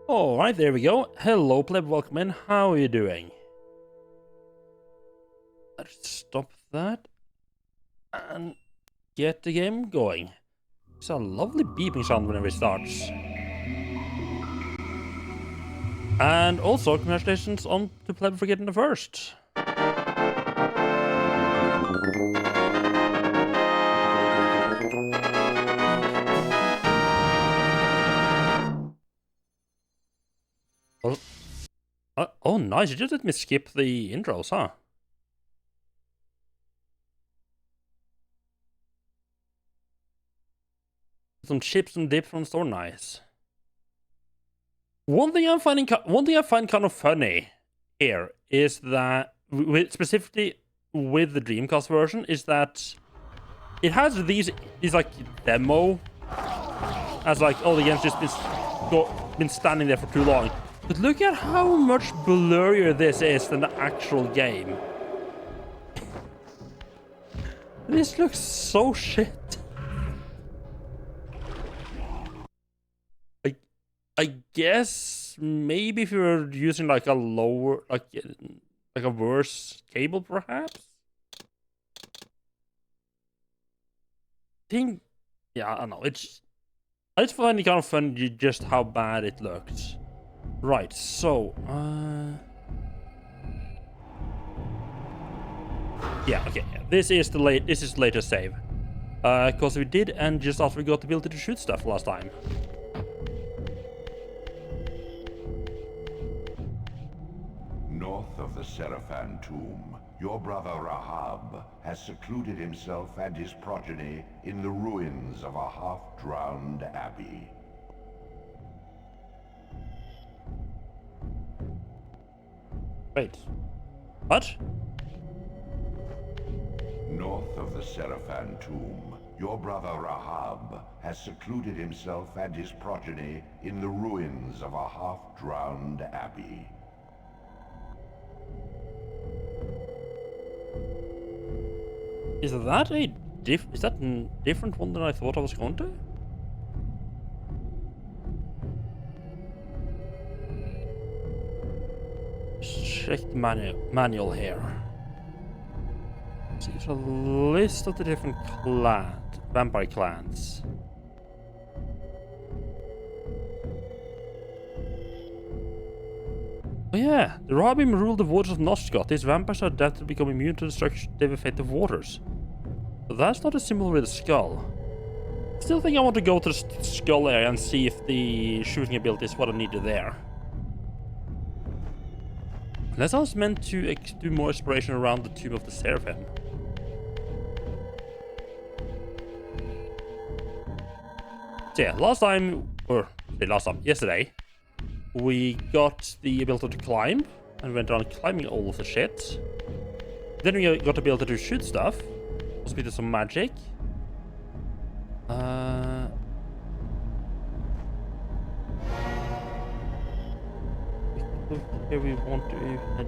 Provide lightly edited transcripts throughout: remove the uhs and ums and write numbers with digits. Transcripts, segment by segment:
Alright, there we go. Hello, pleb, welcome in. How are you doing? Let's stop that and get the game going. It's a lovely beeping sound whenever it starts. And also, congratulations on to pleb for getting the first. Oh, nice. You just let me skip the intros, huh? Some chips and dip from the store, nice. One thing I find kind of funny here is that, specifically with the Dreamcast version, is that it has these like demo as like, oh, the game's just been standing there for too long. But look at how much blurrier this is than the actual game. This looks so shit. I guess maybe if you're using like a lower, like a worse cable, perhaps. Yeah, I don't know. I just find it kind of fun just how bad it looks. Right, so yeah, okay. Yeah. This is the latest save. Because we did end just after we got the ability to shoot stuff last time. North of the Seraphan tomb, your brother Rahab has secluded himself and his progeny in the ruins of a half-drowned abbey. Wait. What? North of the Seraphan tomb, your brother Rahab has secluded himself and his progeny in the ruins of a half-drowned abbey. Is that a different one than I thought I was going to? Check the manual here. See, there's a list of the different vampire clans. Oh yeah, the Rahab ruled the waters of Nosgoth. These vampires are adapted to become immune to destruction of the fate of waters. But that's not a symbol with a skull. Still think I want to go to the skull area and see if the shooting ability is what I needed there. Unless I was meant to do more exploration around the tomb of the Seraphim. So yeah, yesterday, we got the ability to climb, and went around climbing all of the shit. Then we got the ability to shoot stuff. Also did some magic. Here we want to head.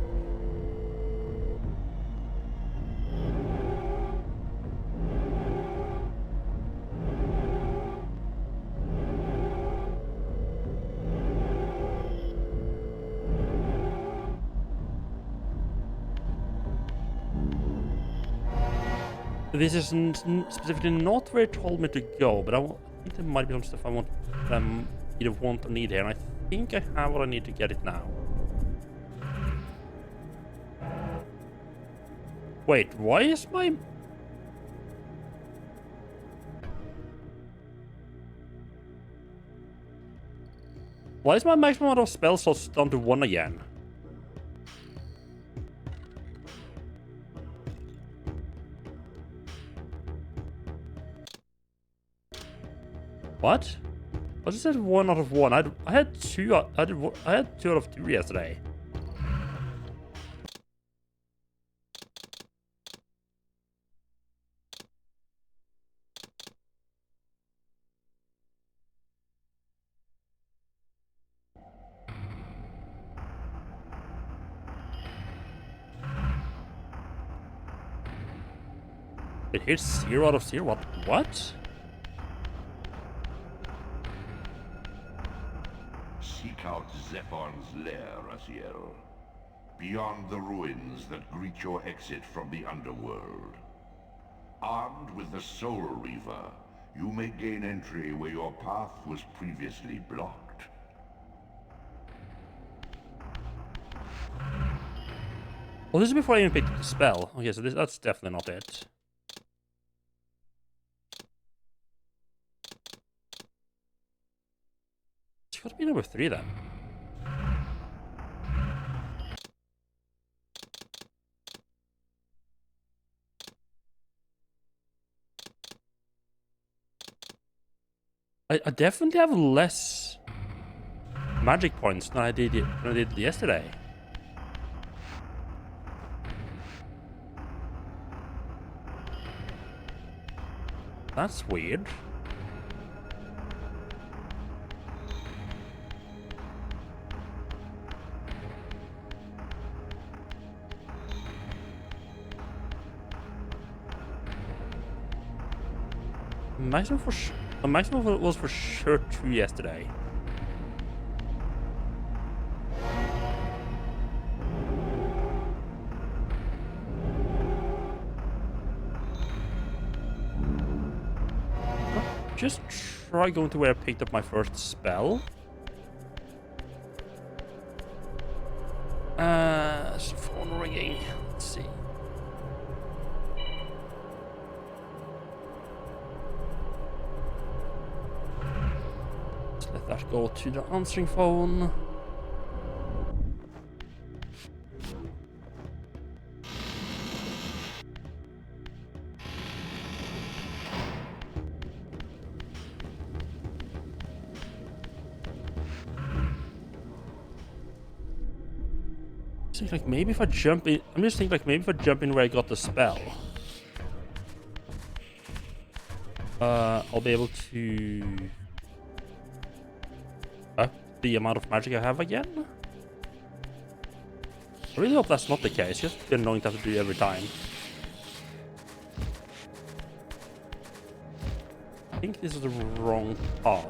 This is specifically not where it told me to go, but I think there might be some stuff I want either want or need here, and I think I have what I need to get it now. Wait, why is my... Why is my maximum amount of spell slots down to 1 again? What? I just said 1 out of 1. I had 2. I had 2 out of 2 yesterday. It hits 0 out of 0. What? Seek Count Zephon's lair, Aziel. Beyond the ruins that greet your exit from the underworld. Armed with the Soul Reaver, you may gain entry where your path was previously blocked. Well, this is before I even picked up the spell. Okay, so that's definitely not it. It's got to be number 3 then. I definitely have less magic points than I did yesterday. That's weird. The maximum was for sure 2 yesterday. Just try going to where I picked up my first spell. Phone ringing. Let's see. Let that go to the answering phone. Like maybe if I jump in, I'm just thinking like maybe if I jump in where I got the spell, I'll be able to up the amount of magic I have again. I really hope that's not the case. Just annoying to have to do every time. I think this is the wrong path.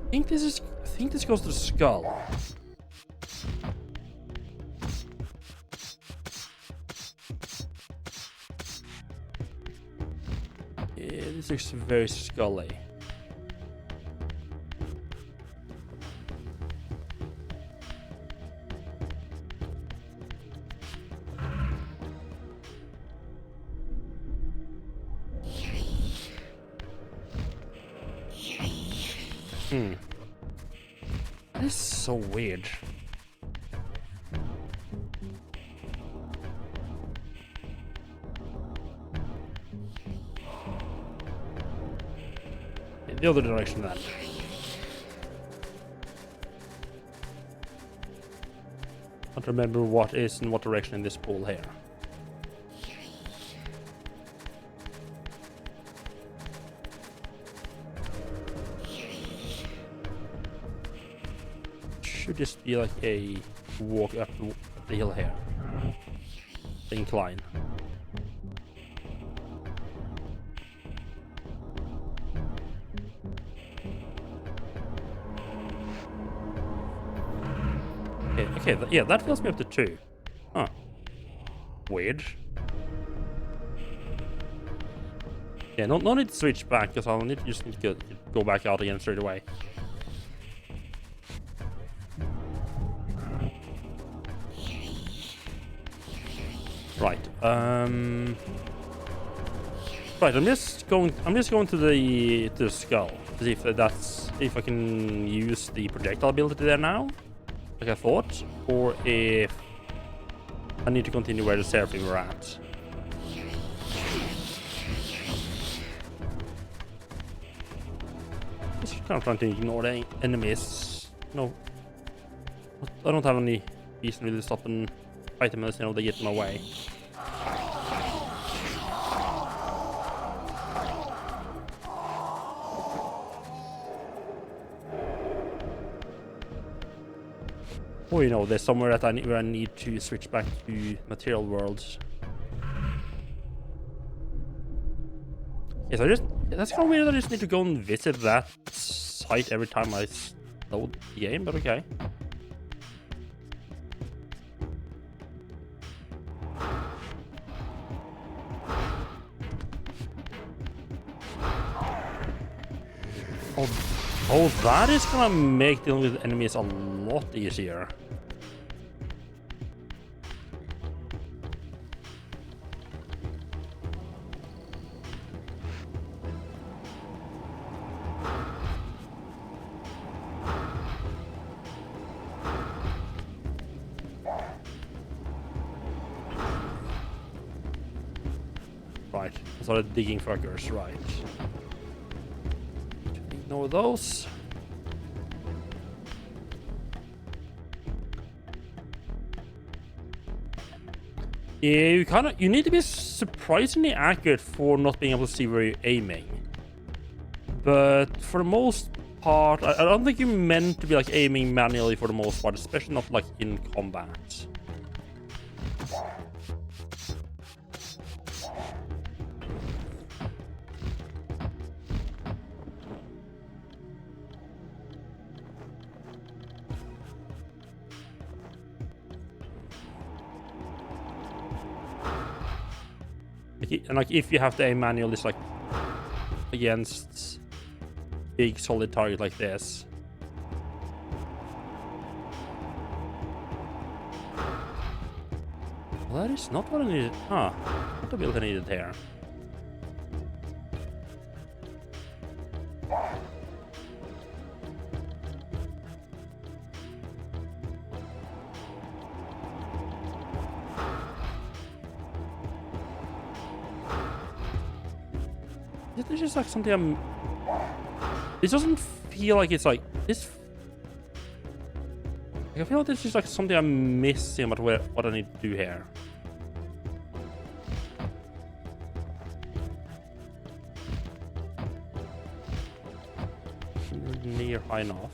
I think this goes to the skull. Yeah, this looks very scully. That is so weird. The other direction then. I don't remember what is in what direction in this pool here. Should just be like a walk up the hill here. The incline. Okay, yeah, that fills me up to 2. Huh. Weird. Yeah, no need to switch back, because I'll just need to go back out again straight away. Right. Right. I'm just going to the skull to see if I can use the projectile ability there now, like I thought, or if I need to continue where the Seraphim were at. Just kind of trying to ignore the enemies. No, I don't have any reason really to stop and fight them unless they get in my way. Oh, there's somewhere that where I need to switch back to material worlds. Yes, that's kind of weird that I just need to go and visit that site every time I load the game, but okay. Oh, that is gonna make dealing with enemies a lot easier. Right, I started digging fuckers, right. Ignore those. Yeah, you need to be surprisingly accurate for not being able to see where you're aiming. But for the most part, I don't think you're meant to be like aiming manually for the most part, especially not like in combat. And like if you have to aim manually, it's like against big solid target like this. Well, that is not what I needed. Huh. Not the build I needed here. This is just like something I'm... This doesn't feel like it's like... This... I feel like this is like something I'm missing about what I need to do here. Near high enough.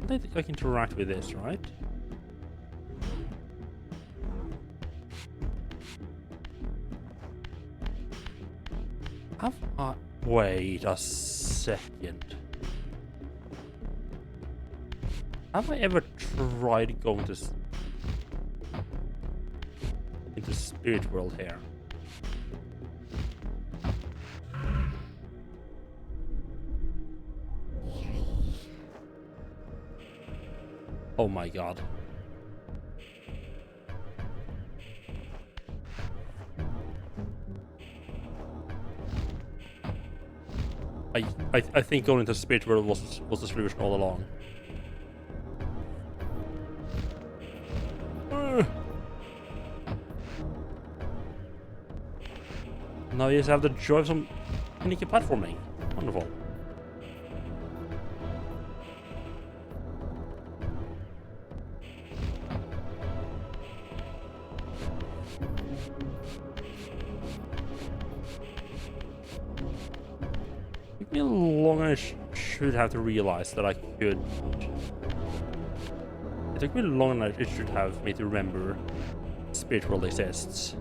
I think I can interact with this, right? Wait a second. Have I ever tried going to into spirit world here? Oh my god. I think going into spirit world was the solution all along. Now you just have the joy of some unique platforming. Wonderful. Took me longer than I should have to realize that I could. It took me longer than it should have me to remember spirit world exists.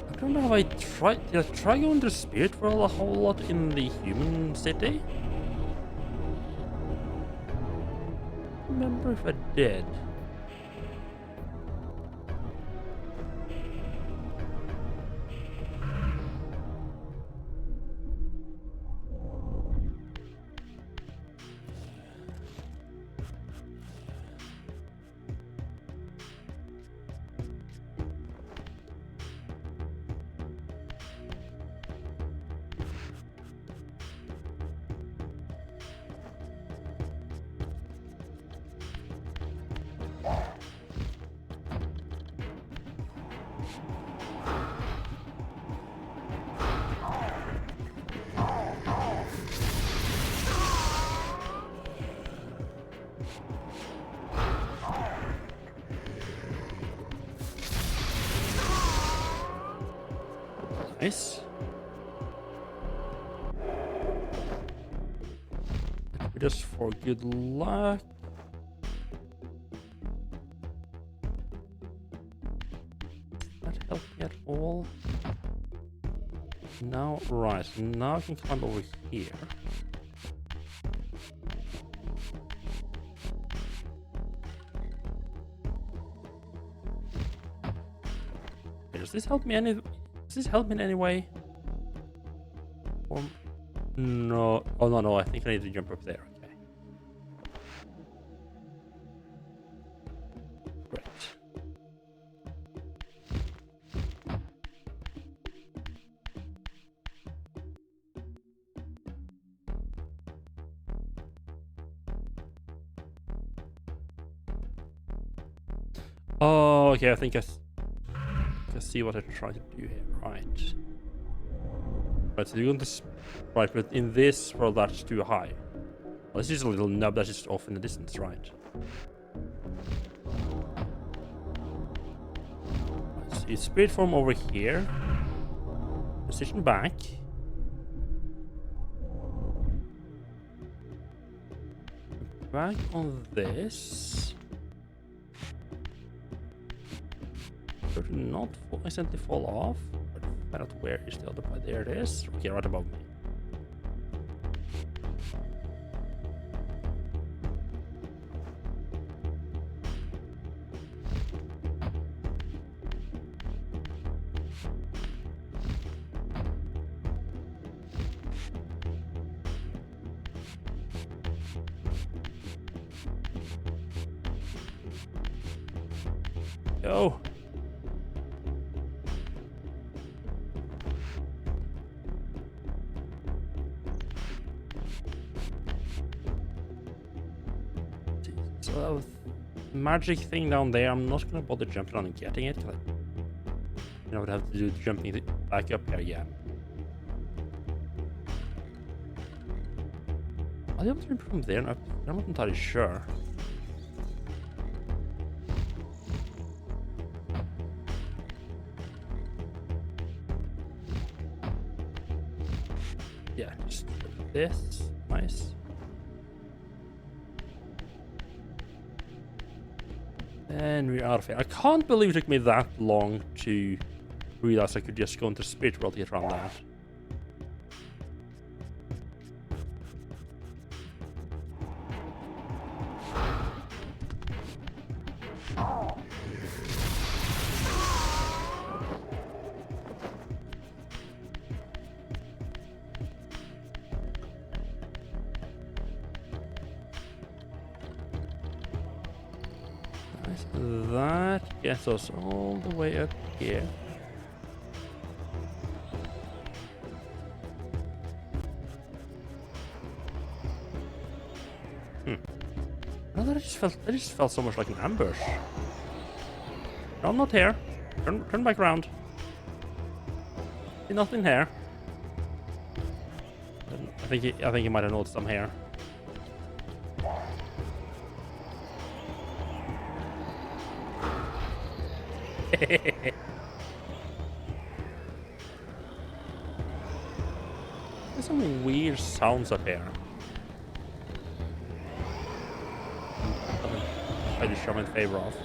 I don't know if did I try going to the spirit world a whole lot in the human city? I don't remember if I did. Nice. Just for good luck. That help me at all? Now, right. Now I can climb over here. Does this help me any? Does this help me in any way? Or no? Oh no! I think I need to jump up there. Okay. Great. Oh, okay. I think I see what I tried to do here. Right. Right, so you're going to... Right, but in this world, that's too high. Well, this is a little nub that's just off in the distance, right? So you spirit form over here. Position back. Back on this. Should not accidentally fall off. Find out where is the other part. There it is. Okay, right above me. Go. So that magic thing down there, I'm not gonna bother jumping on and getting it, because I would have to do jumping back up here again. I'll be able to jump from there and up. I'm not entirely sure. Yeah, just this. Nice. And we're out of here. I can't believe it took me that long to realize I could just go into Spirit World to get around that. That gets us all the way up here. No, that just felt so much like an ambush. No, I'm not here. Turn back around. See nothing here. I think you might have noticed I'm here. There's some weird sounds up here. I just show my favor off.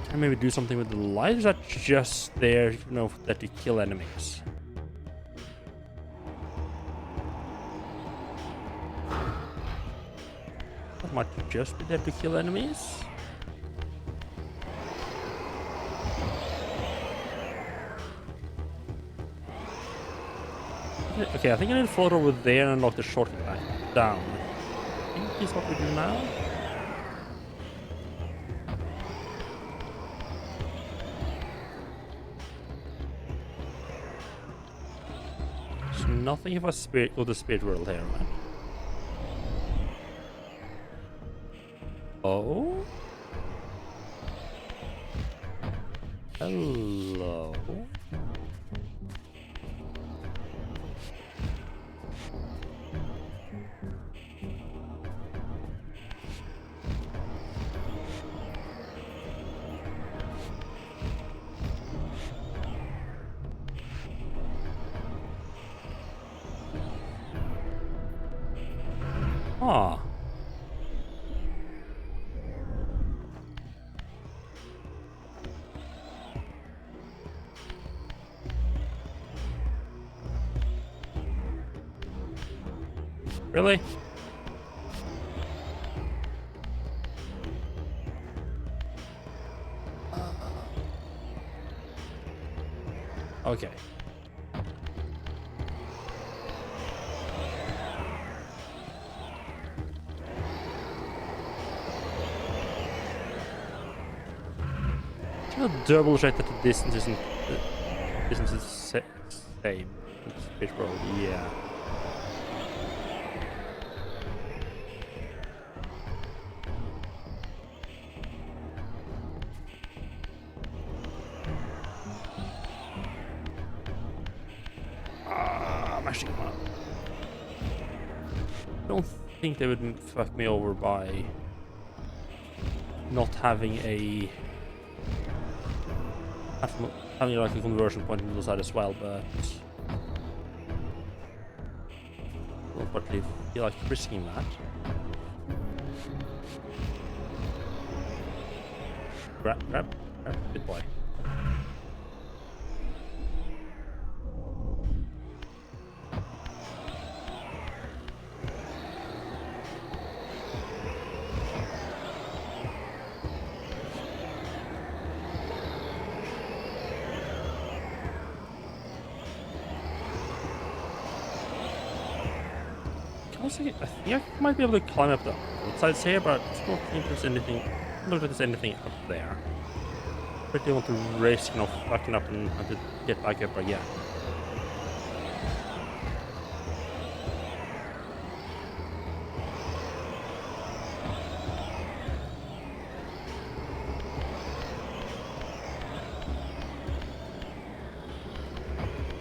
Can I maybe do something with the light? Is that just there, you know, that you kill enemies? That might just be there to kill enemies. Okay, I think I need to float over there and unlock the shortcut back down. I think that's what we do now. There's nothing if I go to Spirit World here, man. Oh? Hello? Ah. Really? Okay. Just double check that the distance isn't distance is same. Speed road, yeah. I'm actually gonna. I don't think they would fuck me over by not having a having like a conversion point on the side as well, but I don't particularly feel like risking that. Grab, good boy. I think I might be able to climb up the outsides here, but I don't think there's anything. Look like there's anything up there. Pretty want to risk, you know, fucking up and have to get back up again.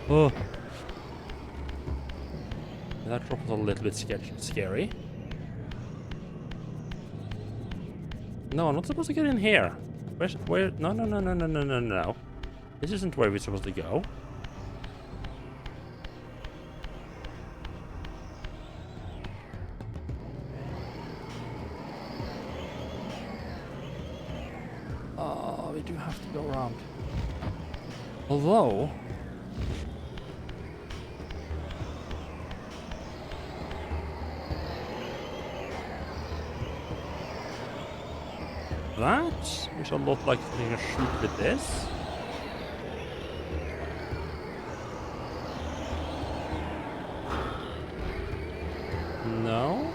Oh. That drop was a little bit scary. No, I'm not supposed to get in here. Where? No. This isn't where we're supposed to go. Oh, we do have to go around. Although... that is a lot like something to shoot with this. No.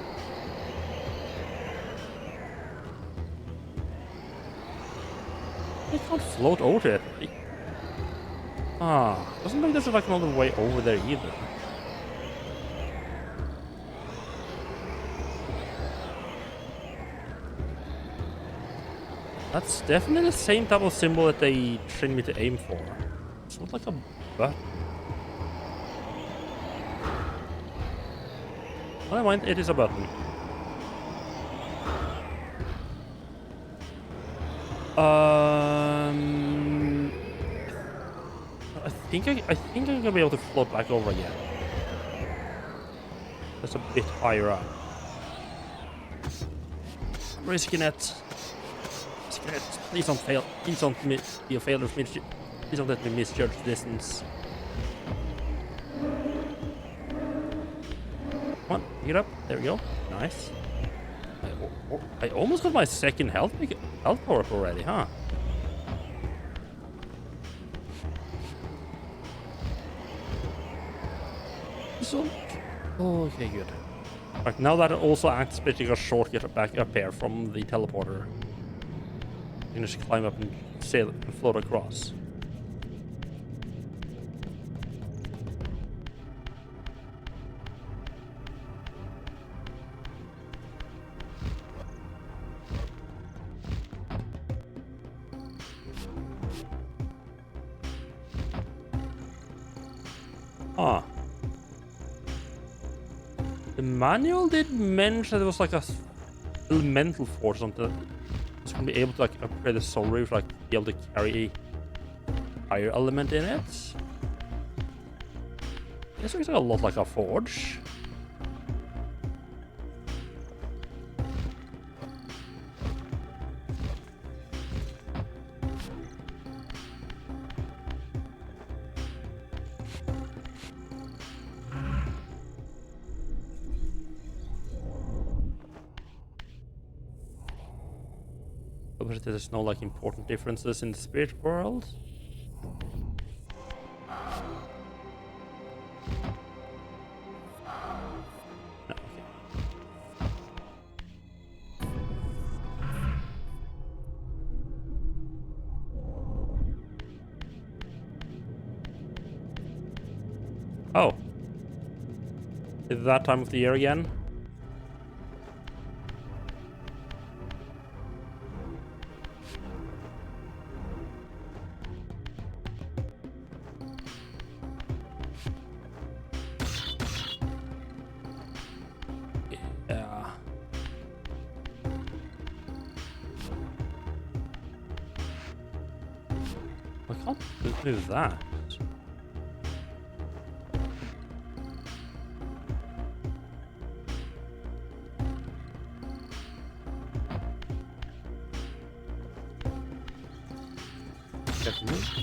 I can't float over it. Ah, doesn't look like there's like another way over there either. That's definitely the same type of symbol that they trained me to aim for. It's not like a button. Oh, never mind, it is a button. I think I'm gonna be able to float back over again. That's a bit higher up. I'm risking it. Please don't fail. Please don't be a failure. Please don't let me misjudge the distance. Come on, get up. There we go. Nice. I almost got my second health power up already, huh? So, oh, okay, good. Right, now that it also acts basically a shortcut back up here from the teleporter. You can just climb up and sail and float across. Ah. The manual did mention there was like a elemental force or something. It's gonna be able to like upgrade the soul reef, like be able to carry a fire element in it. This looks like a lot like a forge. But there's no like important differences in the spirit world. No, okay. Oh. Is it that time of the year again? Yeah. I can't move that.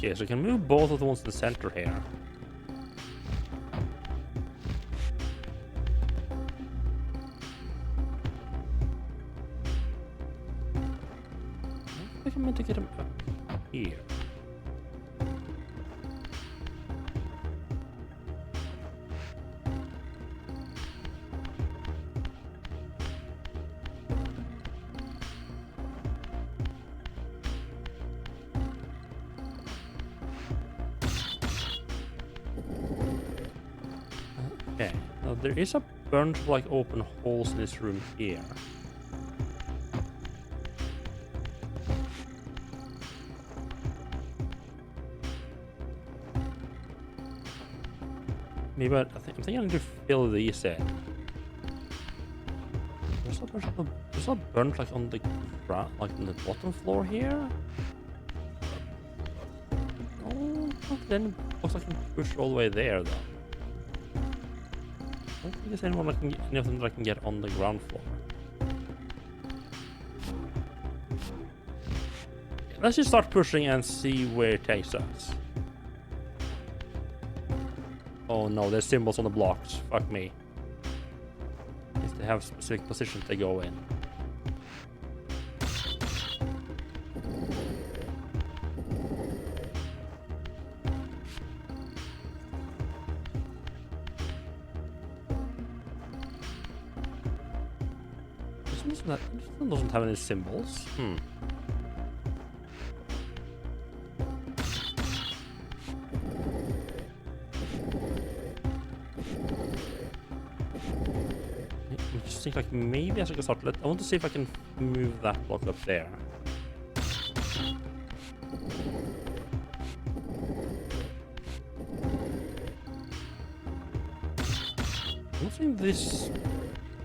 Yes, I can move both of the ones in the center here. I think I meant to get him up here. Okay, now there is a bunch of like open holes in this room here. Maybe I'm thinking I need to fill these in. There's a bunch like on the ground, like on the bottom floor here. Oh, then looks like I can push all the way there though. I don't think there's any of them that I can get on the ground floor. Let's just start pushing and see where it takes us. Oh no, there's symbols on the blocks. Fuck me. If they have specific positions they go in. This one doesn't have any symbols. I just think like maybe I should start. I want to see if I can move that block up there. I don't think this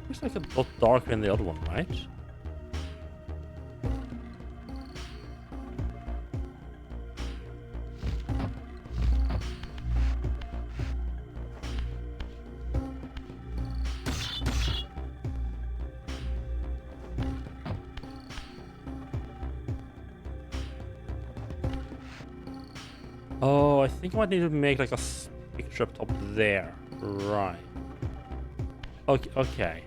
looks like a lot darker than the other one, right? Oh, I think I might need to make like a picture up top there. Right. Okay, okay.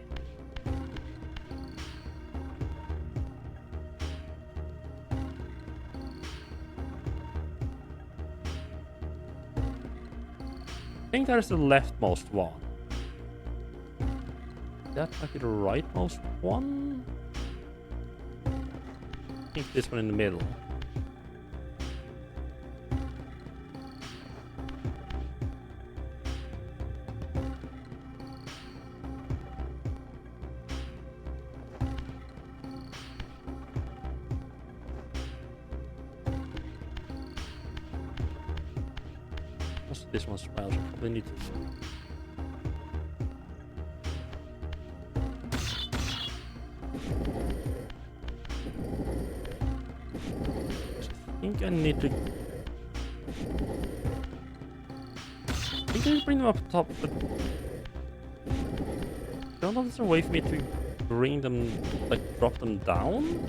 I think that is the leftmost one. That might be the rightmost one. I think this one in the middle. This one's well, I probably need to. I think I need to. I think I need to bring them up top, but I don't know if there's a way for me to bring them, like, drop them down.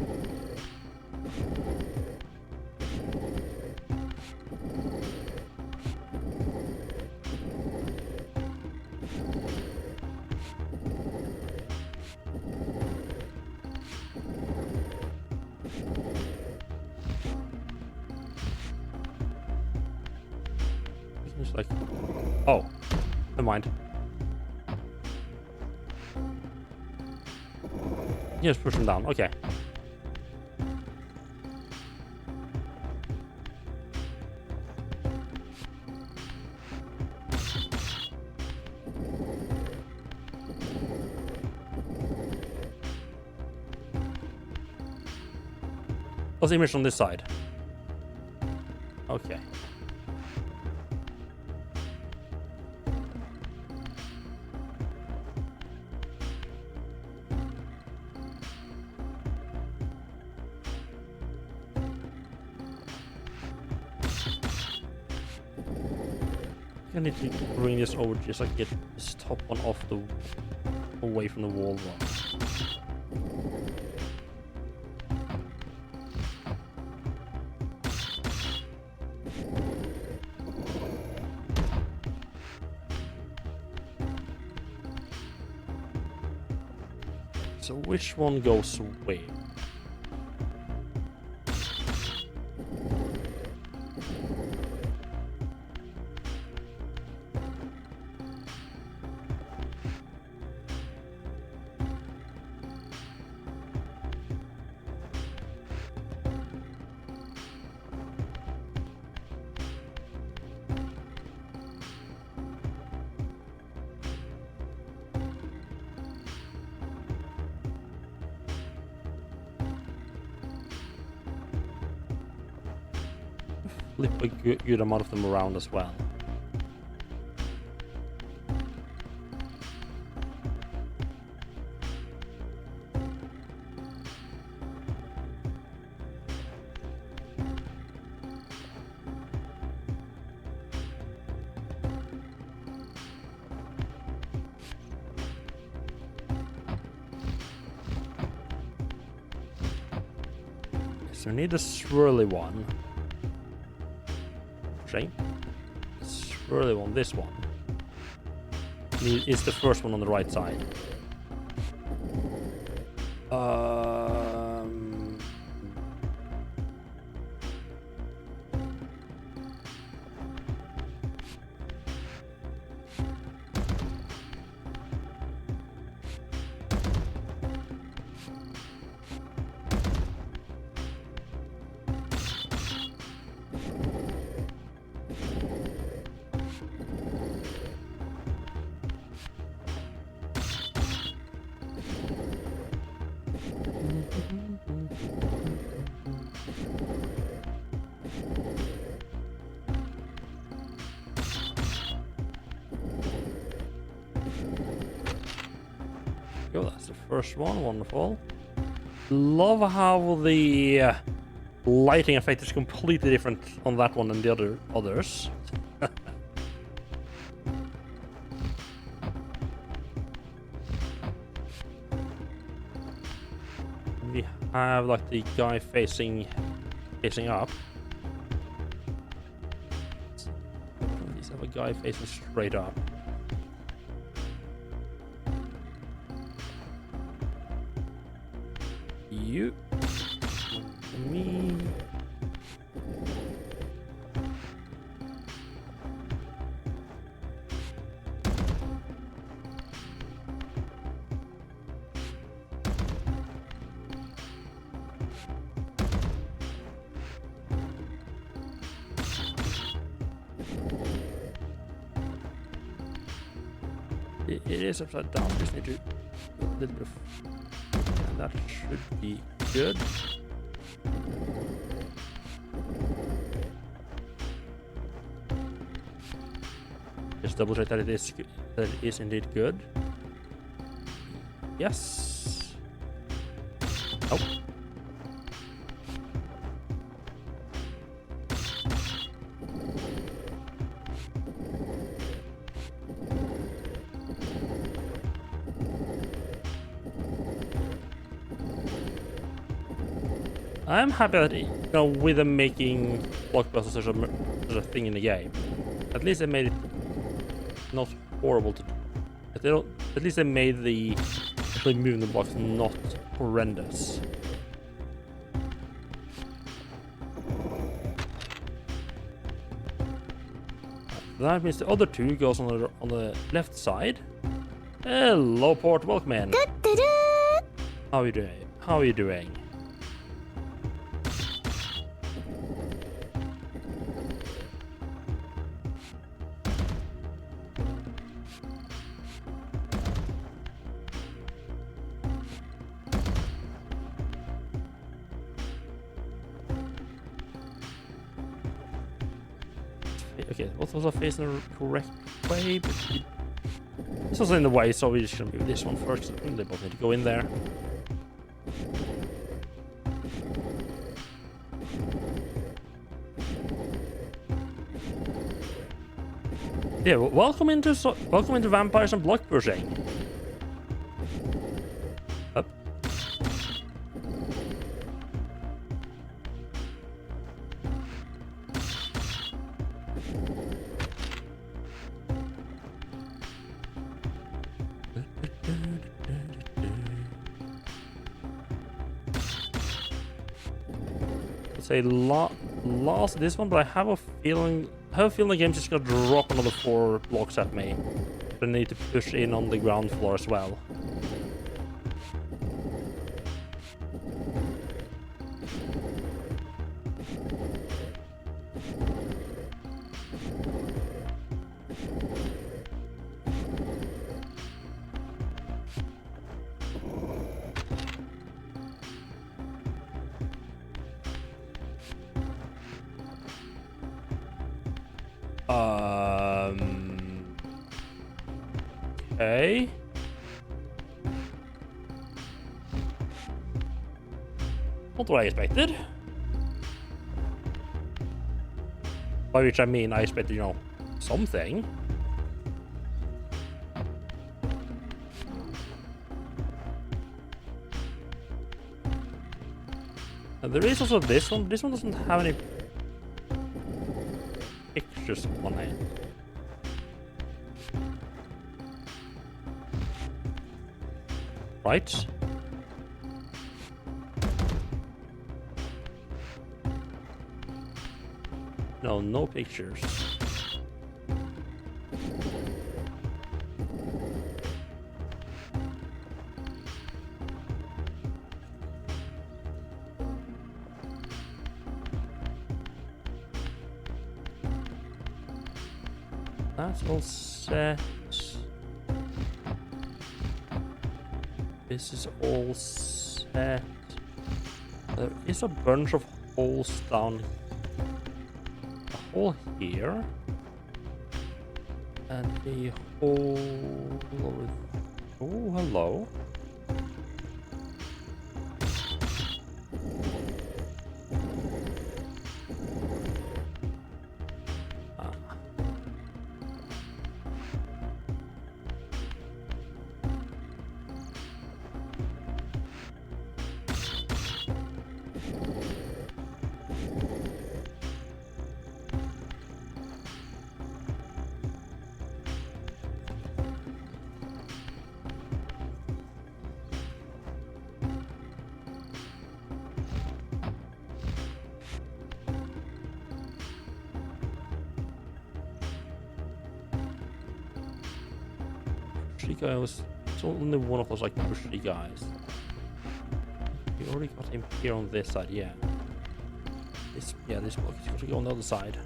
seems like... Oh, never mind. Just push them down, okay. What's the image on this side? Okay. I need to bring this over just like get this top one off the away from the wall one. So which one goes where? Flip a good amount of them around as well. So we need a swirly one. Swirly one, this one. It's the first one on the right side. Go, that's the first one, wonderful. Love how the lighting effect is completely different on that one than the others. We have like the guy facing up. These have a guy facing straight up. You, me. It is upside down. Just need to do a little bit of. That should be good. Just double check that it is indeed good. Yes. Oh. I'm happy that, you know, with them making blockbusters such a thing in the game, at least they made it not horrible to do. At least they made the actually moving the blocks not horrendous. That means the other two goes on the left side. Hello, Port. Welcome in. How are you doing? How are you doing? Okay, what's also facing the correct way, but it's also in the way, so we should move this one first. They both need to go in there. Yeah, well, welcome into Vampires and Block Pushing. Up. Say lost this one, but I have a feeling the game's just gonna drop another 4 blocks at me. I need to push in on the ground floor as well. Okay. Not what I expected. By which I mean I expected, you know, something. And there is also this one. This one doesn't have any pictures on it. Right. No, no pictures. That's all set. This is all set. There is a bunch of holes down. A hole here. And a hole over. Oh, hello. Guys, it's only one of those like pushy guys. We already got him here on this side, yeah. This block is got to go on the other side.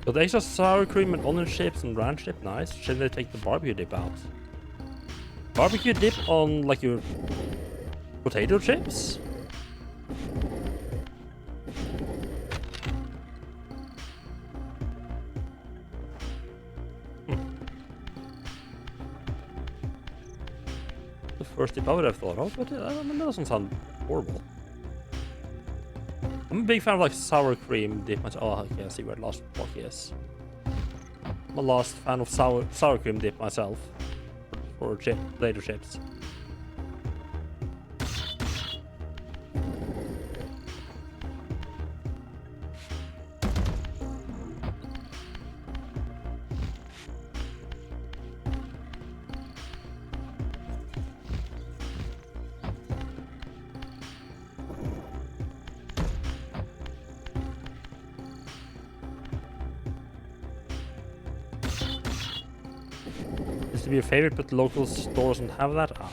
So there's just sour cream and onion chips and ranch dip, nice. Should they take the barbecue dip out? Barbecue dip on like your potato chips? The first dip I would have thought of, but I mean, that doesn't sound horrible. I'm a big fan of like sour cream dip myself. Oh, okay, I see where the last block is. I'm a last fan of sour cream dip myself for potato chips. to be a favorite, but the local store doesn't have that. Ah.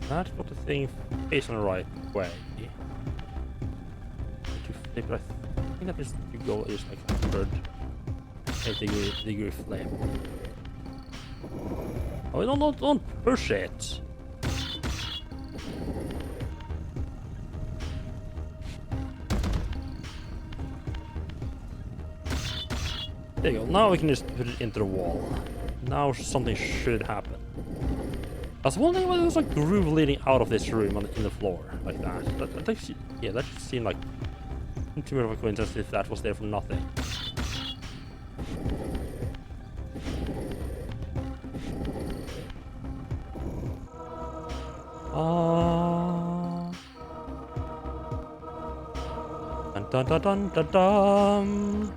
That got the thing facing the right way. To flip it, I think that is to go is like 100 degree flame. Oh, don't push it. There you go. Now we can just put it into the wall. Now something should happen. I was wondering whether there was a groove leading out of this room in the floor, like that. That just seemed like too much of a coincidence if that was there for nothing. Dun dun dun dun dun dun.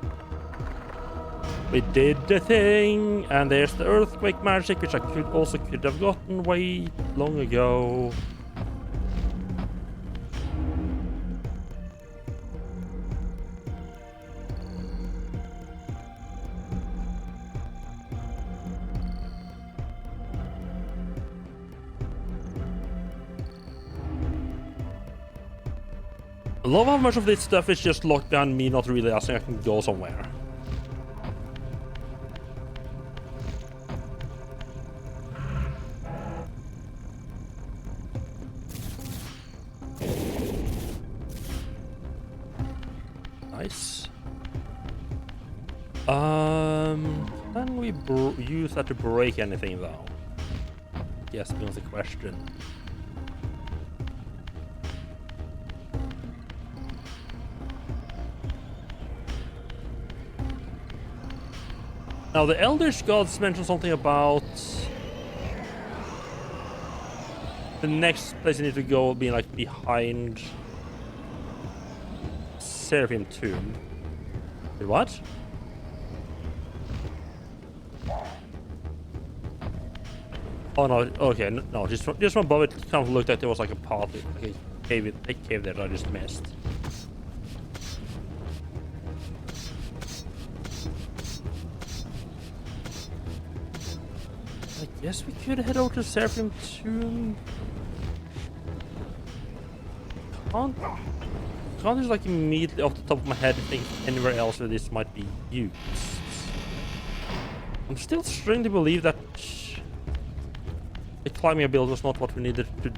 We did the thing, and there's the earthquake magic, which I could have gotten way long ago. I love how much of this stuff is just locked down, me not realizing I can go somewhere. Nice. Can we use that to break anything though? Yes, becomes the question. Now the Eldritch Gods mentioned something about the next place you need to go being like behind Seraphim Tomb. Wait, what? Oh no, okay, no, just from above it kind of looked like there was like a path, like a cave there that I just missed. I guess we could head over to Seraphim Tomb. Can't just like immediately off the top of my head think anywhere else where this might be used. I'm still struggling to believe that the climbing ability was not what we needed to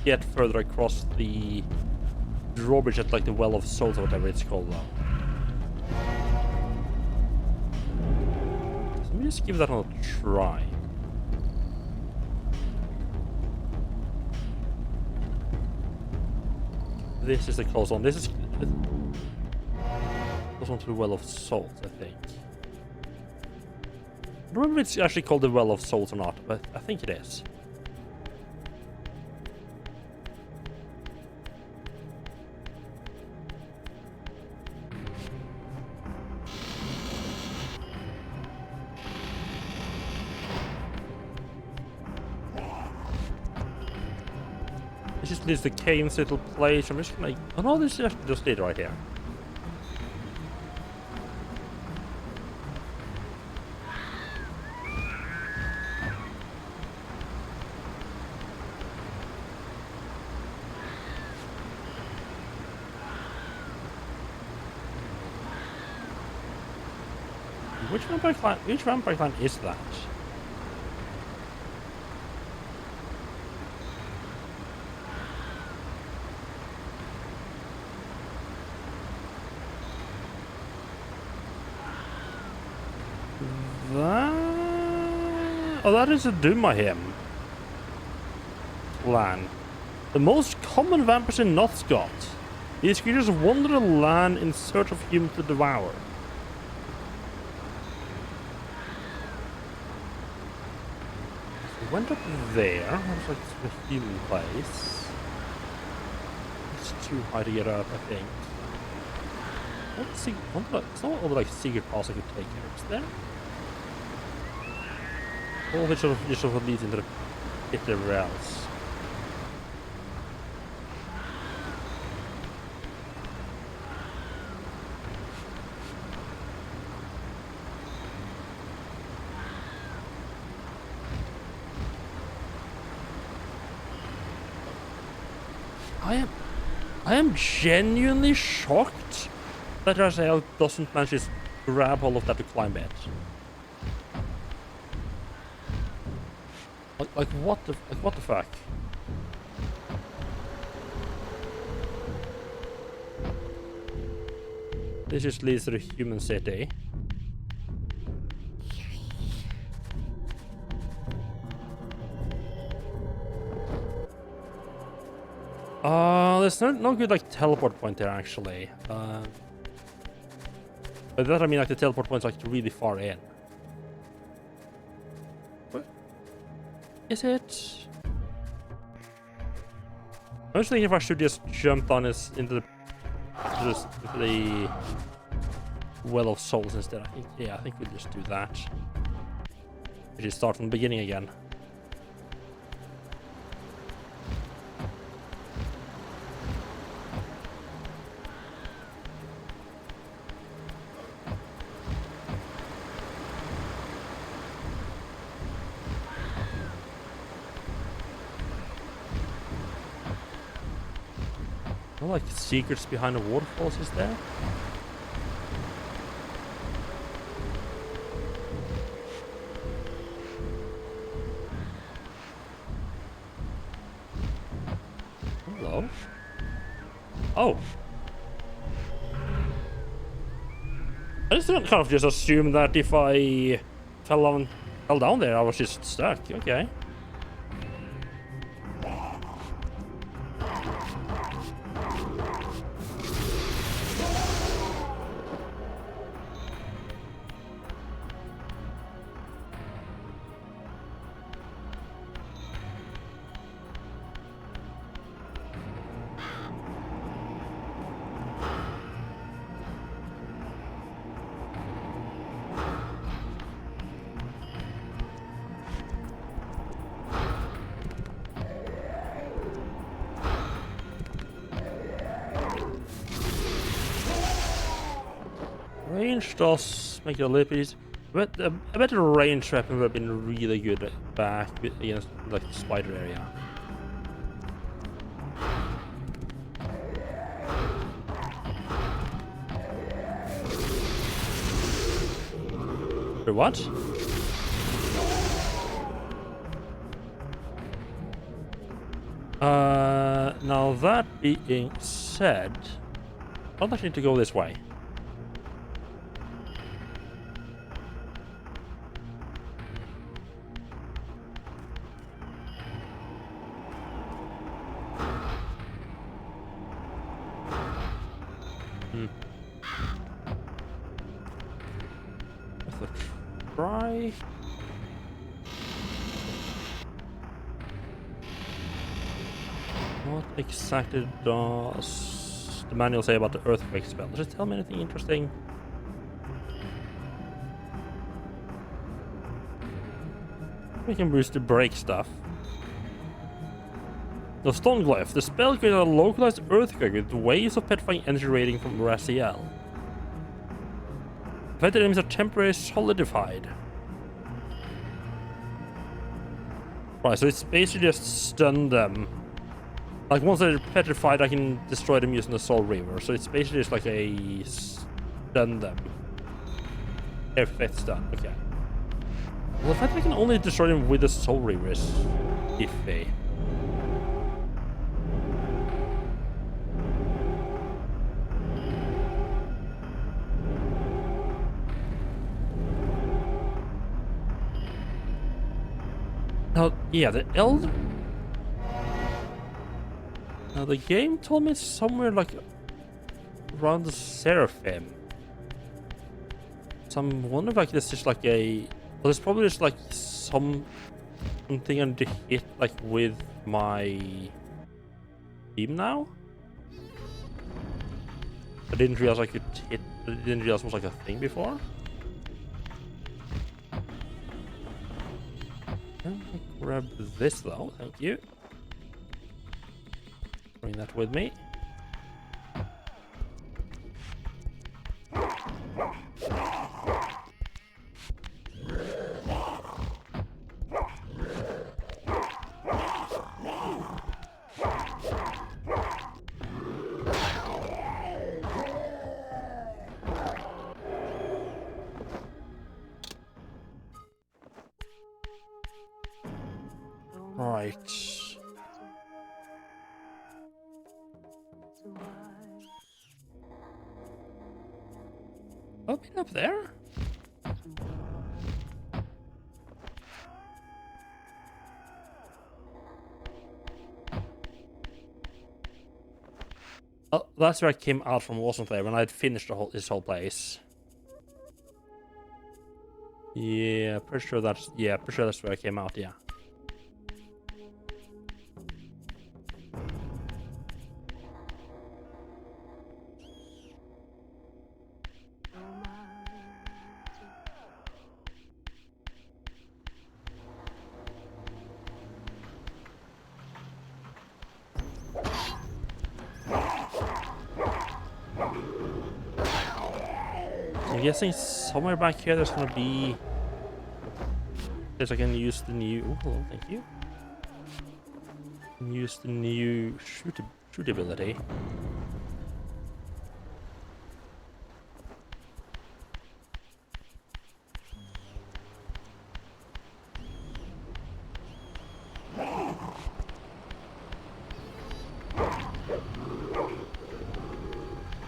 get further across the drawbridge at like the Well of Souls or whatever it's called now. So let me just give that another try. This is the close one. This is close one to the Well of Souls, I think. I don't remember if it's actually called the Well of Souls or not, but I think it is. It just needs the cave's little place. I'm just gonna. Oh no, this is just it right here. Which vampire clan is that? Oh, that is a Dumahem clan. The most common vampires in Northscott. These creatures wander the land in search of humans to devour. So we went up there. That was like the human place. too high to get up, I think. Let's see. It's not all the like secret paths I could take here, is there? All of which sort of leads into the pit everywhere else. I am genuinely shocked that Raziel doesn't manage to grab all of that to climb it. Like what the fuck? This just leads to the human city. There's no good like teleport point there actually. By that I mean like the teleport point's like really far in. What? Is it? I was thinking if I should just jump on this into the Well of Souls instead. I think we'll just do that. We should start from the beginning again. No, like secrets behind the waterfalls, is there? Hello? Oh! I just kind of just assumed that if I fell down there, I was just stuck. Okay. Range does make it a little bit easy. But a better range weapon would have been really good back against like the spider area. For what? Now that being said, I don't actually need to go this way. Try. What exactly does the manual say about the earthquake spell? Does it tell me anything interesting? We can boost the break stuff. The stone glyph. The spell creates a localized earthquake with waves of petrifying energy radiating from Raziel. Affected enemies are temporarily solidified. Right, so it's basically just stun them. Like once they're petrified, I can destroy them using the Soul Reaver. So it's basically just like a stun them. Effect stun, okay. Well, the fact that I can only destroy them with the Soul Reaver is iffy. Now, yeah, the Elder... Now, the game told me it's somewhere, like, around the Seraphim. So I'm wondering, like, this is like a... Well, there's probably just, like, something I need to hit, like, with my... team now? I didn't realize I could hit. I didn't realize it was like a thing before. Grab this though, thank you. Bring that with me. Right. Open up there? Oh, that's where I came out from, wasn't there? When I'd finished this whole place. Yeah, pretty sure that's where I came out, yeah. I'm guessing somewhere back here there's gonna be... Yes, I can use the new... Oh, hello, thank you. Use the new shoot ability.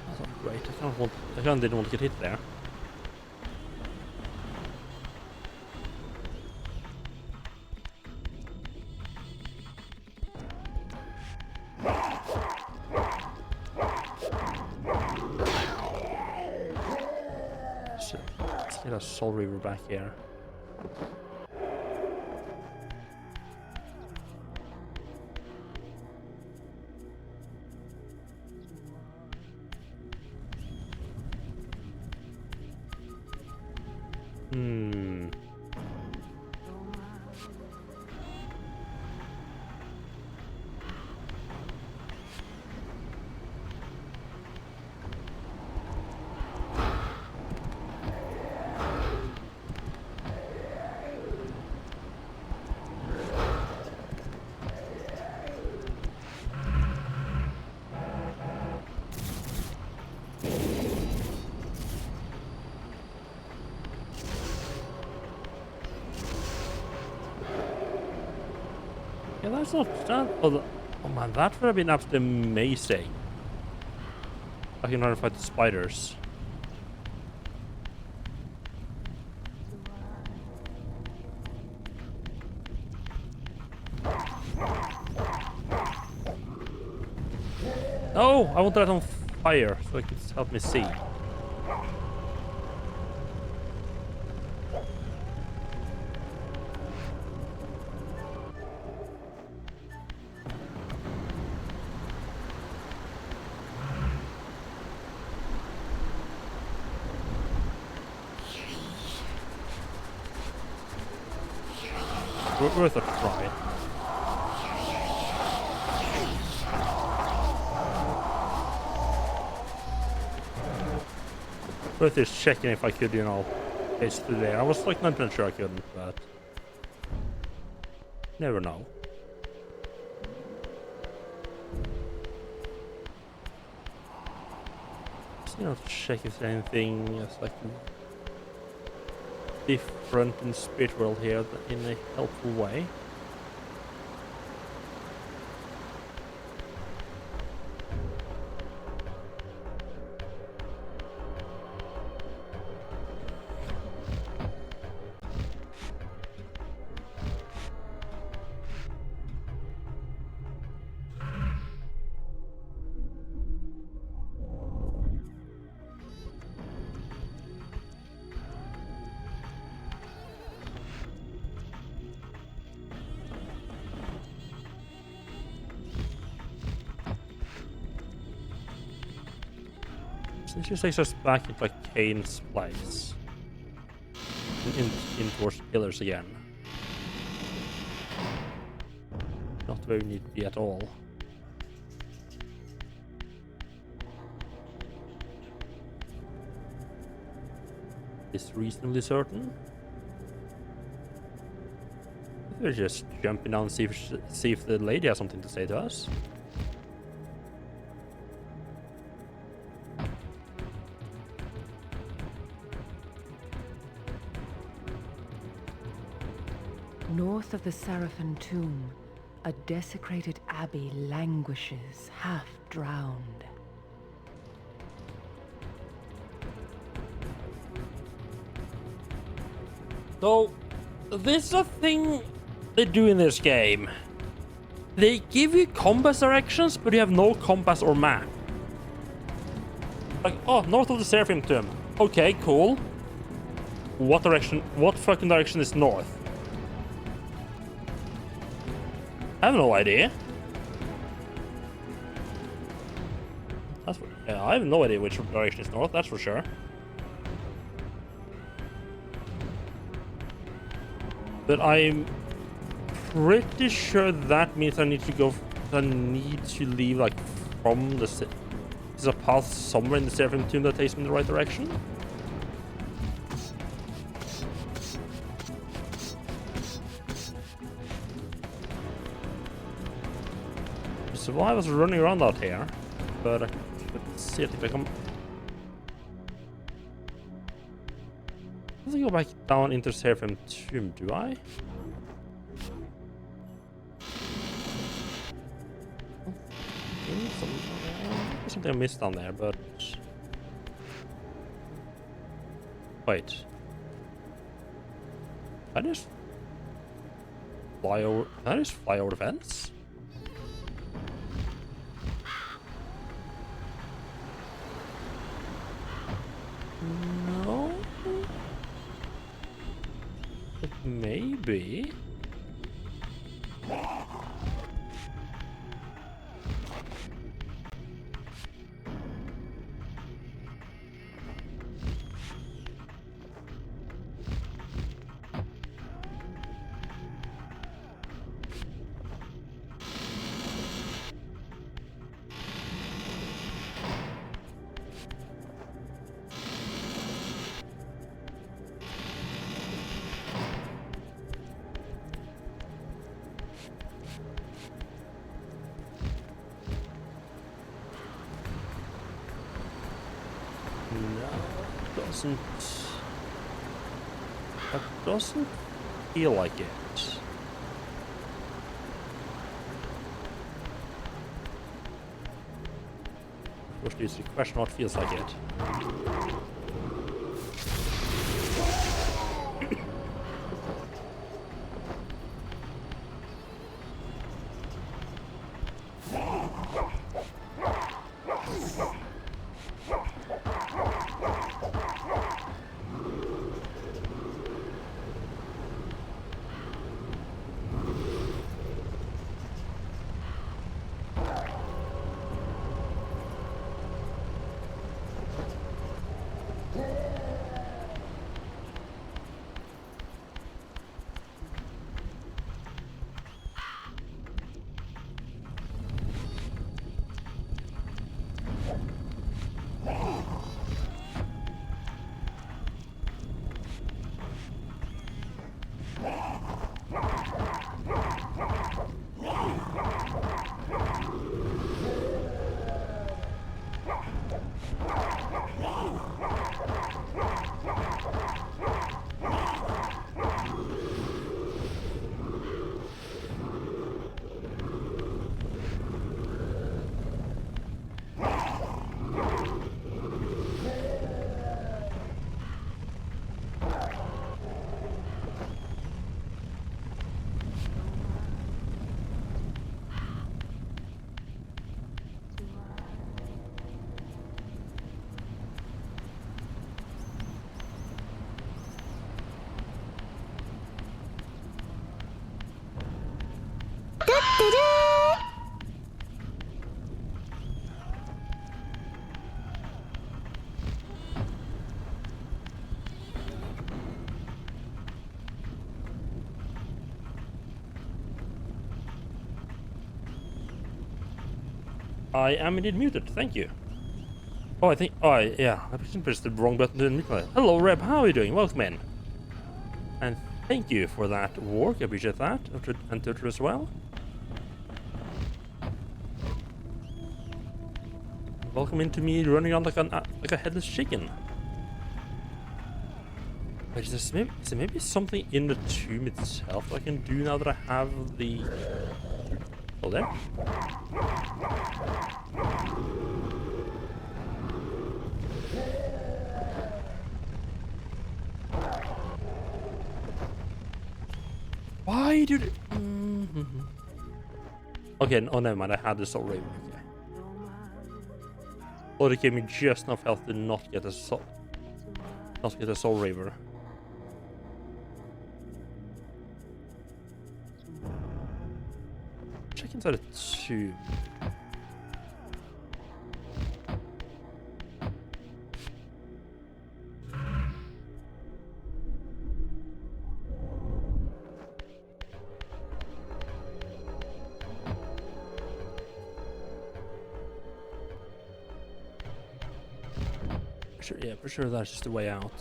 That's not great. I kind of didn't want to get hit there. Let's get a Soul Reaver back here. Yeah, that's not that. Oh man, that would have been absolutely amazing. I can try to fight the spiders. Oh, I want that on fire so it can help me see. Worth a try. Worth just checking if I could, you know, pace through there. I was like 90% sure I couldn't, but never know. Just, you know, check if there's anything that's like different in Spirit World here in a helpful way. This just takes us back into like Kane's place. In towards pillars again. Not where we need to be at all. Is reasonably certain. We're just jumping down and see if the lady has something to say to us. North of the Seraphim tomb, a desecrated abbey languishes, half drowned. So, this is a thing they do in this game. They give you compass directions, but you have no compass or map. Like, oh, north of the Seraphim tomb. Okay, cool. What direction? What fucking direction is north? I have no idea. Yeah, I have no idea which direction is north, that's for sure. But I'm pretty sure that means I need to leave like from the city. There's a path somewhere in the Seraphim tomb that takes me in the right direction. So I was running around out here, but I couldn't see it if I come. Doesn't go back down into Seraphim tomb, do I? Something I missed down there, but wait. Can I just fly over? Can I just fly over the fence? No. But maybe. That doesn't feel like it. Of course, there's a question what feels like it. I am indeed muted, thank you. Oh, yeah, I pressed the wrong button to mute myself. Hello, Reb, how are you doing? Welcome in. And thank you for that work, I appreciate that. And Tutor as well. Welcome into me running around like a headless chicken. Wait, is there maybe something in the tomb itself that I can do now that I have the... Oh, there? Why did... Okay, oh never mind, I had the Soul Reaver. Okay. Or it gave me just enough health to not get a Soul Reaver. Check inside the tomb. Yeah, for sure that's just the way out.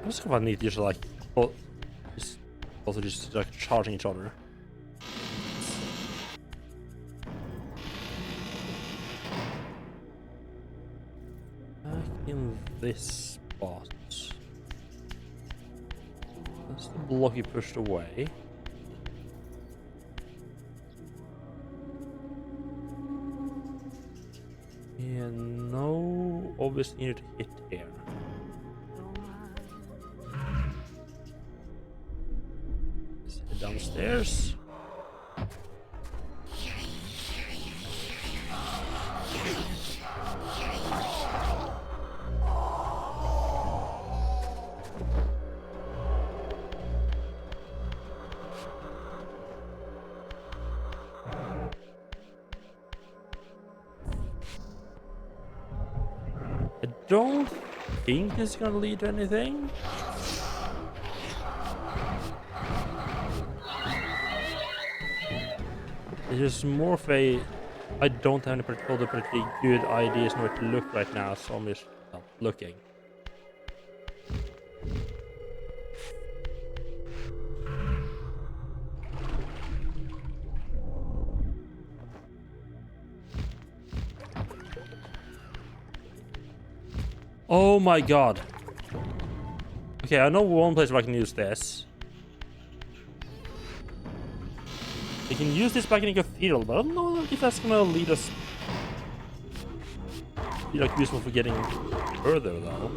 I just kind of need to just like, also just like charging each other. Back in this spot. That's the block you pushed away. And no obvious need to hit here. Downstairs. I don't think it's gonna lead to anything. It's just more of a... I don't have any particularly good ideas on where to look right now, so I'm just looking. Oh my god. Okay, I know one place where I can use this. We can use this back in the cathedral, but I don't know if that's gonna lead us... be like useful for getting further though.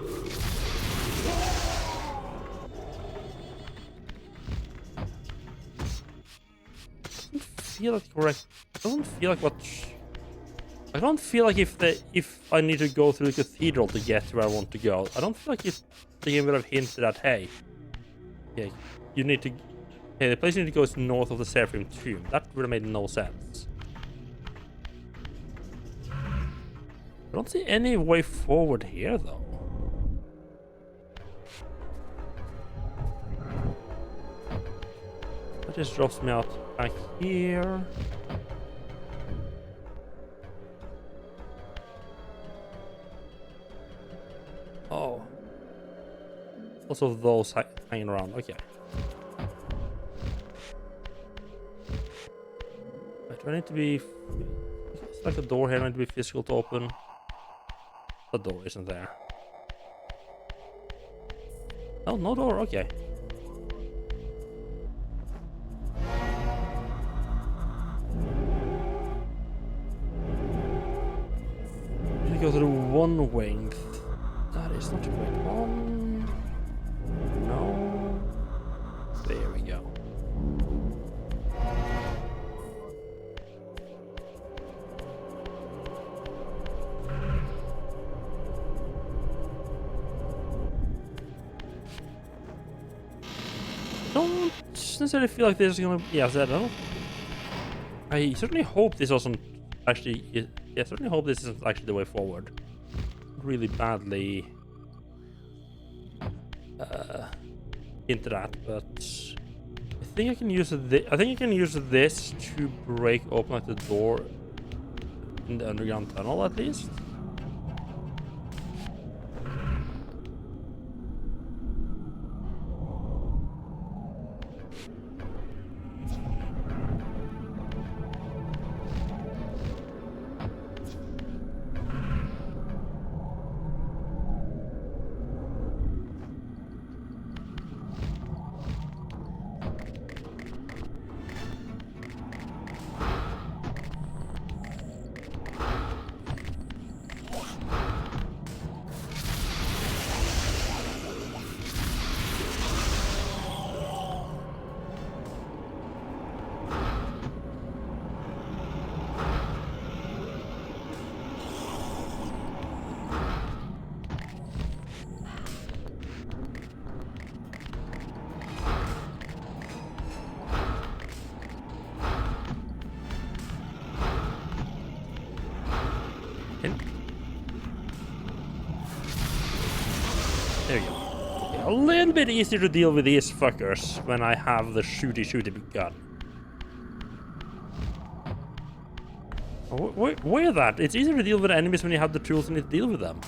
Doesn't feel like correct. Doesn't feel like what... I don't feel like if I need to go through the cathedral to get where I want to go, I don't feel like if the game would have hinted at, hey, okay, you need to... Hey, the place you need to go is north of the Seraphim tomb. That would have made no sense. I don't see any way forward here, though. That just drops me out back here. Oh. Also those hanging around. Okay. Do I need to be... It's like a door here, I need to be physical to open. The door isn't there. Oh, no door, okay. We go to the one wing. That is not a great one. No. There we go. don't necessarily feel like this is gonna... Yeah, I certainly hope this doesn't actually... Yeah, I certainly hope this isn't actually the way forward. Really badly... into that, but... I think I can use this to break open like the door in the underground tunnel at least. There you go. Okay, a little bit easier to deal with these fuckers when I have the shooty gun. Where that? It's easier to deal with enemies when you have the tools and you deal with them.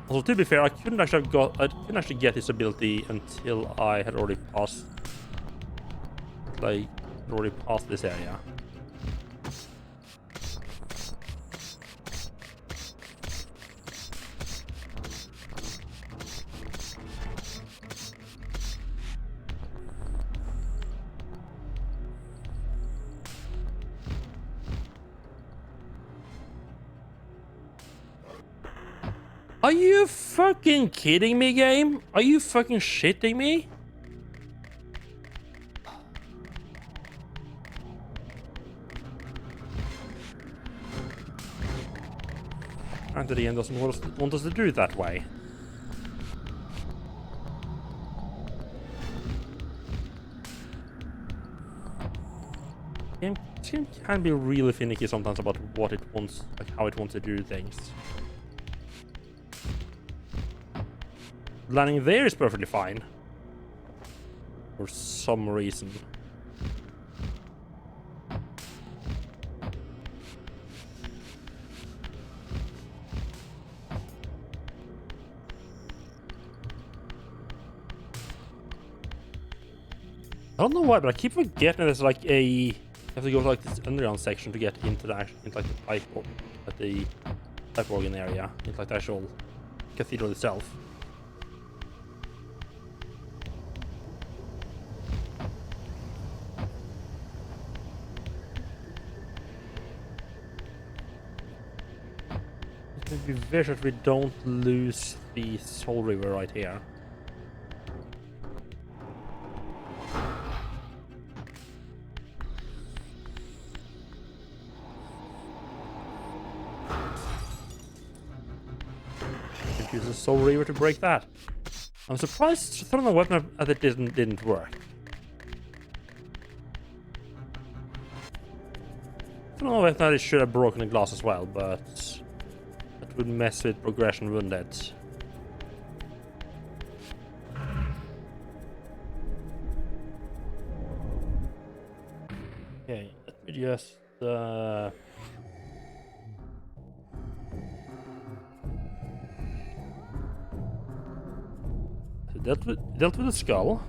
Also, to be fair, I couldn't actually get this ability until I had already passed, this area. Are you fucking kidding me, game? Are you fucking shitting me? And the game doesn't want us to do it that way. This game can be really finicky sometimes about what it wants, like how it wants to do things. Landing there is perfectly fine. For some reason. I don't know why, but I keep forgetting there's like you have to go to like this underground section to get into the pipe organ area, into like the actual cathedral itself. Be very sure we don't lose the Soul Reaver right here. Use the Soul Reaver to break that. I'm surprised throwing a weapon at it didn't work. I don't know if that should have broken the glass as well, but would mess with progression, wouldn't it? Okay, let me just so dealt with the skull.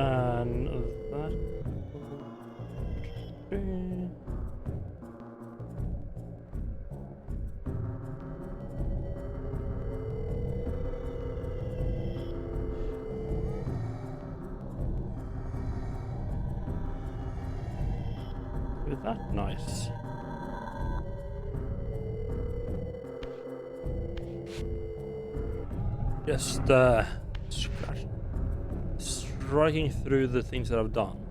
And that. Is that nice? Just striking through the things that I've done.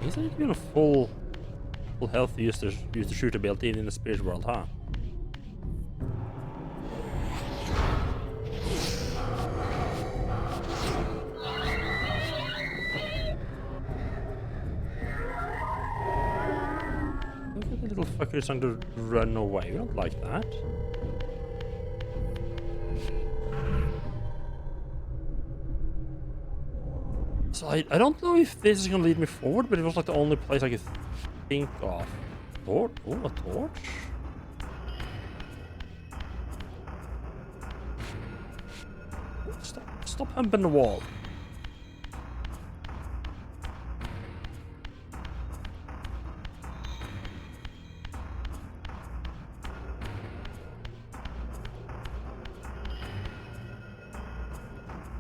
He's not even a full health to use the shoot ability in the spirit world, huh? Look at the little fucker who's trying to run away. We don't like that. So I don't know if this is gonna lead me forward, but it was like the only place I could think of. Torch? Oh, a torch? Stop humping the wall.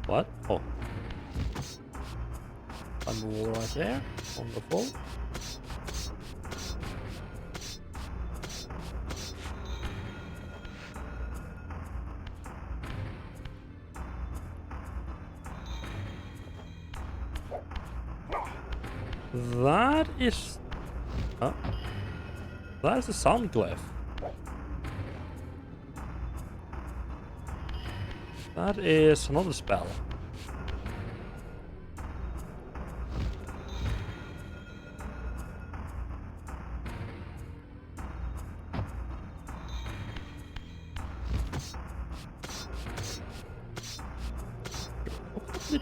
What? Oh. Wall right there. Wonderful. That is... Oh. That is a sound glyph. That is another spell.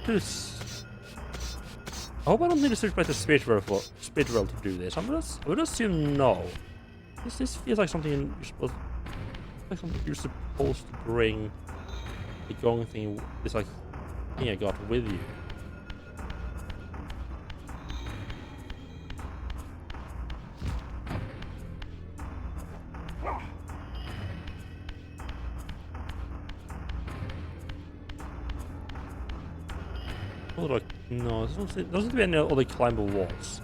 I hope I don't need to switch back to spirit world to do this. I would assume no. This feels like something you're supposed to bring the gong thing. This like thing I got with you. Like, no, there doesn't seem to be any other climbable walls.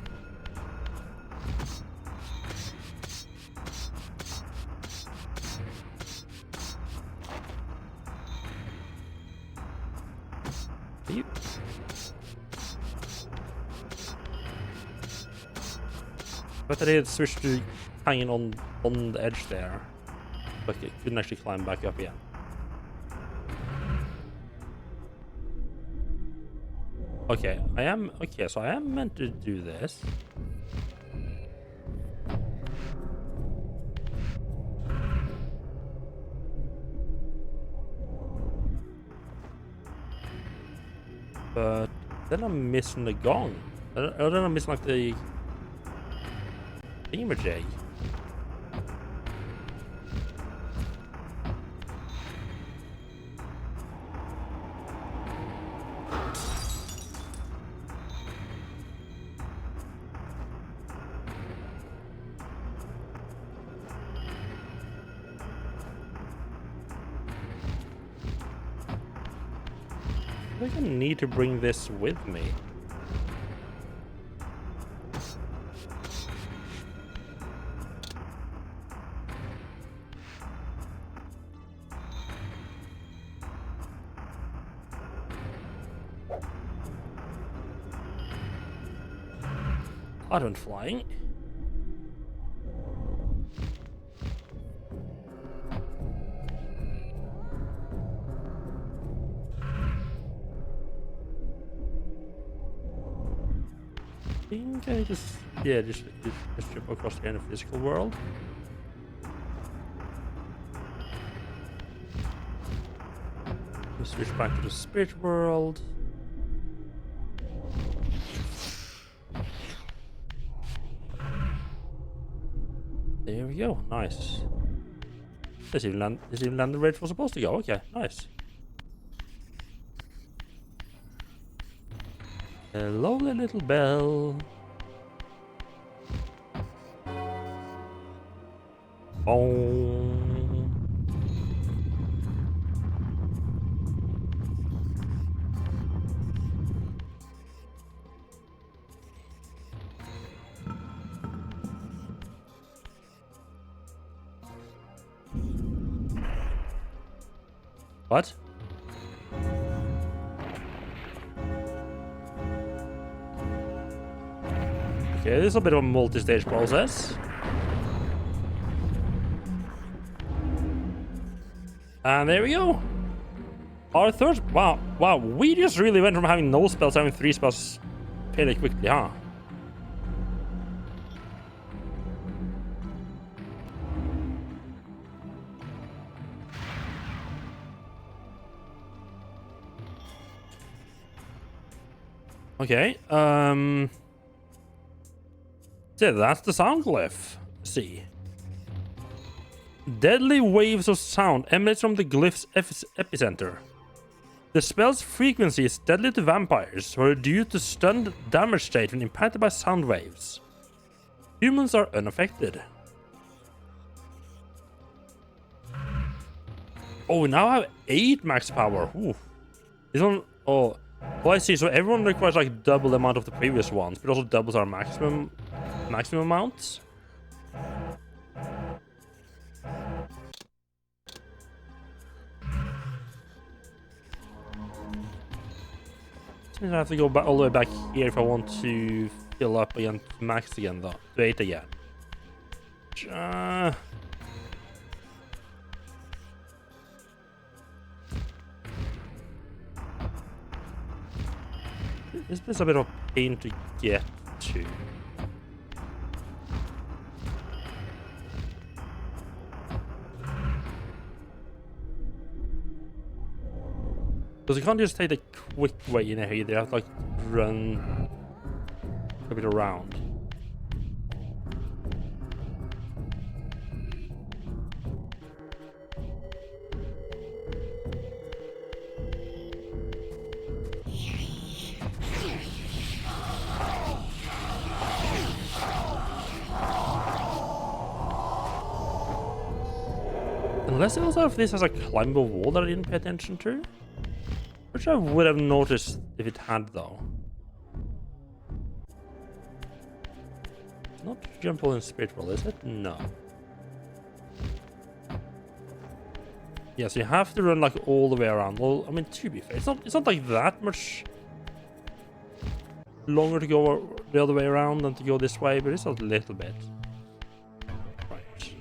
You... But they had switched to hanging on the edge there. But it couldn't actually climb back up yet. Okay, so I am meant to do this. But then I'm missing the gong. Or then I'm missing like the thingamajig. I think I need to bring this with me. Ardent flying. I think I just jump across the end of the physical world. Switch back to the spirit world. There we go. Nice. This even landed where it was supposed to go. Okay, nice. A lovely little bell. Boom. What? Okay, this is a bit of a multi-stage process. And there we go. Our third... Wow, we just really went from having no spells to having 3 spells fairly quickly, huh? Okay, so that's the sound glyph. See. Deadly waves of sound emanate from the glyph's epicenter. The spell's frequency is deadly to vampires, who are due to stunned damage state when impacted by sound waves. Humans are unaffected. Oh, we now have 8 max power. Ooh. This one... Oh, I see. So everyone requires like double the amount of the previous ones, but also doubles our maximum amounts. I have to go back all the way back here if I want to fill up again to max again, though. To 8 again. This is a bit of a pain to get to. Because you can't just take the quick way in here, they have to like run a bit around. Unless it also if this has a climbable wall that I didn't pay attention to. Which I would have noticed if it had, though. It's not jumpable in Spirit World, is it? No. Yes, you have to run like all the way around. Well, I mean, to be fair, it's not like that much longer to go the other way around than to go this way, but it's a little bit. Right.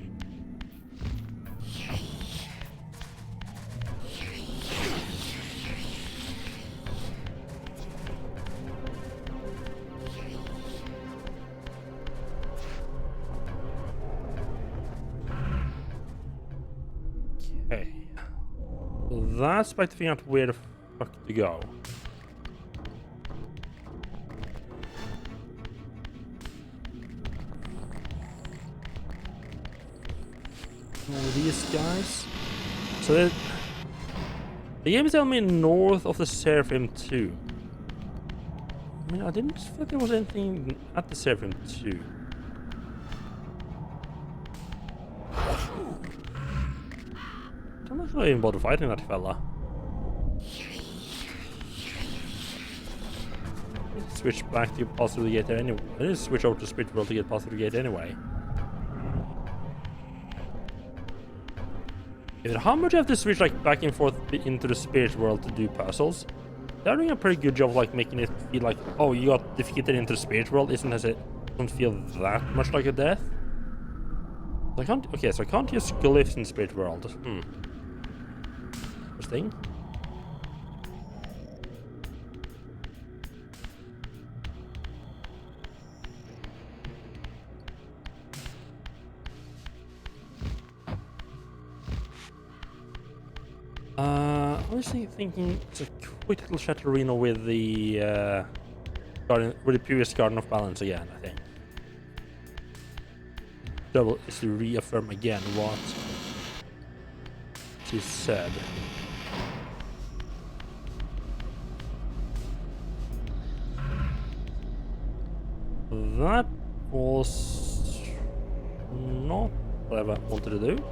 Okay. So that's by figuring out where the fuck to go. These guys. So the game is telling me north of the Seraphim 2. I mean, I didn't feel there was anything at the Seraphim 2. I'm not really even bother fighting that fella. Switch back to possibly get there anyway. I didn't switch over to Spirit World to get possibly get anyway. How much do you have to switch like back and forth into the Spirit World to do puzzles? They're doing a pretty good job of like making it feel like, oh, you got defeated into the Spirit World, isn't as it doesn't feel that much like a death. So I can't. Okay, so I can't use glyphs in Spirit World. Interesting. I was thinking it's a quick little Chatterino with the garden, with the previous Garden of Balance again, I think. Double is to reaffirm again what she said. That was not what I wanted to do.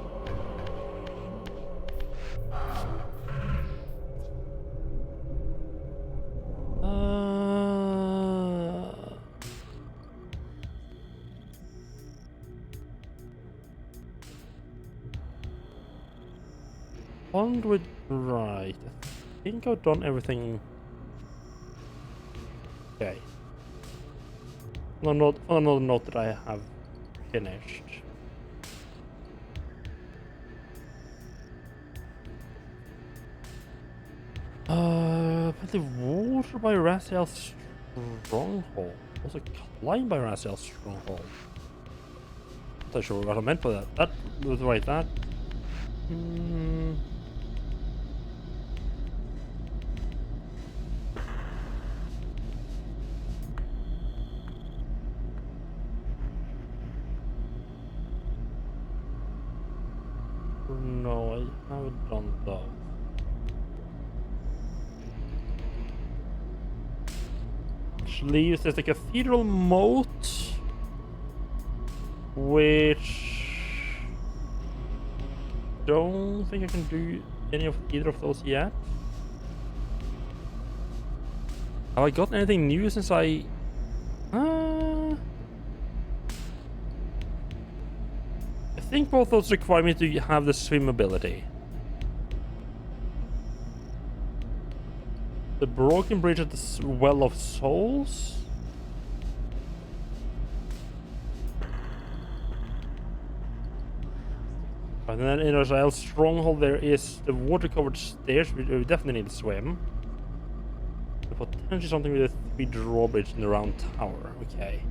On with right. I think I've done everything. Okay. Another note that I have finished. But the water by Raziel's stronghold. Also climb by Raziel's stronghold. Not sure what I meant by that. That was right. That. No, I haven't done those. Which leaves there's the cathedral moat, which don't think I can do any of either of those yet. Have I gotten anything new since I? I think both those require me to have the swim ability. The broken bridge at the Well of Souls. And then in Raziel's stronghold there is the water-covered stairs. We definitely need to swim. Potentially something with a 3 drawbridge in the round tower. Okay.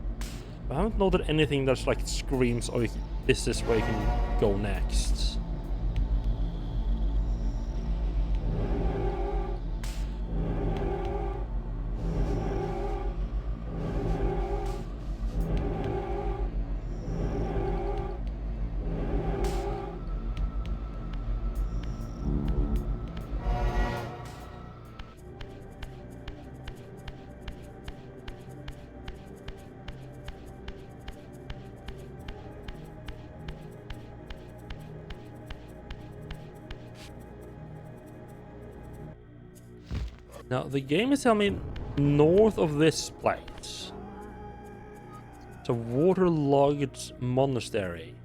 I haven't noted anything that's like screams, oh, this is where you can go next. Now, the game is telling me north of this place. It's a waterlogged monastery.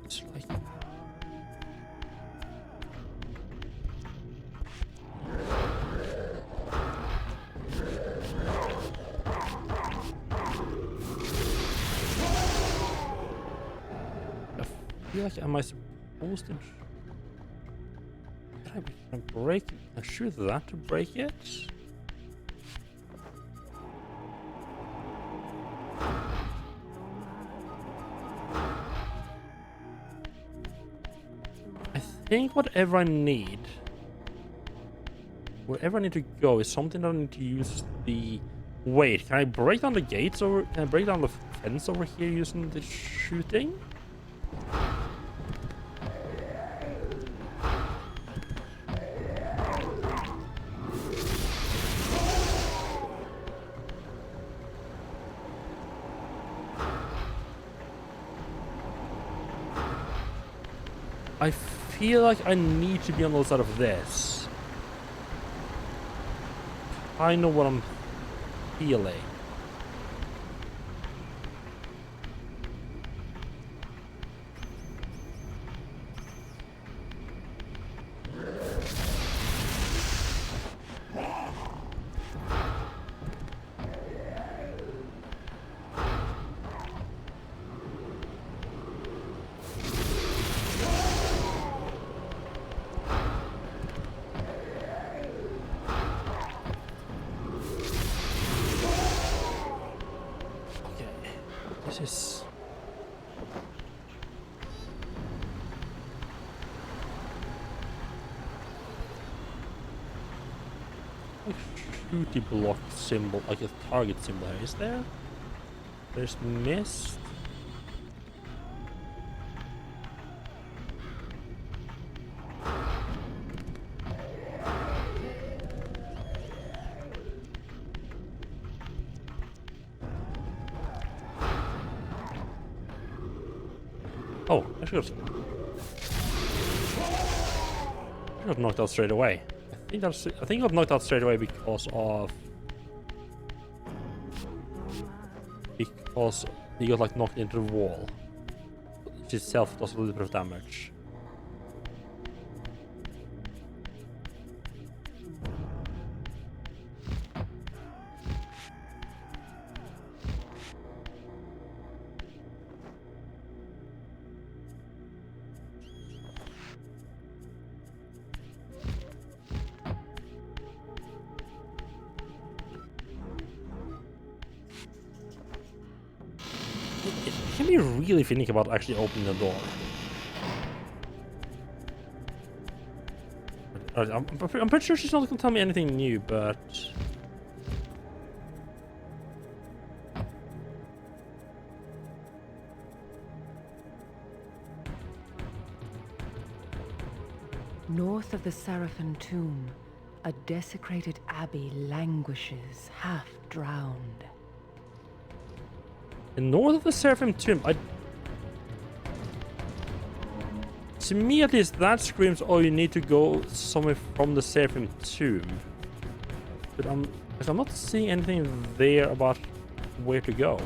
It's like... I feel like, am I supposed to... Can I break it? I shoot that to break it? I think whatever I need... Wherever I need to go is something that I need to use the... Wait, can I break down the gates over... Can I break down the fence over here using the shooting? I feel like I need to be on the other side of this. I know what I'm feeling. This is... like shooty block symbol, like a target symbol here. Is there? There's mist. Oh, I should have knocked out straight away. I think I got knocked out straight away because You got like knocked into the wall, which itself does a little bit of damage. It can be really thinking about actually opening the door. I'm pretty sure she's not going to tell me anything new, but... North of the Seraphim tomb, a desecrated abbey languishes, half drowned. In north of the Seraphim tomb, to me at least, that screams, oh, you need to go somewhere from the Seraphim tomb. But I'm not seeing anything there about where to go.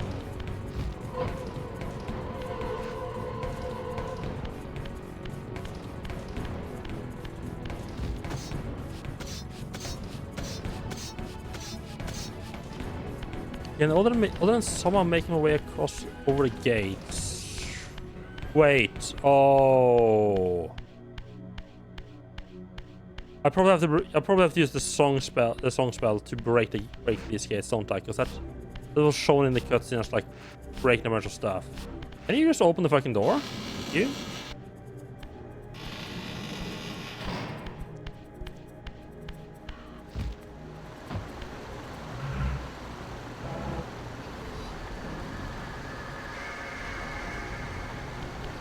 Yeah, other than someone making my way across over the gates. Wait. Oh. I probably have to use the song spell to break these gates, don't I? Because that was shown in the cutscene as like breaking a bunch of stuff. Can you just open the fucking door? Thank you.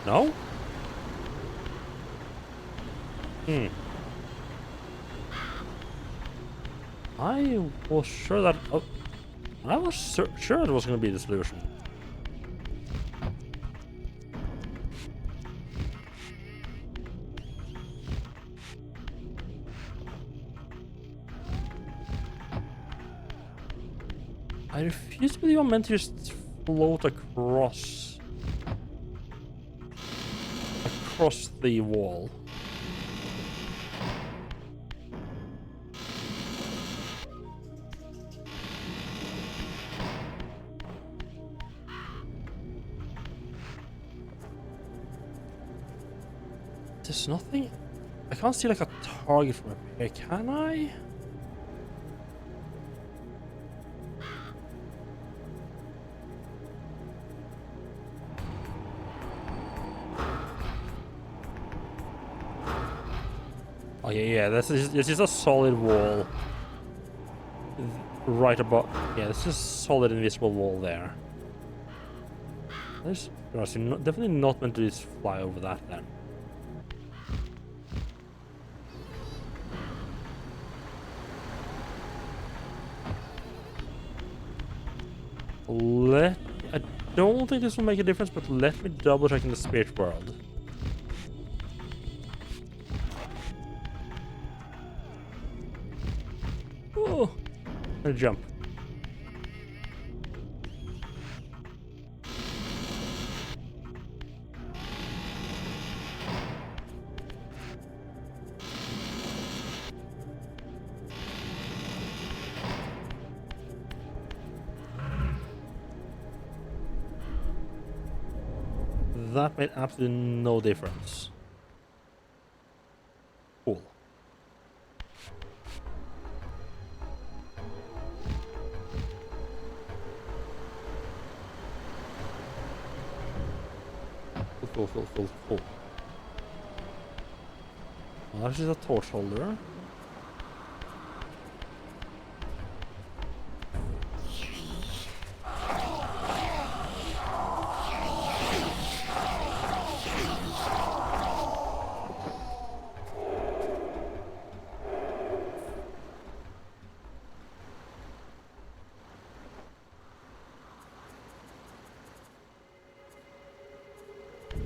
No? I was sure that... I was sure it was going to be the solution. I refuse to believe I'm meant to just float across the wall. There's nothing. I can't see like a target from up here, can I? Oh yeah, this is a solid wall. Right above. Yeah, this is a solid invisible wall there. There's definitely not meant to just fly over that then. I don't think this will make a difference, but let me double check in the spirit world. Oh, I'm gonna jump. That made absolutely no difference. Cool. Cool. Well, that's just a torch holder.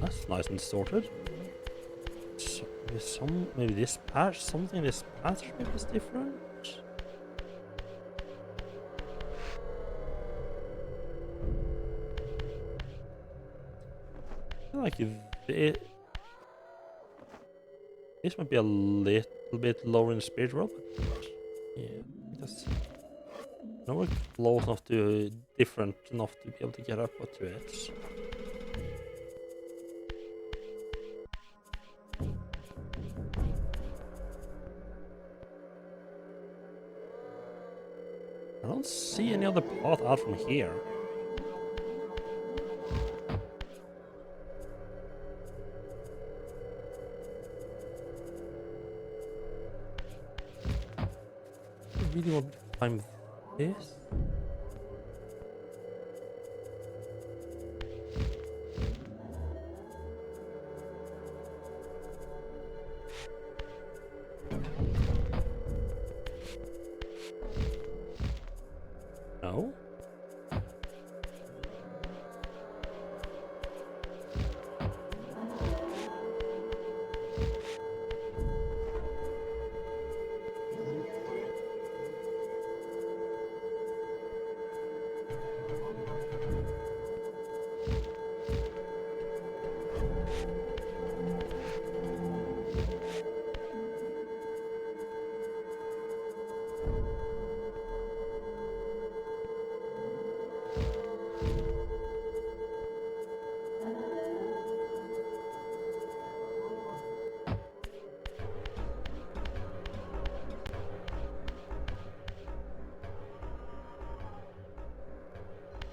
That's nice and sorted. So, maybe this patch, something in this patch is different. Like this might be a little bit lower in spirit world, but yeah, that's nowhere close enough to different enough to be able to get up to it. I don't see any other path out from here. I really want to climb this. No?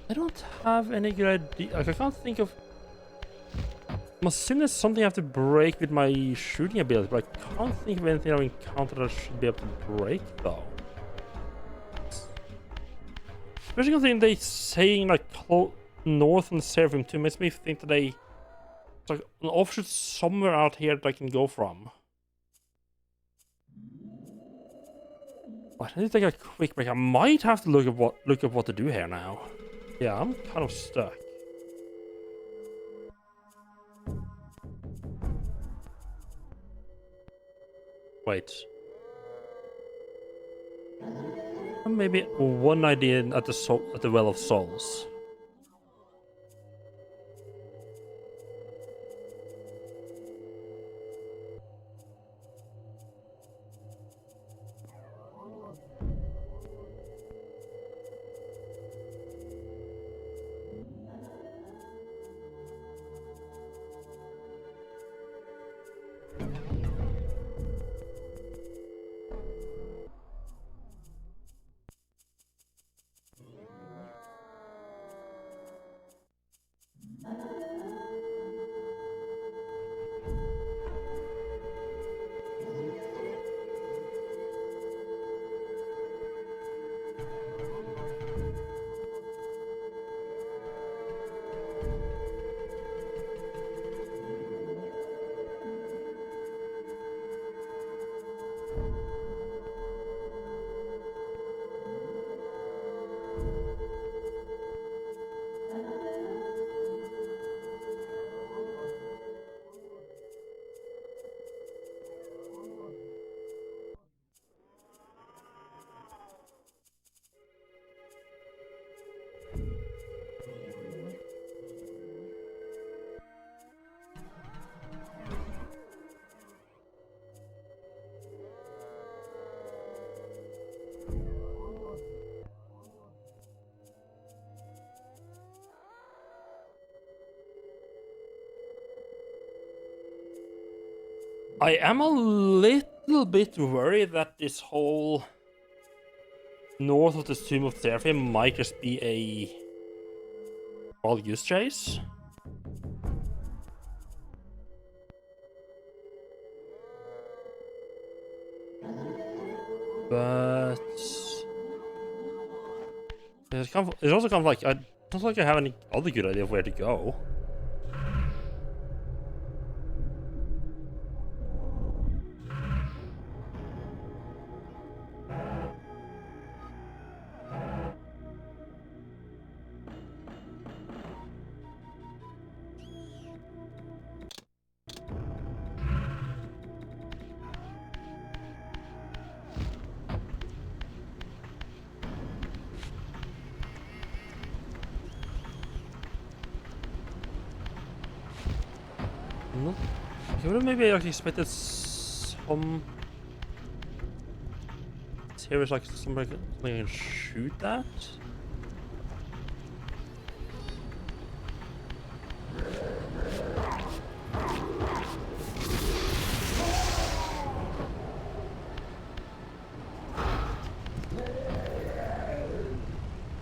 I don't have any good idea. Like, I can't think of. I'm assuming there's something I have to break with my shooting ability, but I can't think of anything I've encountered I should be able to break though. Especially considering they saying like north and Seraphim too makes me think that it's like an offshoot somewhere out here that I can go from. But I need to take a quick break. I might have to look up what to do here now. Yeah, I'm kind of stuck. Wait. Maybe one idea at the Well of Souls. I am a little bit worried that this whole north of the Tomb of Seraphim might just be a wild goose chase. But it's also kind of like I don't like I have any other good idea of where to go. No. I would have maybe like expected some serious like somebody can shoot that.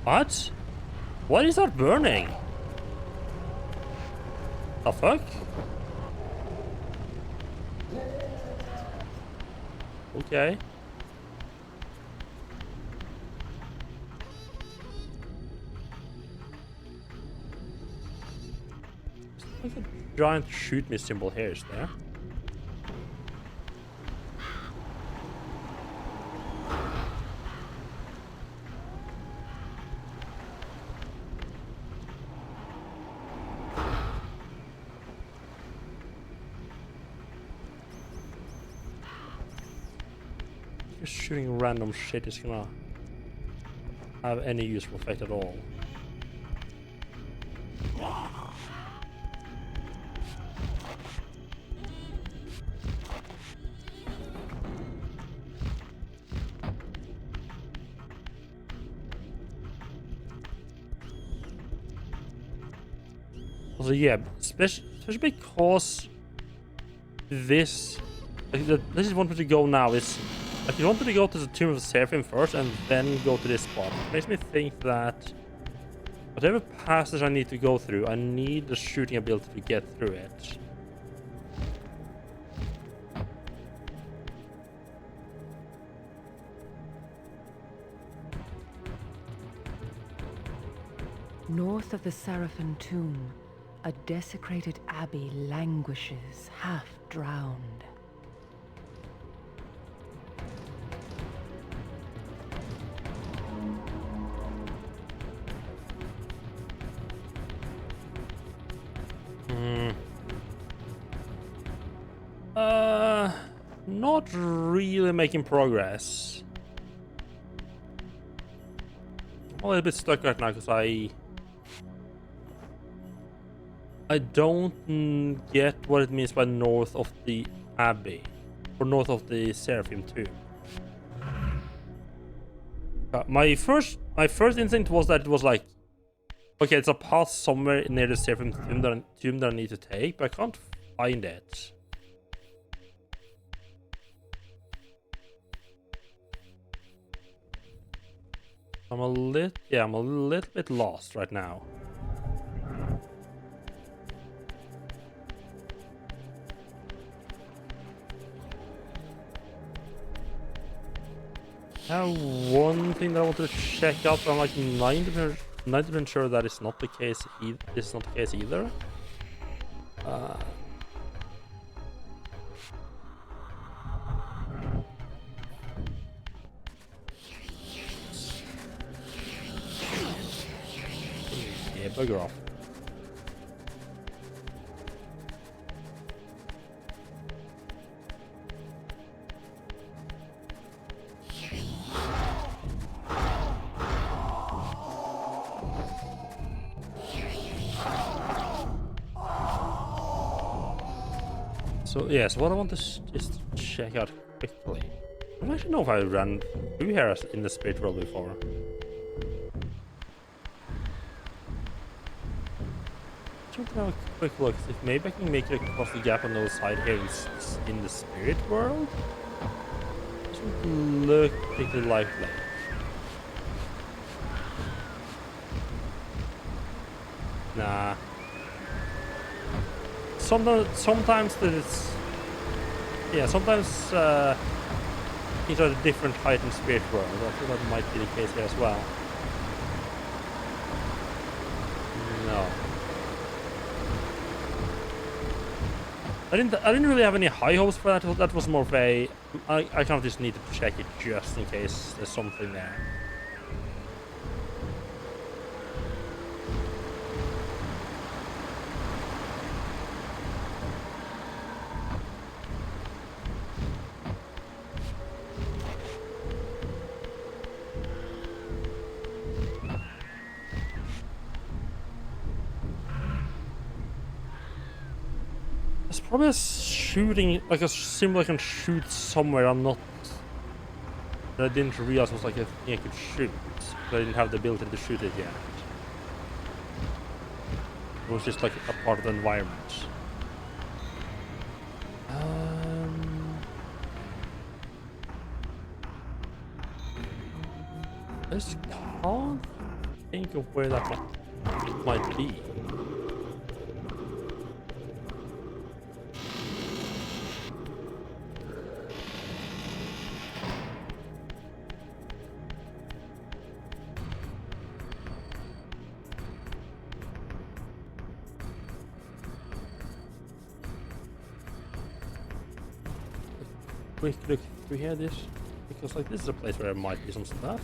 What? Why is that burning? The fuck? Okay. Like a giant shoot me symbol here is there. Just shooting random shit is gonna have any useful effect at all. Also, yeah, especially because this, like, this is wanted to go now. Is like you wanted to go to the Tomb of the Seraphim first and then go to this spot. It makes me think that whatever passage I need to go through, I need the shooting ability to get through it. North of the Seraphim tomb, a desecrated abbey languishes, half drowned. Not really making progress. I'm a little bit stuck right now because I don't get what it means by north of the Abbey or north of the Seraphim tomb. My first instinct was that it was like, okay, it's a path somewhere near the Seraphim tomb that I need to take, but I can't find it. I'm a little bit lost right now. Now, one thing that I wanted to check out, but I'm like 90% sure that is not the case. This is not the case either. Yeah, bugger off. So yeah, so what I want to just check out quickly. I don't actually know if I ran through here in the spirit world before. Just want to have a quick look. If maybe I can make it across the gap on the other side here in the spirit world. Doesn't look particularly likely. Nah. Sometimes there's, yeah, sometimes things are a different height in spirit world. I think that might be the case here as well. No, I didn't really have any high hopes for that. That was more of a, I kind of just need to check it just in case there's something there. Probably a shooting, like a symbol I can shoot somewhere I'm not... that I didn't realize was like a thing I could shoot. But I didn't have the ability to shoot it yet. It was just like a part of the environment. I just can't think of where that might be. Quick look through here, this, because like this is a place where there might be some stuff.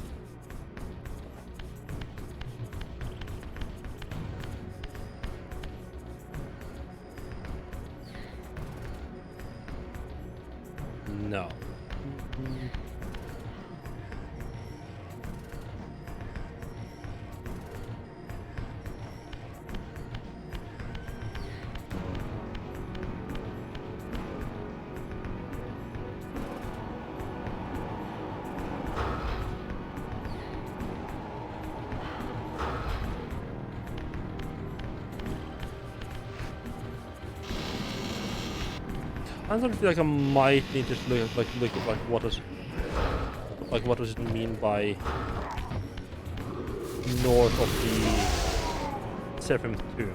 No. I sort of feel like I might need to look at what does it mean by north of the Seraphim Tomb.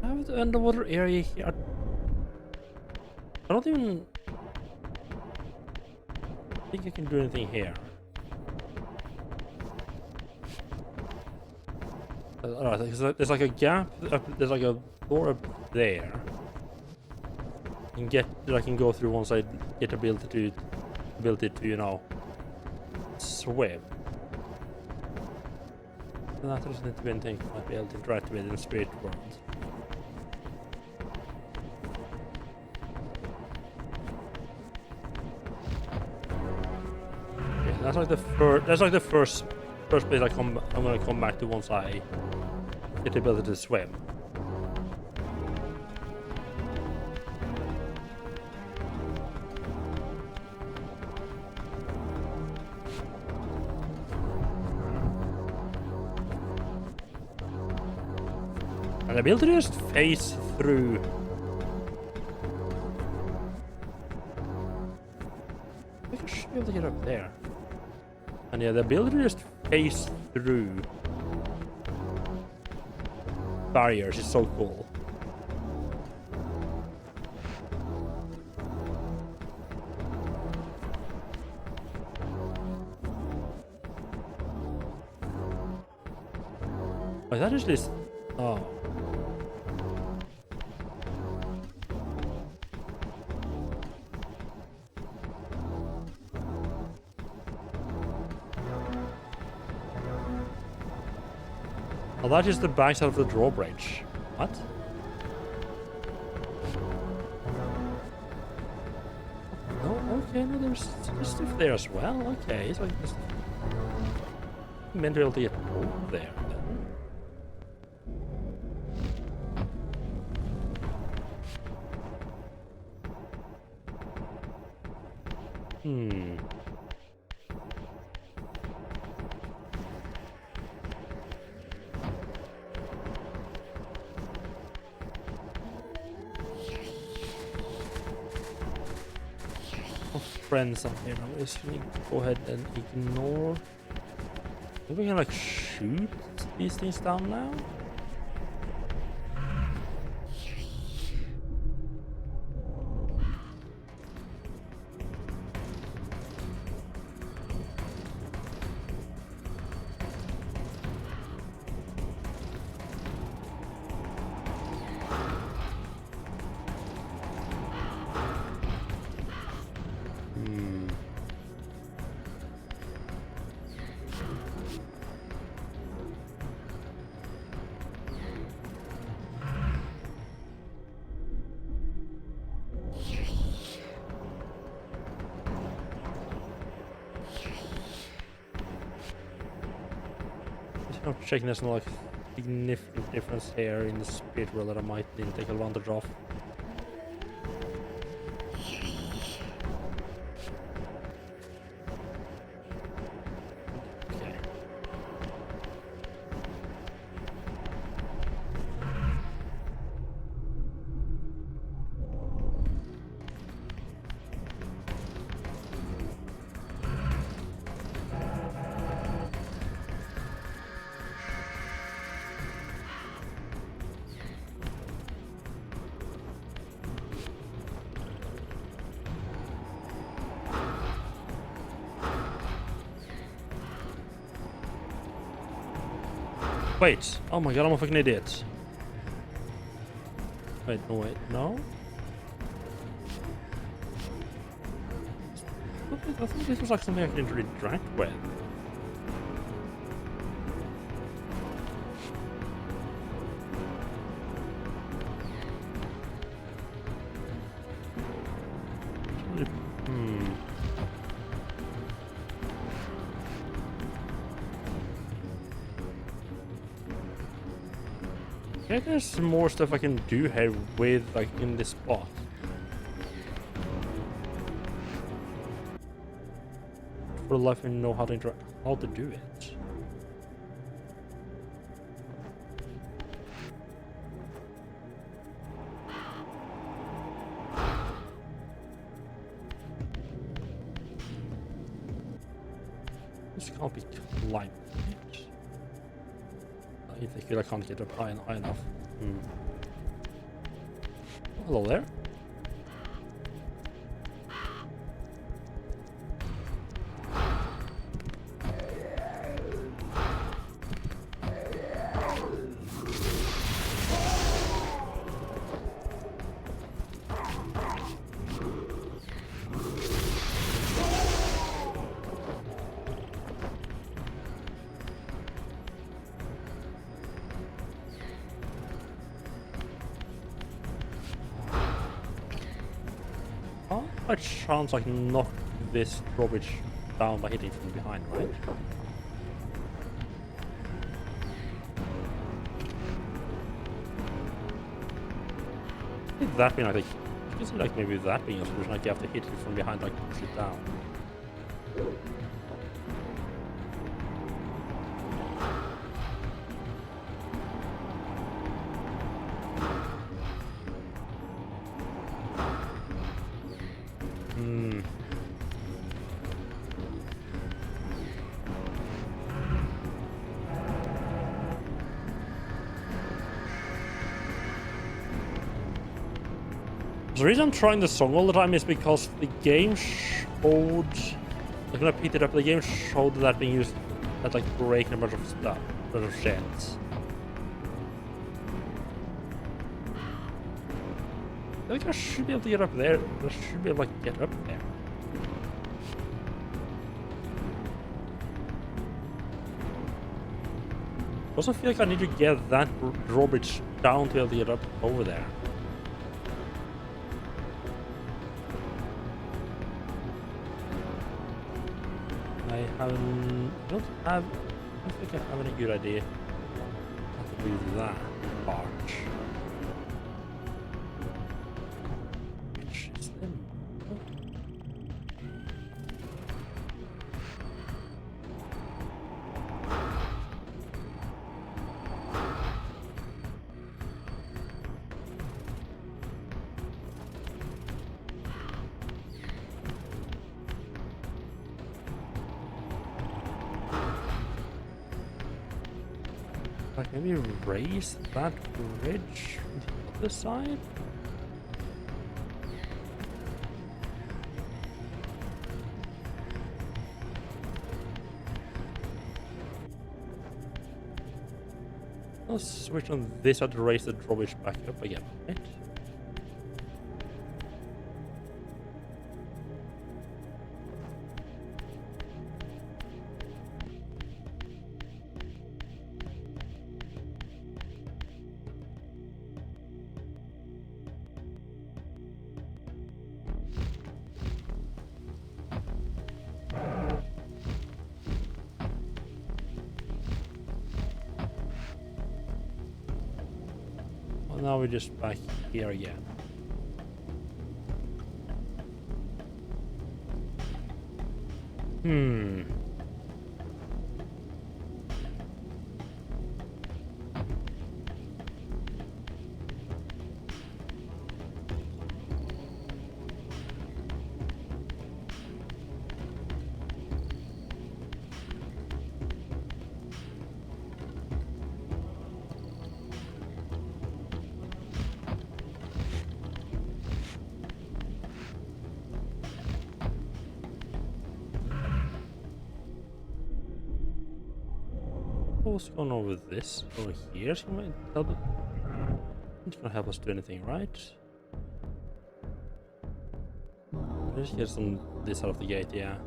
I have the underwater area here. I don't even think I can do anything here. Alright, there's like a gap, there's like a door up there. That I can go through once I get the ability to, you know, swim. And that doesn't need to be anything I might be able to interact with in the spirit world. Okay, that's like the first place I'm gonna come back to once I get the ability to swim. And the ability to just phase through. I should be able to get up there. And yeah, the ability to just phase through barriers is so cool. Wait, that is this. Oh. Oh, that is the backside of the drawbridge. What? No, okay, no, there's stuff there as well. Okay, it's like this. Meant to be able to get over there. Hmm. Friends on here. I'm just gonna go ahead and ignore. Maybe we can like shoot these things down now. I'm checking there's no like significant difference here in the spirit world that I might need to take advantage of. Okay. Wait! Oh my god, I'm a fucking idiot. Wait, no, wait, no? I think this was like something I could interact with. Hmm. Yeah, there's some more stuff I can do here with, like, in this spot. For the life I know how to do it. This can't be climbed. I feel I can't get up high enough. Hmm. Hello there. By chance I can knock this drawbridge down by hitting from behind, right? That being, I think, you can see like maybe that being a solution, like you have to hit it from behind, like push it down. Hmm. The reason I'm trying the song all the time is because the game showed, like when I picked it up, the game showed that being used at like breaking a bunch of stuff, a bunch of shit. I think I should be able to get up there. I should be able to like, get up there. I also feel like I need to get that drawbridge down to be able to get up over there. I don't think I have any good idea how to do that part. Which is them. Like maybe raise that bridge on the other side? I'll switch on this side to raise the drawbridge back up again, right? now we're just back here again. What's going on with this over here? She might help. It's gonna help us do anything, right? Let's get some this out of the gate, yeah.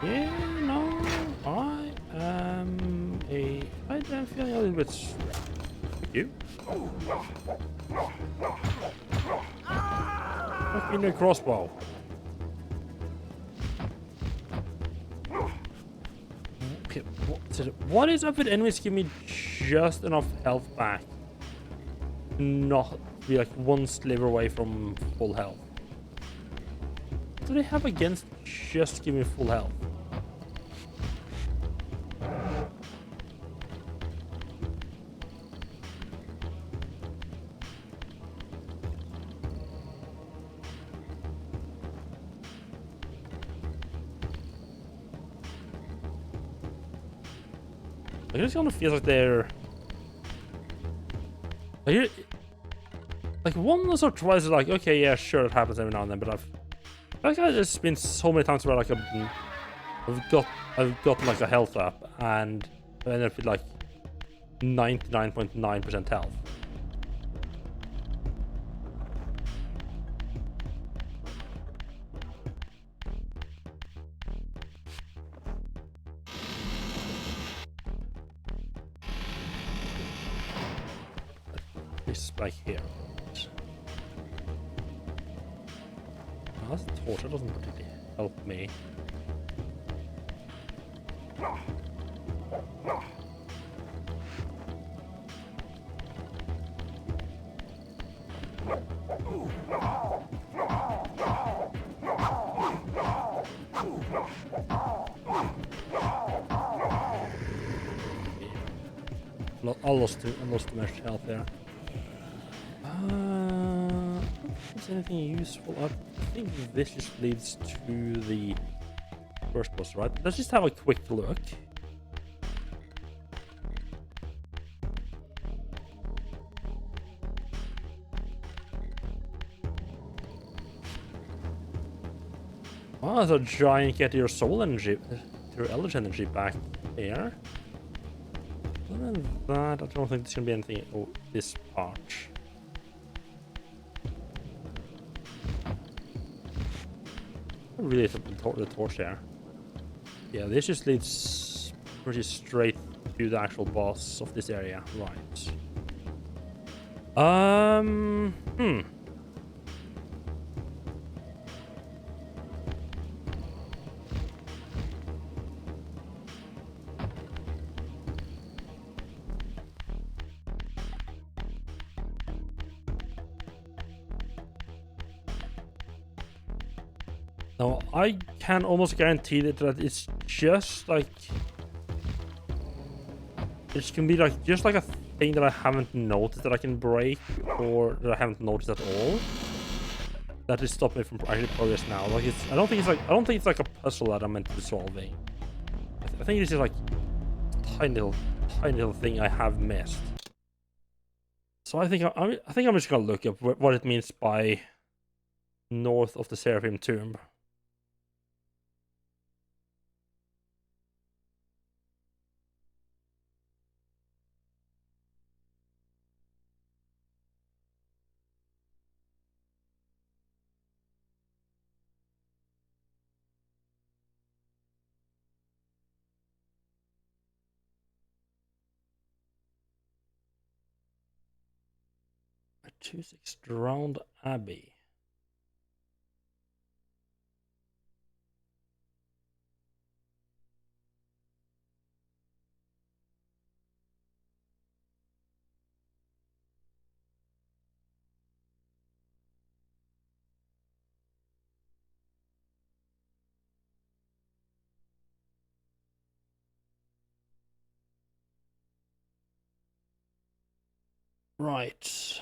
Yeah, no, I'm feeling a little bit. You? Fucking the crossbow. Okay, what is up with enemies giving me just enough health back? Not be like one sliver away from full health. What do they have against just give me full health? I just kind of feels like they're like once or twice. Like, okay, yeah, sure, it happens every now and then, but I've just been so many times where like I've got like a health up and I ended up with like 99.9% health. This back here. Oh, that's a torch. That doesn't particularly help me. I lost too much health there. Is anything useful? I think this just leads to the first boss, right? Let's just have a quick look. Oh, there's a giant get your soul energy, your eldritch energy back here. Other than that, I don't think there's gonna be anything. Oh, this part. Really, the torch there. Yeah, this just leads pretty straight to the actual boss of this area, right? Now, I can almost guarantee that it's just like... It can be like just like a thing that I haven't noticed that I can break, or that I haven't noticed at all. That has stopped me from actually progress now. Like I don't think it's like a puzzle that I'm meant to be solving. I think it's just like tiny little thing I have missed. So I think I'm just gonna look up what it means by north of the Seraphim Tomb. 2-6 Drowned Abbey. Right.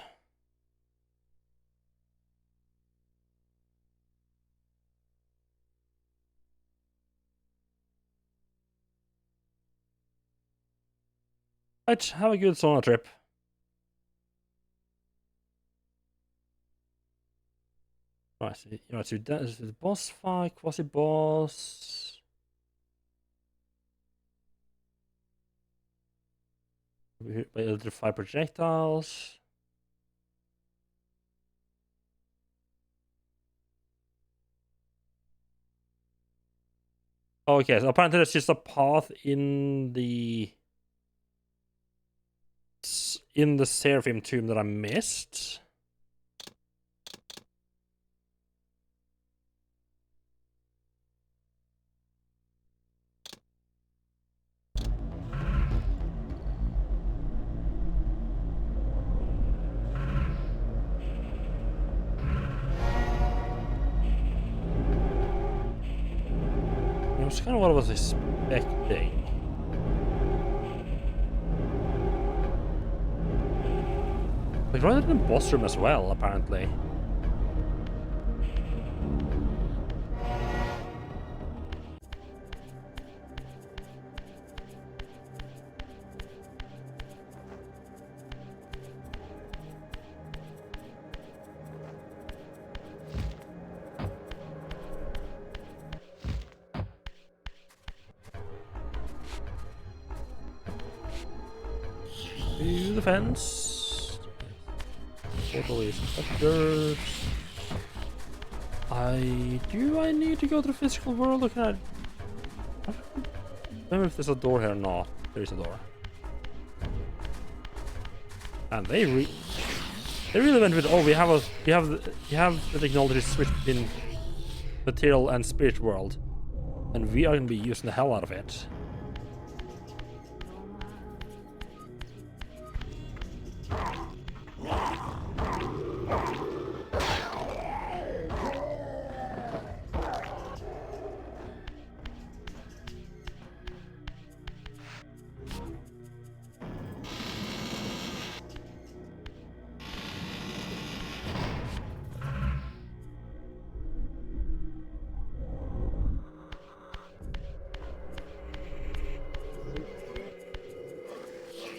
Right, have a good sauna trip. Right, so that's the boss fight, quasi-boss. We're hit by electrified projectiles. Okay, so apparently there's just a path in the Seraphim tomb that I missed. It was kind of what I was expecting. Like right in the boss room as well, apparently. To the fence. Portal is captured. Do I need to go to the physical world, or can I remember if there's a door here or not? There is a door. And they really went with, oh, we have the technology switch between material and spirit world, and we are gonna be using the hell out of it.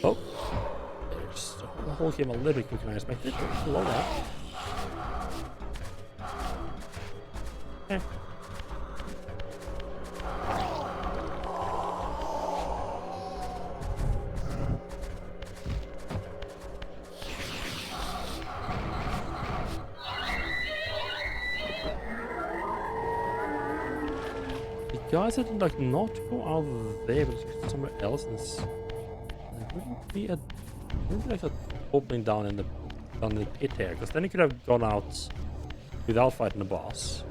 Oh, there's the whole game a little bit quicker than I expected. Slow that. Okay. The guys that like not go out there, but go somewhere else, and wouldn't be like a opening down in the pit here, because then you could have gone out without fighting the boss.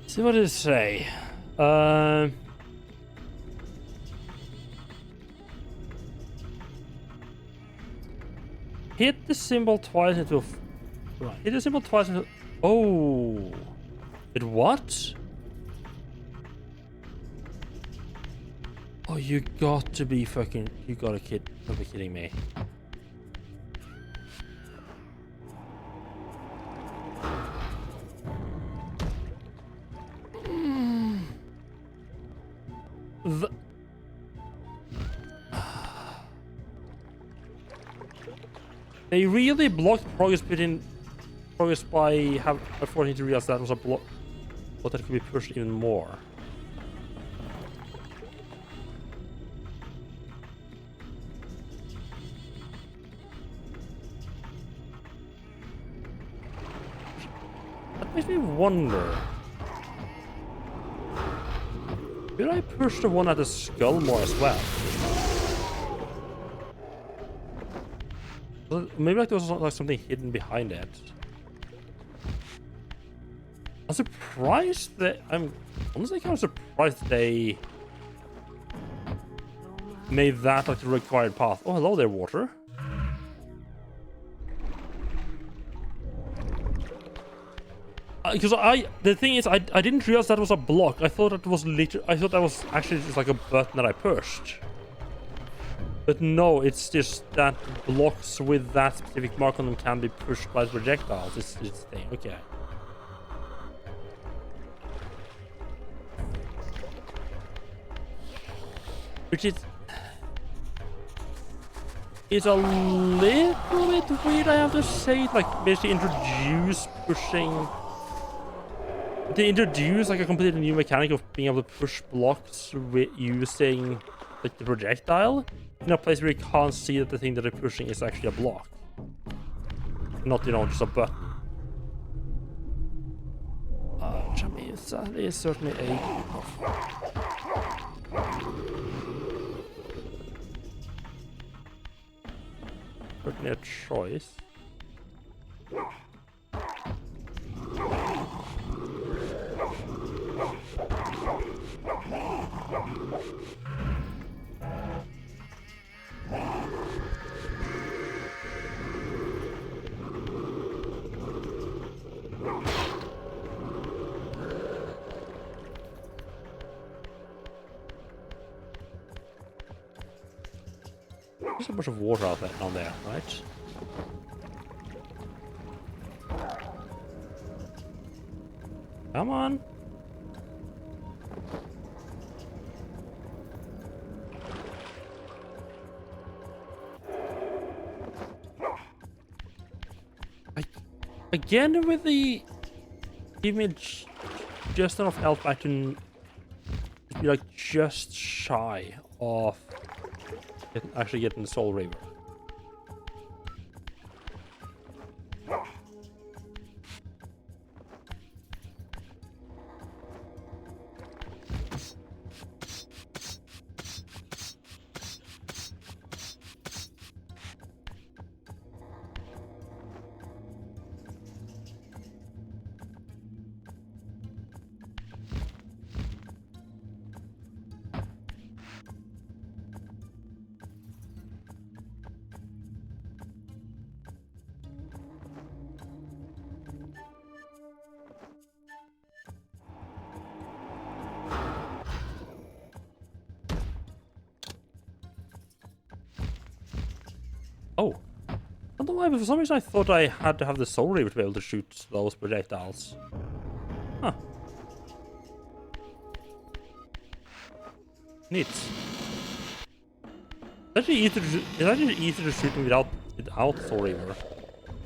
See what does it say? Hit the symbol twice into. Right. Hit the symbol twice into. Oh. It what? Oh, you got to be fucking. You gotta be kidding me. They really blocked progress by forcing to realize that was a block, but that could be pushed even more. That makes me wonder. Did I push the one at the skull more as well? Maybe like there was like something hidden behind it. I'm surprised that I'm honestly kind of surprised they made that like the required path. Oh, hello there, water. Because the thing is, I didn't realize that was a block. I thought that was I thought that was actually just like a button that I pushed. But no, it's just that blocks with that specific mark on them can be pushed by projectiles. It's the thing. Okay. Which is... It's a little bit weird, I have to say. Like, basically introduce pushing... They introduce like a completely new mechanic of being able to push blocks with using like the projectile in a place where you can't see that the thing that they're pushing is actually a block. Not, you know, just a button. That is certainly a... Certainly a choice. There's a bunch of water out there, down there, right? Come on. Again with the... Give me just enough health I can be like just shy of actually getting the Soul Reaver. Oh, I don't know why, but for some reason I thought I had to have the Soul Reaver to be able to shoot those projectiles. Huh. Neat. It's actually easier to shoot them without Soul Reaver.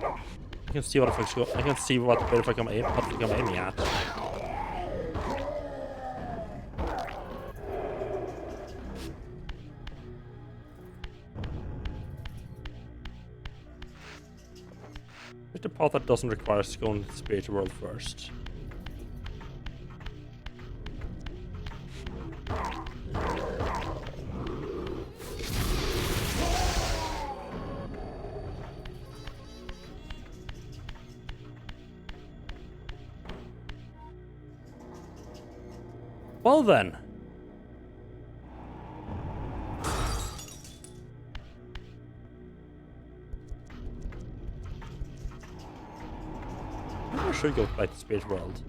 I can see what effects go. I can see what I'm aiming at. The part that doesn't require us to go into the spiritual world first. Well then. Should go back to Spirit World.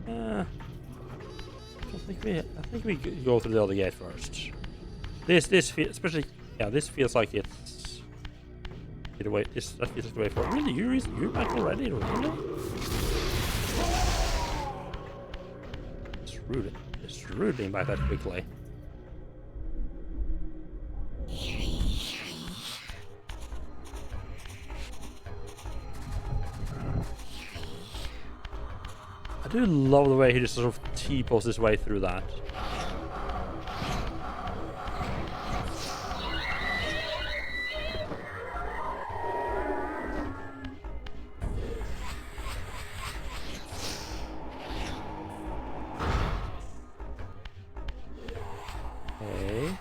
I think we go through the other gate first. This feels, especially, yeah, this feels like it's the way. That feels like the way forward. Really, you're back already, really? It's rude being back that quickly. I do love the way he just sort of T-poses his way through that. Okay.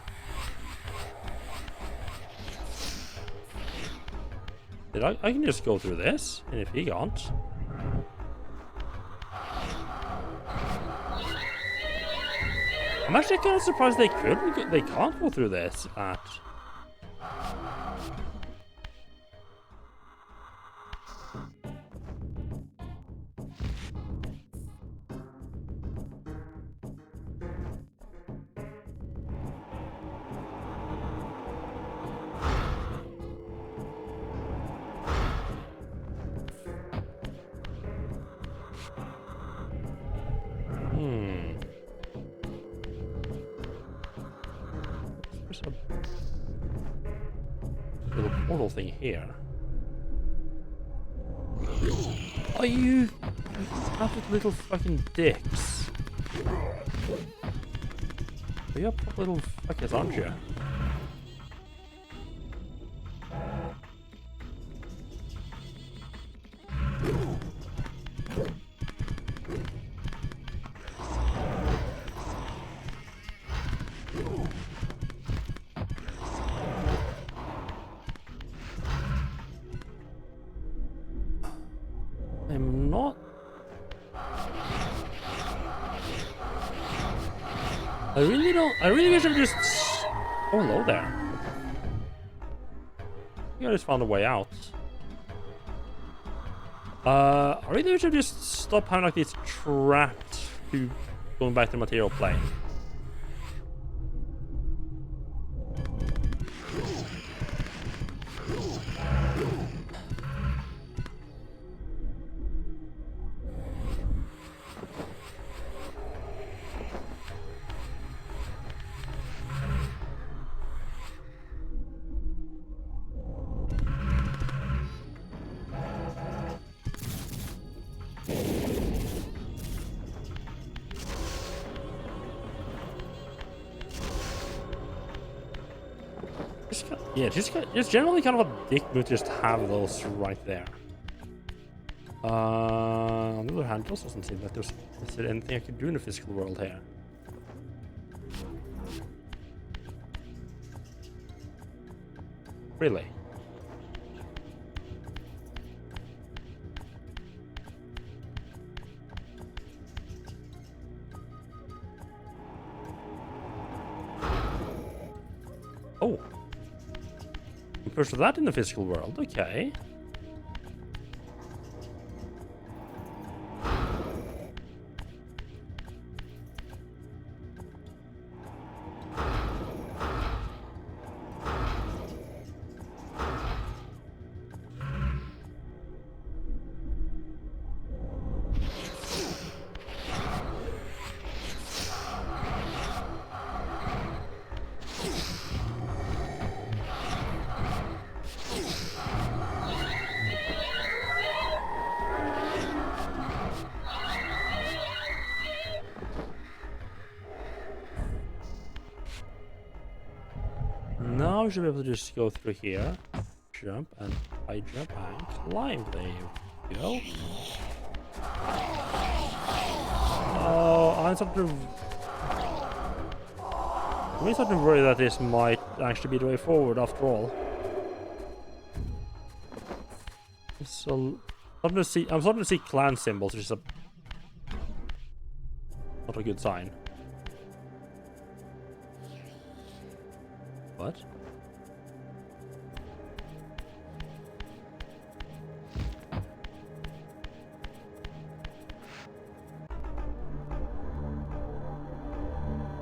I can just go through this, and if he can't. I'm actually kind of surprised they couldn't. They can't go through this. There's a little portal thing here. Are you absolute little fucking dicks? You're proper little fuckers, aren't you? I'm not. I really don't. I really wish I would just. Oh, hello there. I think I just found a way out. I really wish I would just stop having like these trapped to going back to the material plane. Yeah, just generally kind of a dick move to just have those right there. On the other hand, it also doesn't seem like there's anything I could do in the physical world here. Really? Oh. Push that in the physical world, okay. Now we should be able to just go through here, jump, and I jump and climb. There you go. Oh, I'm starting to worry that this might actually be the way forward after all. So, I'm starting to see clan symbols, which is not a good sign. What?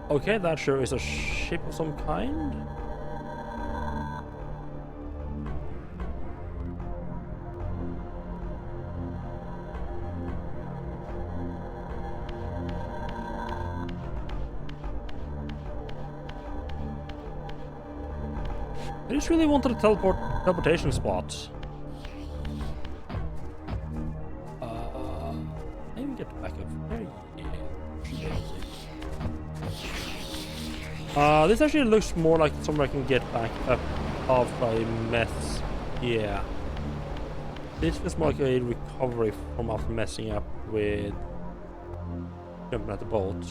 Okay, that sure is a ship of some kind. I just really wanted a teleportation spot. Maybe get back up. This actually looks more like somewhere I can get back up after I mess. Yeah. This is more like a recovery from after messing up with jumping at the boat.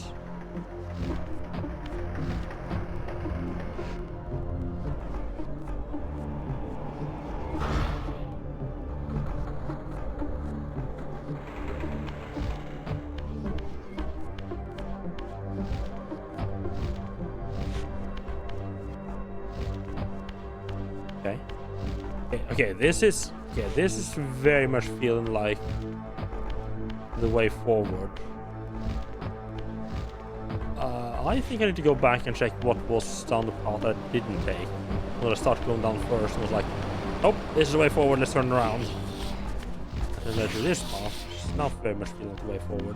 Okay, this is very much feeling like the way forward. I think I need to go back and check what was down the path I didn't take. When I started going down first and was like, oh, this is the way forward, let's turn around. And then to this path, it's not very much feeling like the way forward.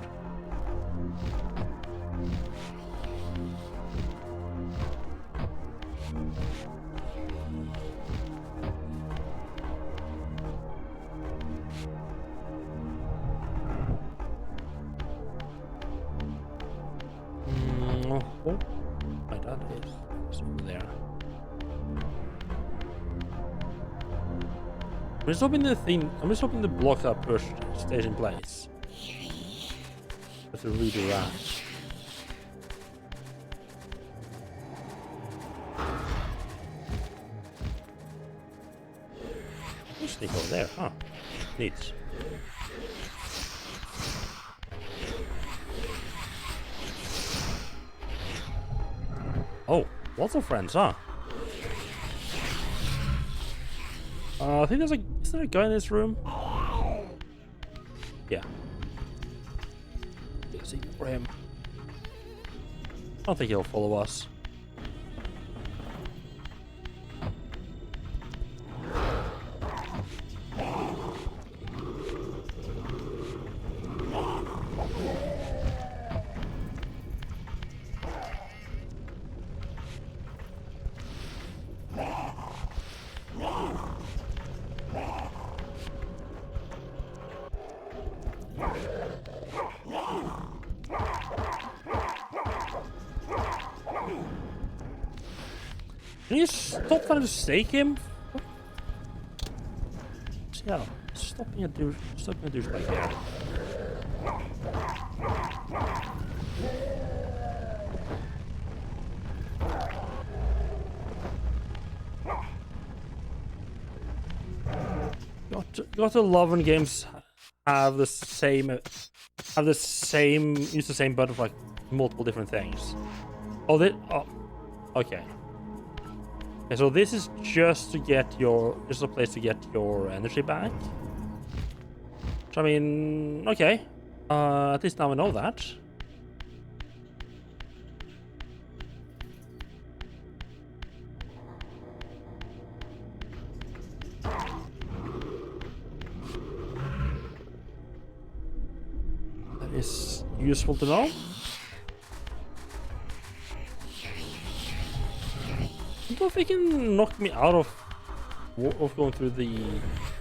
Oh, my dad is over there. I'm just hoping the block that push stays in place. Have to redo that. Sneak over there, huh? Neat. Oh, lots of friends, huh? I think there's is there a guy in this room? Yeah. Let's see for him. I don't think he'll follow us. Can you stop trying to stake him? Yeah, stop being a douchebag here. Got to love when games use the same button for like multiple different things. Okay. Okay, so this is just to get just a place to get your energy back. Which, I mean, okay. At least now I know that. That is useful to know. I don't know if they can knock me out of going through the...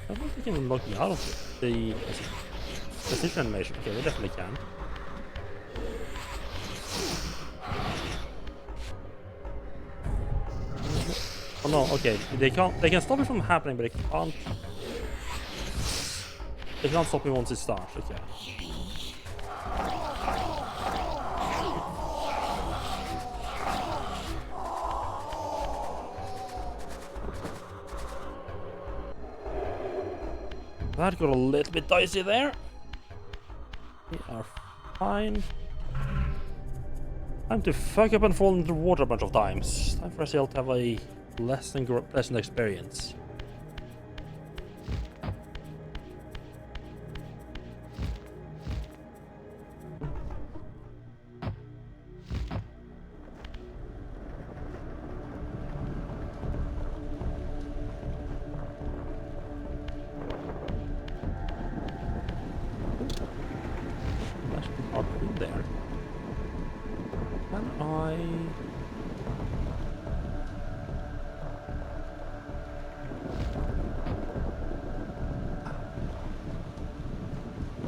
I don't think they can knock me out of the position animation. Okay, they definitely can. Oh no, okay. They can stop it from happening, but they can't... They can't stop me once it starts, okay. That got a little bit dicey there. We are fine. Time to fuck up and fall into the water a bunch of times. Time for us all to have a less than pleasant experience. There. Can I...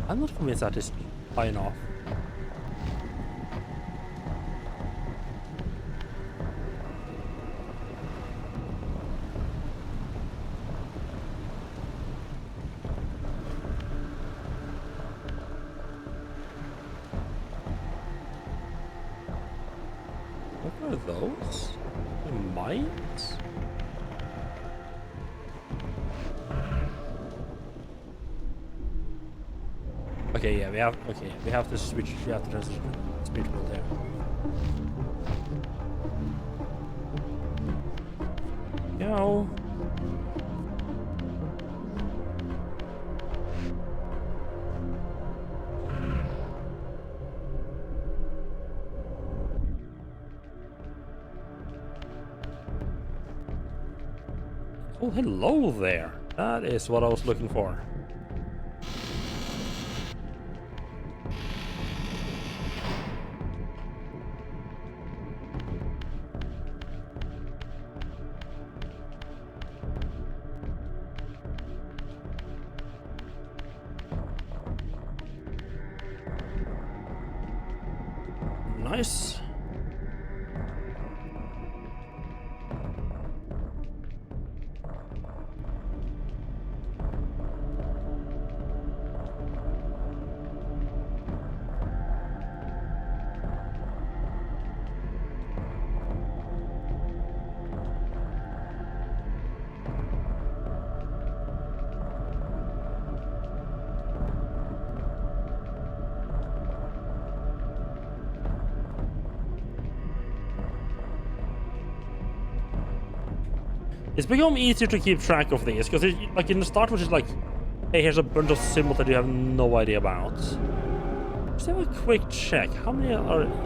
I'm not convinced that is high enough. mines? Okay, yeah, we have to switch. We have to transition speed build here. Go. Oh, hello there. That is what I was looking for. Nice. It's become easier to keep track of these, because like in the start, which is like, hey, here's a bunch of symbols that you have no idea about. Just have a quick check. How many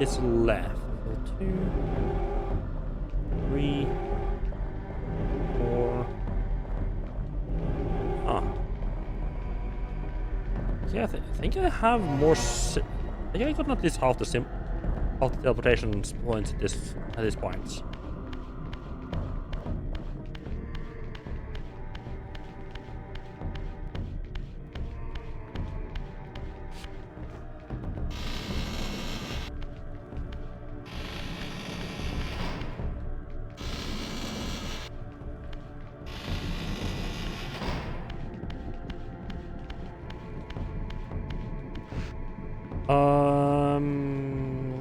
is left? 2, 3, 4. Huh. Yeah, I think I have more. I think I got at least half the teleportation points at this point.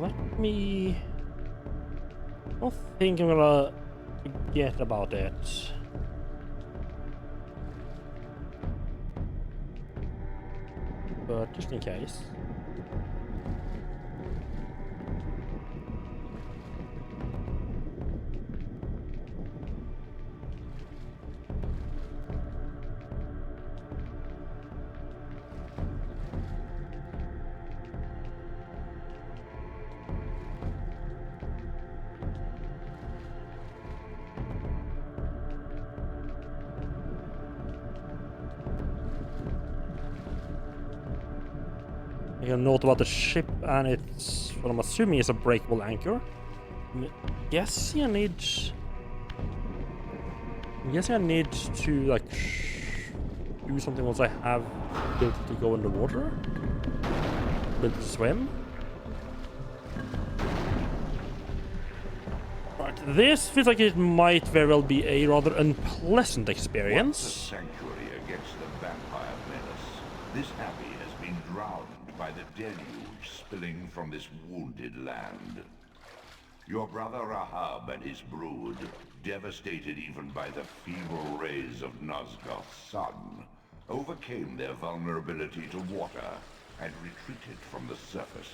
Let me. I don't think I'm gonna forget about it. But just in case. I got a note about the ship, and it's what I'm assuming is a breakable anchor. I'm guessing I need to like do something once I have ability to go in the water, ability to swim. Right, this feels like it might very well be a rather unpleasant experience. Once a sanctuary against the vampire menace, this abbey has been drowned by the deluge spilling from this wounded land. Your brother Rahab and his brood, devastated even by the feeble rays of Nosgoth's sun, overcame their vulnerability to water and retreated from the surface.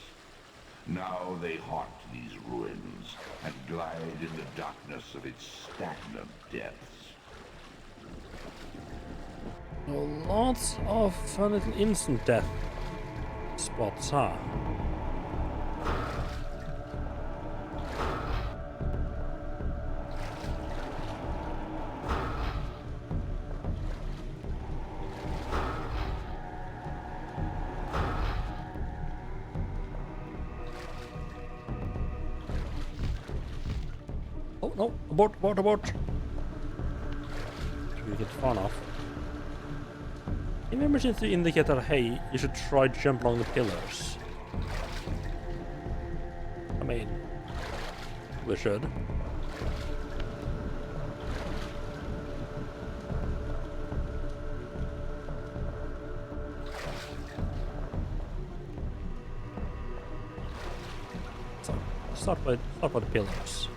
Now they haunt these ruins and glide in the darkness of its stagnant depths. Lots of fun little instant death spots, huh? Oh no, abort! Should we get far enough? Remember to indicate that, hey, you should try to jump along the pillars. I mean, we should. So, start by the pillars.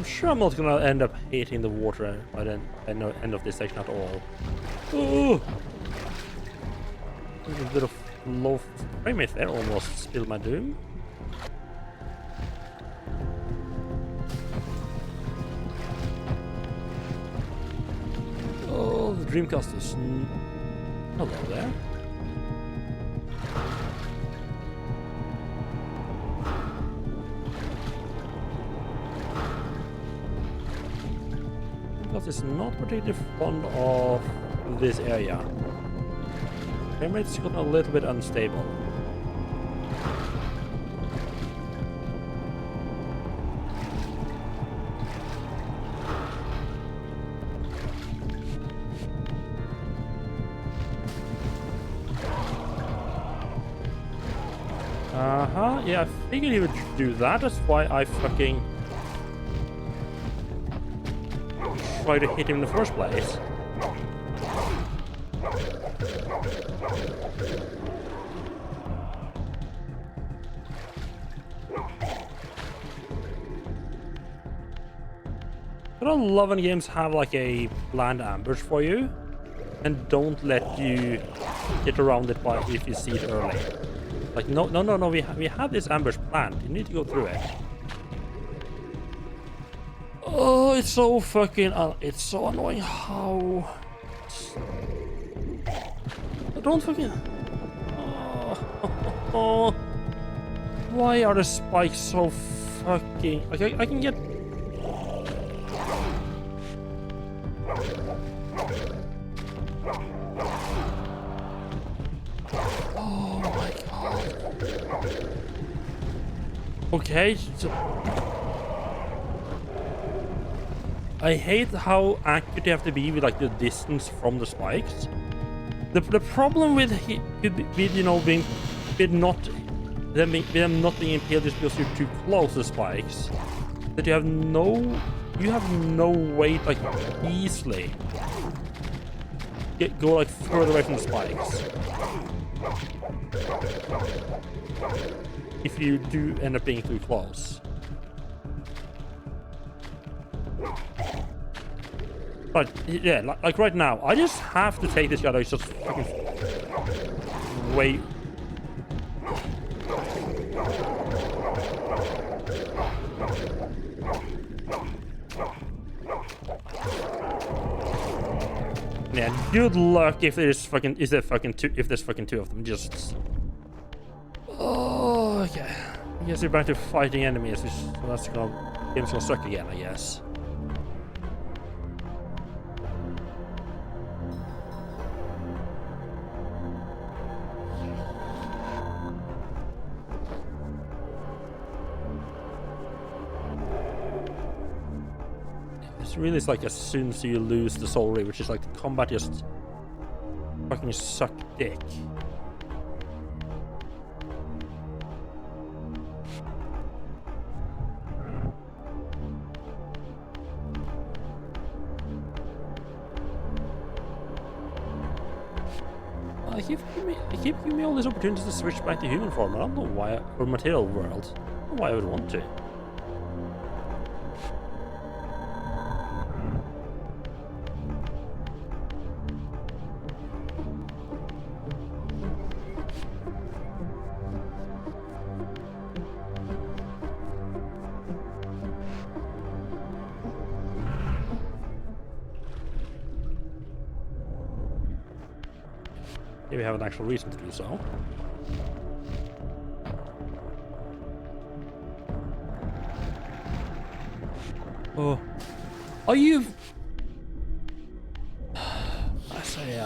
I'm sure I'm not gonna end up hating the water by the end of this section at all. Ooh! A bit of low frame rate there, almost spilled my doom. Oh, the Dreamcast is... Hello there. Dreamcast is not particularly fond of this area. Frame rate's gotten a little bit unstable. Yeah, I figured he would do that. That's why I fucking tried to hit him in the first place. I don't love when games have like a planned ambush for you and don't let you get around it by if you see it early. Like, no, we have this ambush planned. You need to go through it. Oh, it's so fucking... it's so annoying how... Don't fucking... Oh. Why are the spikes so fucking... Like, I can get... Okay, so I hate how accurate you have to be with like the distance from the spikes. The problem with you know being with them not being impaled just because you're too close to spikes, that you have no way to like easily go like further away from the spikes. If you do end up being too close. But yeah, like right now, I just have to take this guy. He's just fucking way. Yeah, good luck if there's fucking two of them. Just. Oh, okay. I guess you're back to fighting enemies, which that's game's gonna suck again, I guess. It's really like as soon as you lose the soul ray, which is like the combat just fucking suck dick. I keep giving me all these opportunities to switch back to human form. I don't know why, or material world. I don't know why I would want to. Here we have an actual reason to do so. Oh. Are you... I say,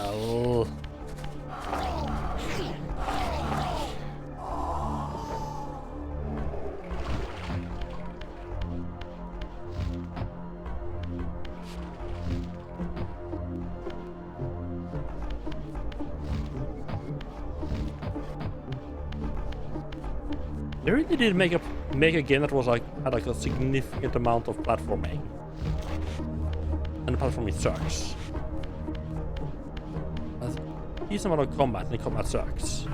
They really did make a game that was like had like a significant amount of platforming, and the platforming sucks. A decent amount of combat, and the combat sucks.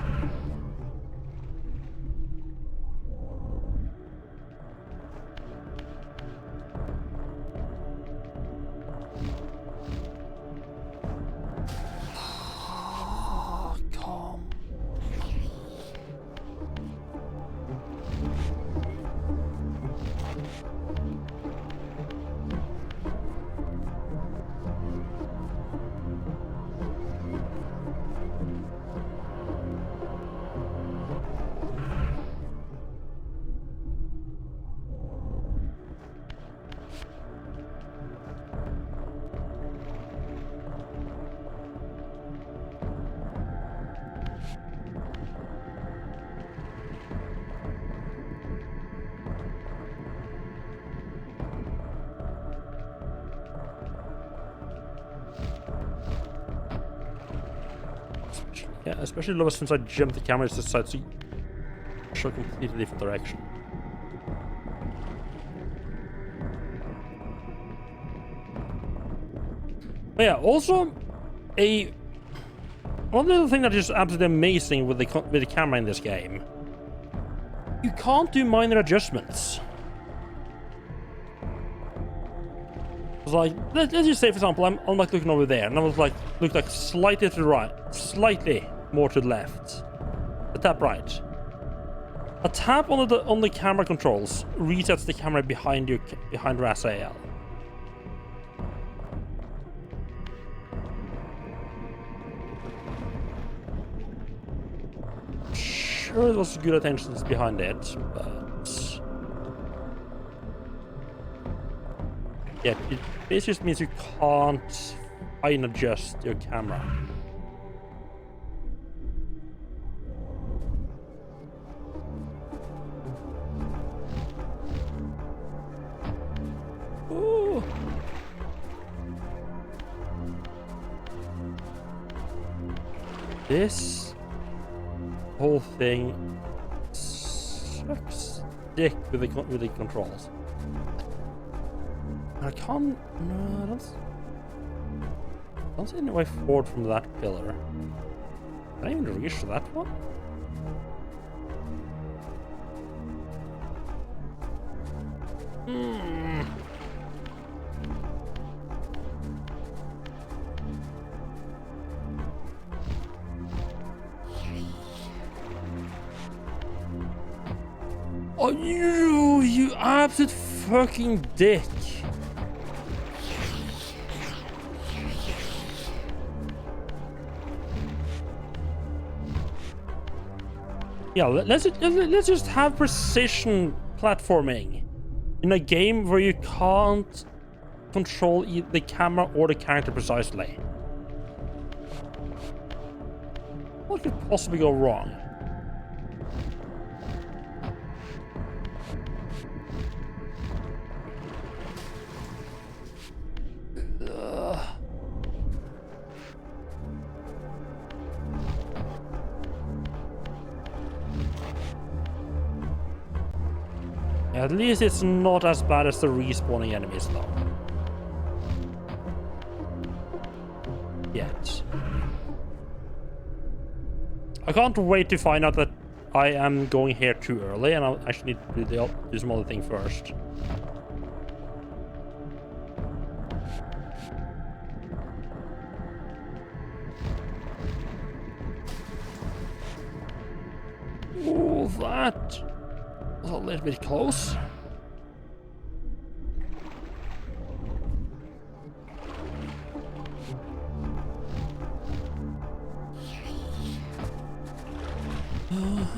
Yeah, especially Lois, since I jumped the camera, it's decided to show a completely different direction. But yeah, also one little thing that is absolutely amazing with the camera in this game. You can't do minor adjustments. It's like, let's just say, for example, I'm like looking over there, and I was like, look like slightly to the right, slightly more to the left. A tap right. A tap on the camera controls resets the camera behind you, behind Rasael. Sure, there was good attentions behind it, but yeah, it basically just means you can't fine adjust your camera. Ooh. This whole thing sucks dick with the controls. I can't. No, I don't see any way forward from that pillar. Can I even reach that one? Oh, you absolute fucking dick. Yeah, let's just have precision platforming in a game where you can't control the camera or the character precisely. What could possibly go wrong? At least it's not as bad as the respawning enemies, though. Yet. I can't wait to find out that I am going here too early, and I actually need to do some other thing first. Ooh, that was a little bit close.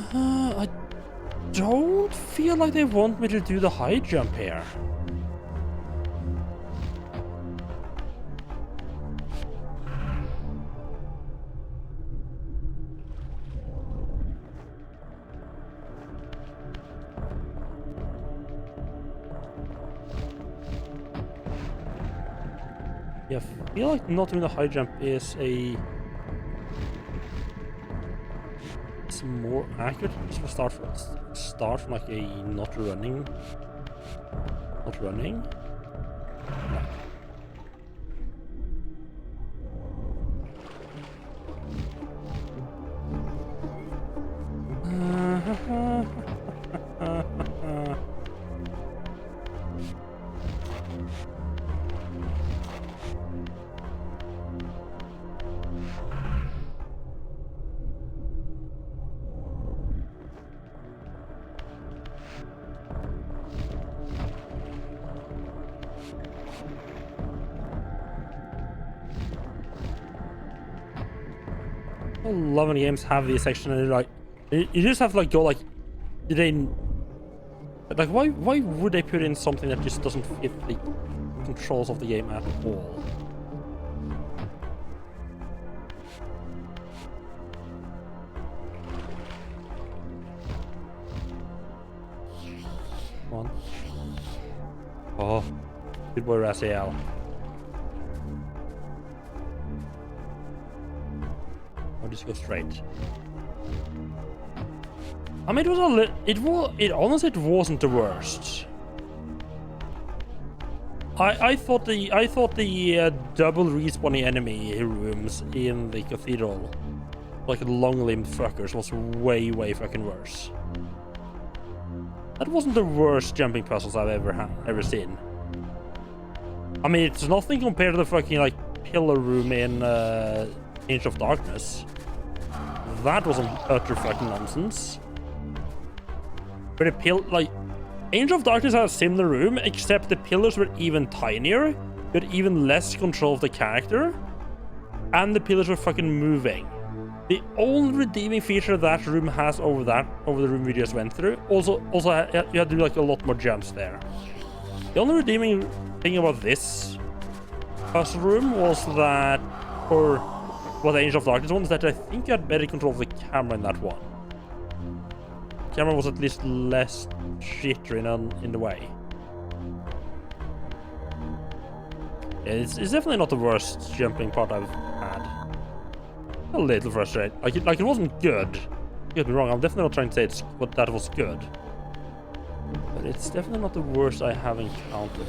I don't feel like they want me to do the high jump here. Yeah, I feel like not doing the high jump is it's more accurate. Just start from like a not running. I love when games have these sections and like you just have to like go like, did they like why would they put in something that just doesn't fit the controls of the game at all? Come on. Oh, good boy Rasael. just go straight. I mean, it honestly wasn't the worst. I thought the double respawning enemy rooms in the cathedral, like long-limbed fuckers, was way fucking worse. That wasn't the worst jumping puzzles I've ever seen. I mean, it's nothing compared to the fucking like pillar room in Age of Darkness. That was utter fucking nonsense. But Age of Darkness had a similar room, except the pillars were even tinier, you had even less control of the character, and the pillars were fucking moving. The only redeeming feature that room has over the room we just went through, also you had to do like a lot more jumps there. The only redeeming thing about this puzzle room was that, or the Age of Darkness one, is that I think you had better control of the camera in that one. The camera was at least less jittery in the way. Yeah, it's definitely not the worst jumping part I've had. A little frustrating. Like it wasn't good. Don't get me wrong, I'm definitely not trying to say that was good. But it's definitely not the worst I have encountered.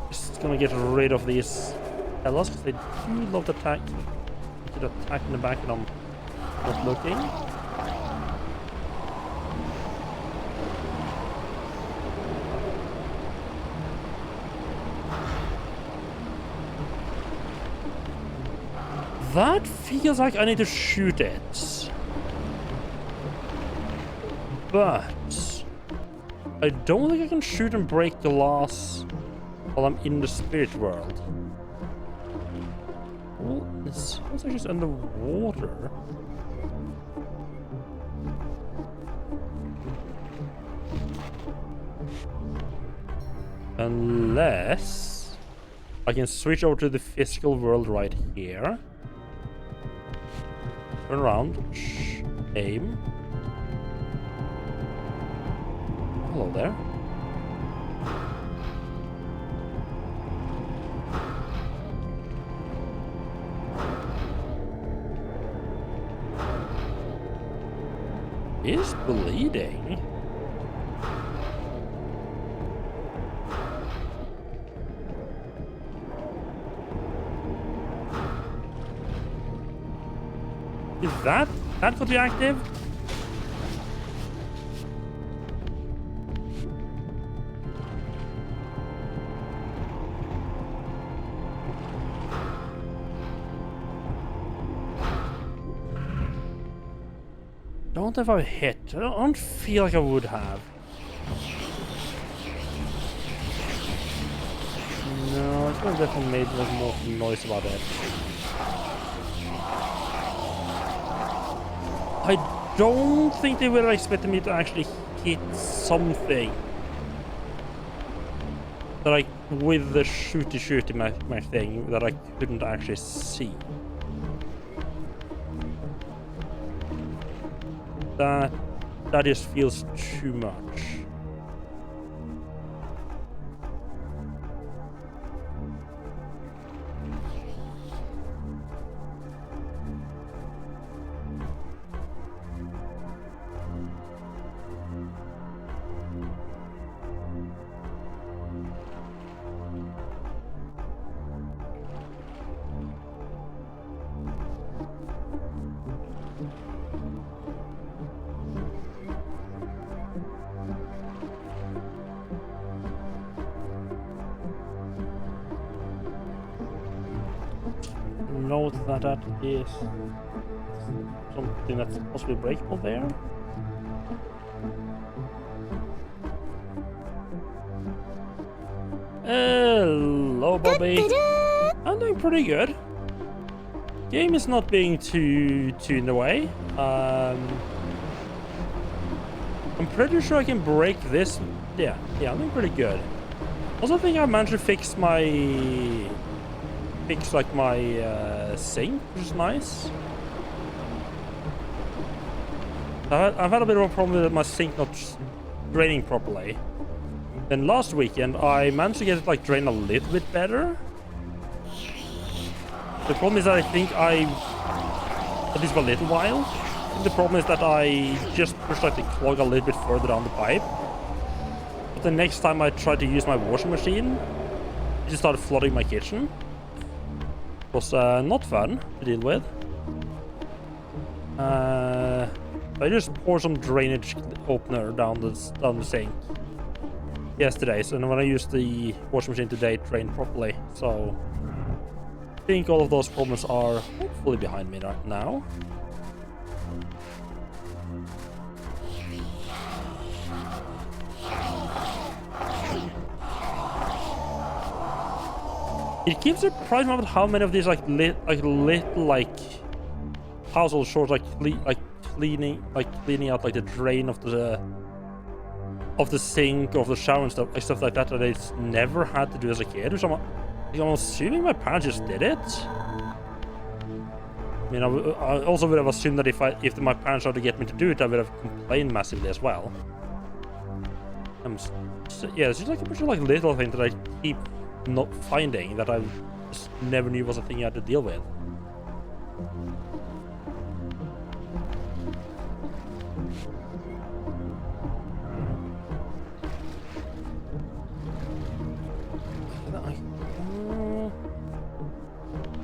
Just gonna get rid of these fellas because they do love to attack. Get attack in the back and I'm not looking. That feels like I need to shoot it. But I don't think I can shoot and break glass while I'm in the spirit world. Well, this was just underwater. Unless I can switch over to the physical world right here. Turn around. Aim. Hello there. He's bleeding. Is that got you active? Don't know if I hit. I don't feel like I would have. No, it's gonna definitely made like more noise about it. I don't think they would have expected me to actually hit something that I, with the shooty my thing, that I couldn't actually see. That just feels too much. Note that is something that's possibly breakable there. Hello, Bobby. I'm doing pretty good. Game is not being too in the way. I'm pretty sure I can break this. Yeah, I'm doing pretty good. Also, I think I managed to fix my sink, which is nice. I've had a bit of a problem with my sink not draining properly. Then last weekend, I managed to get it like drain a little bit better. The problem is that I think at least for a little while, the problem is that I just pushed like the clog a little bit further down the pipe. But the next time I tried to use my washing machine, it just started flooding my kitchen. It was not fun to deal with. I just poured some drainage opener down the sink yesterday, so when I used the washing machine today, it drained properly. So I think all of those problems are hopefully behind me right now. It keeps surprising me about how many of these little household chores cleaning out like the drain of the sink or of the shower and stuff like that I never had to do as a kid. Which I'm assuming my parents just did it. I mean, I also would have assumed that if my parents tried to get me to do it, I would have complained massively as well. Yeah, it's just like a bunch of like little things that I keep not finding that I just never knew was a thing I had to deal with.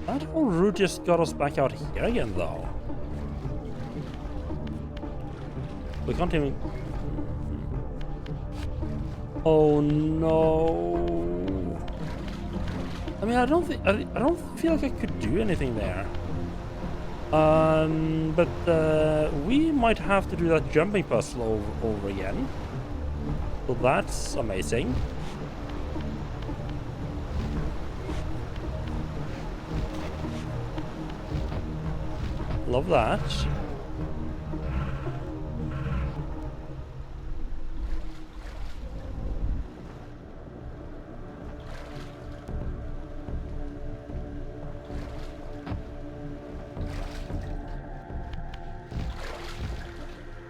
That whole route just got us back out here again, though. We can't even... Oh no! I mean, I don't feel like I could do anything there. But we might have to do that jumping puzzle over again. So that's amazing. Love that.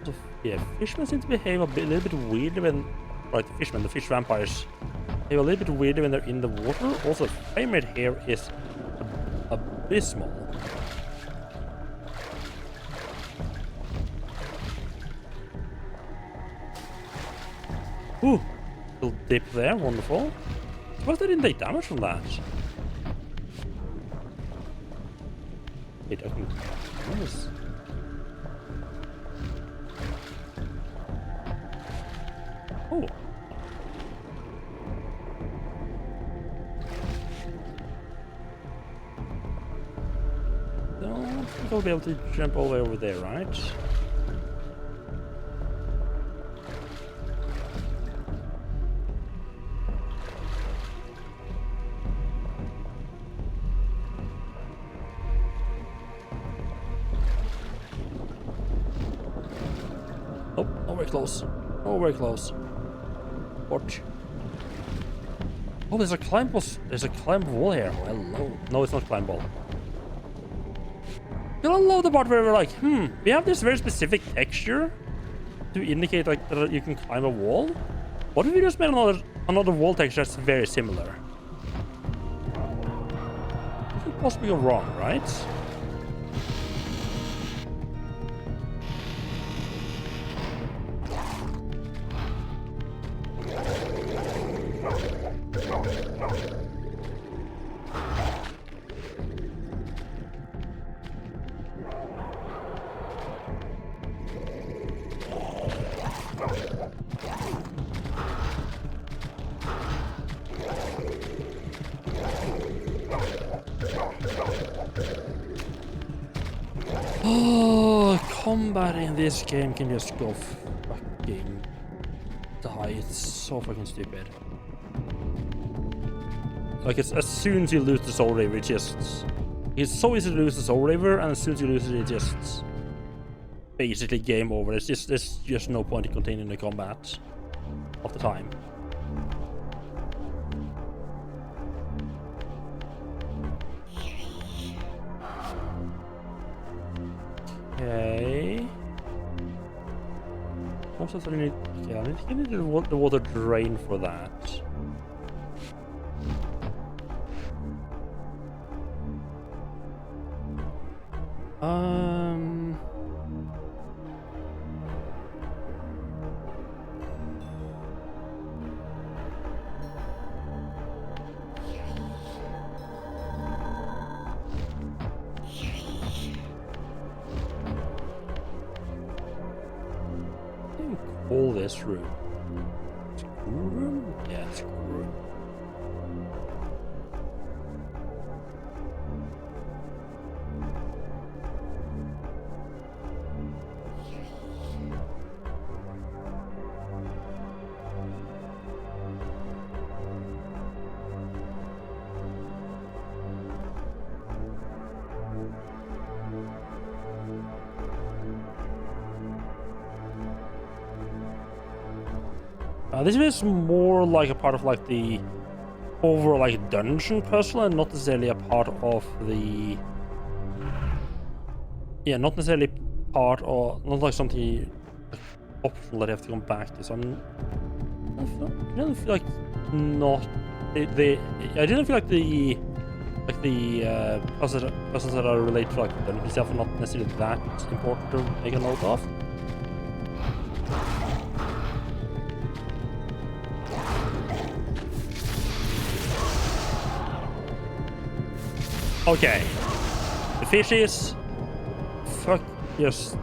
So, yeah, fishmen seem to behave a little bit weirdly when, right, the fish vampires behave a little bit weirdly when they're in the water. Also, the frame rate here is abysmal. Ooh, little dip there, wonderful. Suppose they didn't take damage from that. Wait, I can... Nice. Oh. Don't think I'll be able to jump all the way over there, right? Oh, very close. Oh, very close. Watch. Oh, there's a climb wall here. Oh, hello. No, it's not climb wall. I love the part where we're like, we have this very specific texture to indicate like that you can climb a wall. What if we just made another wall texture that's very similar? It could possibly go wrong, right? Oh, combat in this game can just go fucking die. It's so fucking stupid. Like, as soon as you lose the Soul Reaver, it's so easy to lose the Soul Reaver, and as soon as you lose it, it's just basically game over. There's just no point in continuing the combat of the time. Okay. Also, I need... Yeah, I think I need the water drain for that. Call this room. Screw room? Yeah, screw room. This is more like a part of like the overall like dungeon puzzle, and not necessarily a part of the. Yeah, not necessarily part of, not like something like, optional that you have to come back to. So I don't feel like not the. I didn't feel like the puzzles that are related to like the dungeon itself are not necessarily that important to make a note of. Okay, the fishes, just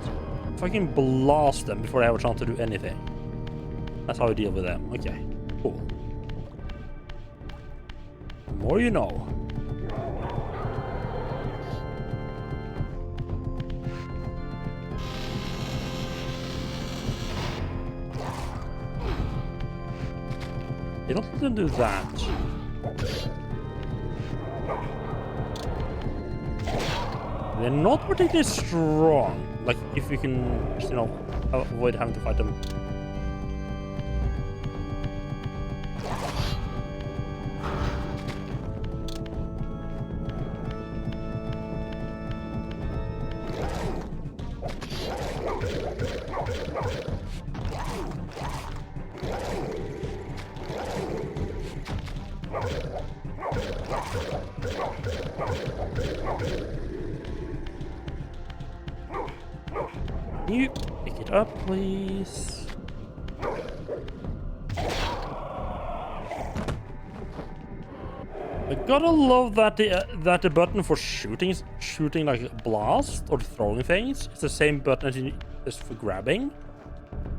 fucking blast them before I have a chance to do anything. That's how I deal with them. Okay, cool. The more you know. You don't let them do that. They're not particularly strong. Like, if you can, just, you know, avoid having to fight them. Can you pick it up, please? I gotta love that the button for shooting like a blast or throwing things is the same button as for grabbing.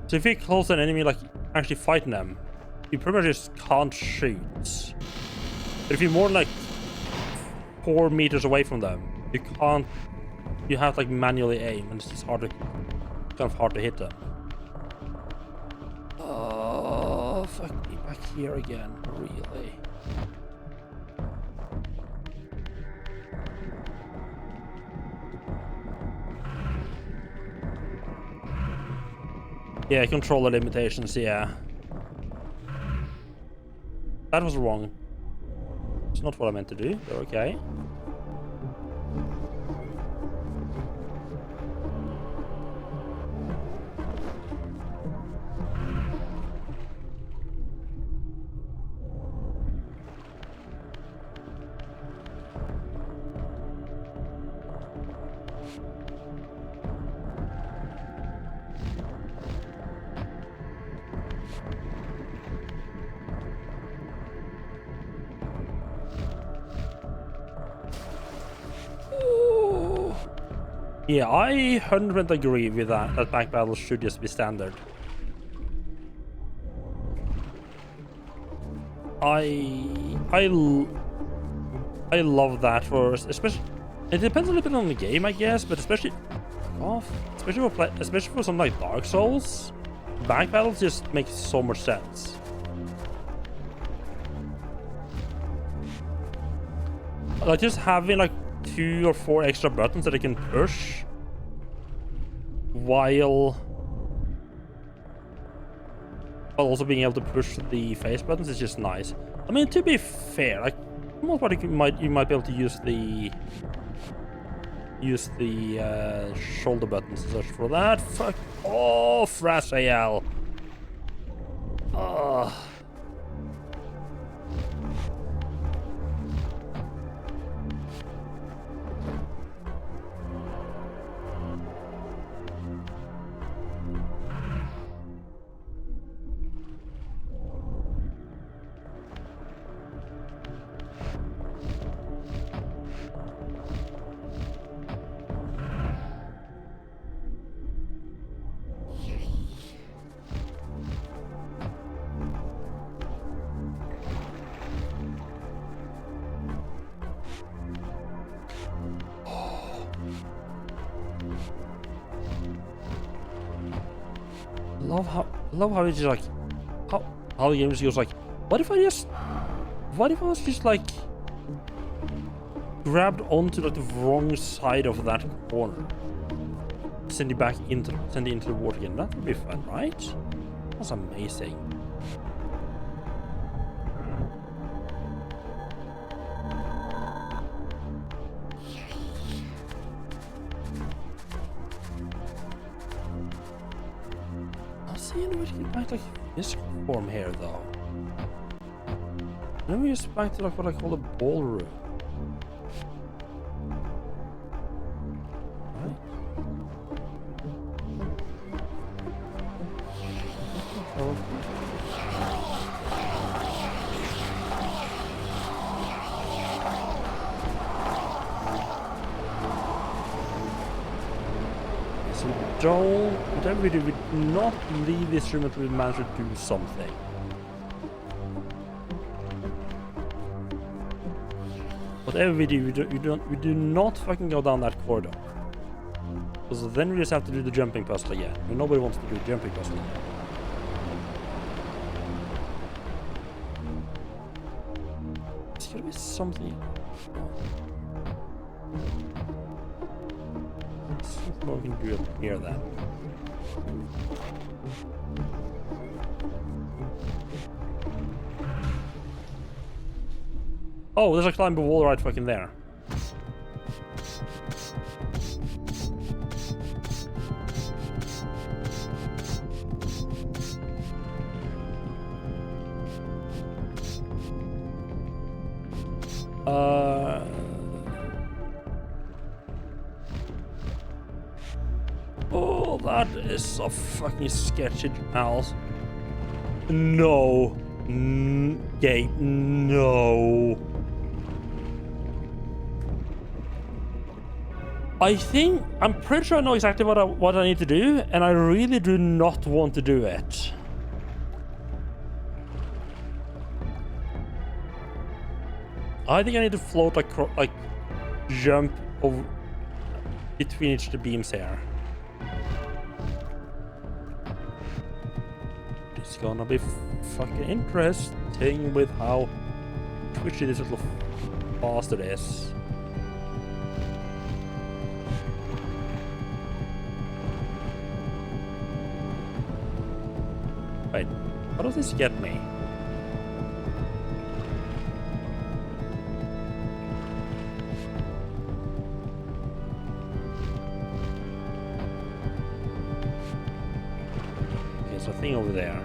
So if you close an enemy, like actually fighting them, you pretty much just can't shoot. But if you're more like 4 meters away from them, you can't. You have to like manually aim, and it's just hard to hit them. Oh, fuck me back here again, really? Yeah, controller limitations, yeah. That was wrong. It's not what I meant to do, but okay. Yeah, I 100% agree with that back battles should just be standard. I love that for, especially, it depends a little bit on the game, I guess, but especially for something like Dark Souls, back battles just make so much sense. Like just having like 2 or 4 extra buttons that I can push while also being able to push the face buttons is just nice. I mean, to be fair, like most part you might be able to use the shoulder buttons and such for that. Fuck off, Rasael. Ugh. Love how it's just like how the game just goes like, what if I was just like grabbed onto like the wrong side of that corner, send it into the water again? That would be fun, right? That's amazing. See any way to get back to like this form here though. Then we just back to like what I call the ballroom. Right? Oh. So whatever we do, we do not leave this room until we manage to do something. Whatever we do, we do not fucking go down that corridor. Because then we just have to do the jumping puzzle again. And nobody wants to do the jumping puzzle again. There's gotta be something. What we can do up here then. Oh, there's a climbable wall right fucking there. Oh, that is so fucking sketchy, Alice. No. Gate, no. I'm pretty sure I know exactly what I need to do, and I really do not want to do it. I think I need to float like jump over between each of the beams here. It's gonna be fucking interesting with how twitchy this little bastard is. Wait, what does this get me? Okay, there's a thing over there.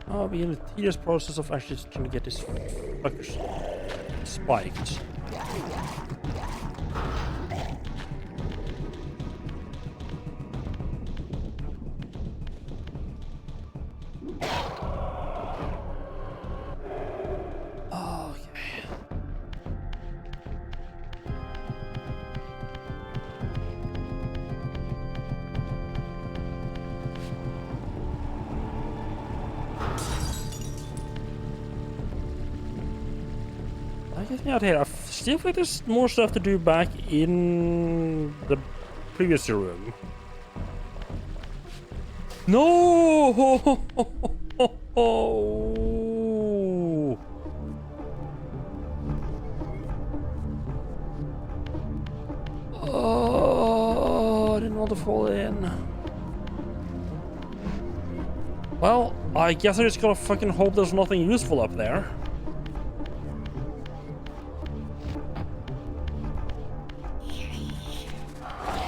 I'll be in the tedious process of actually trying to get this fucker spiked. Get me out here. I still think there's more stuff to do back in the previous room. No! Oh, I didn't want to fall in. Well, I guess I just gotta fucking hope there's nothing useful up there.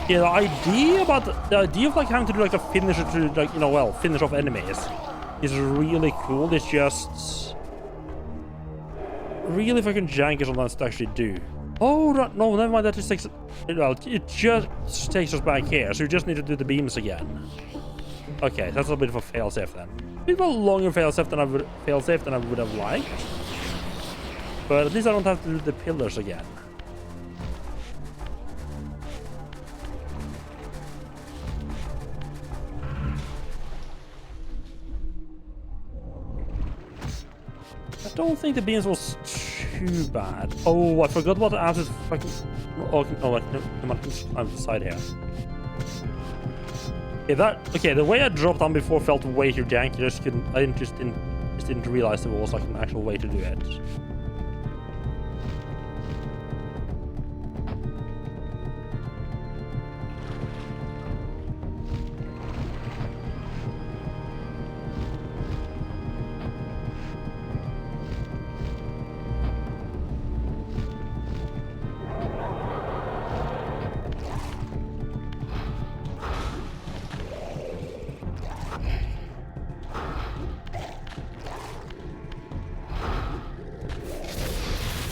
Yeah, the idea of like having to do like a finisher to like, you know, well, finish off enemies is really cool. It's just really fucking janky sometimes to actually do. Oh, no, never mind. That just takes, well, it just takes us back here. So we just need to do the beams again. Okay, that's a bit of a failsafe then. A bit of a longer failsafe than I would have liked. But at least I don't have to do the pillars again. I don't think the beams was too bad. Oh, I forgot what the answers fucking. Oh, no, wait, no, I'm the side here. Okay, the way I dropped down before felt way too janky. I just didn't realize there was like an actual way to do it.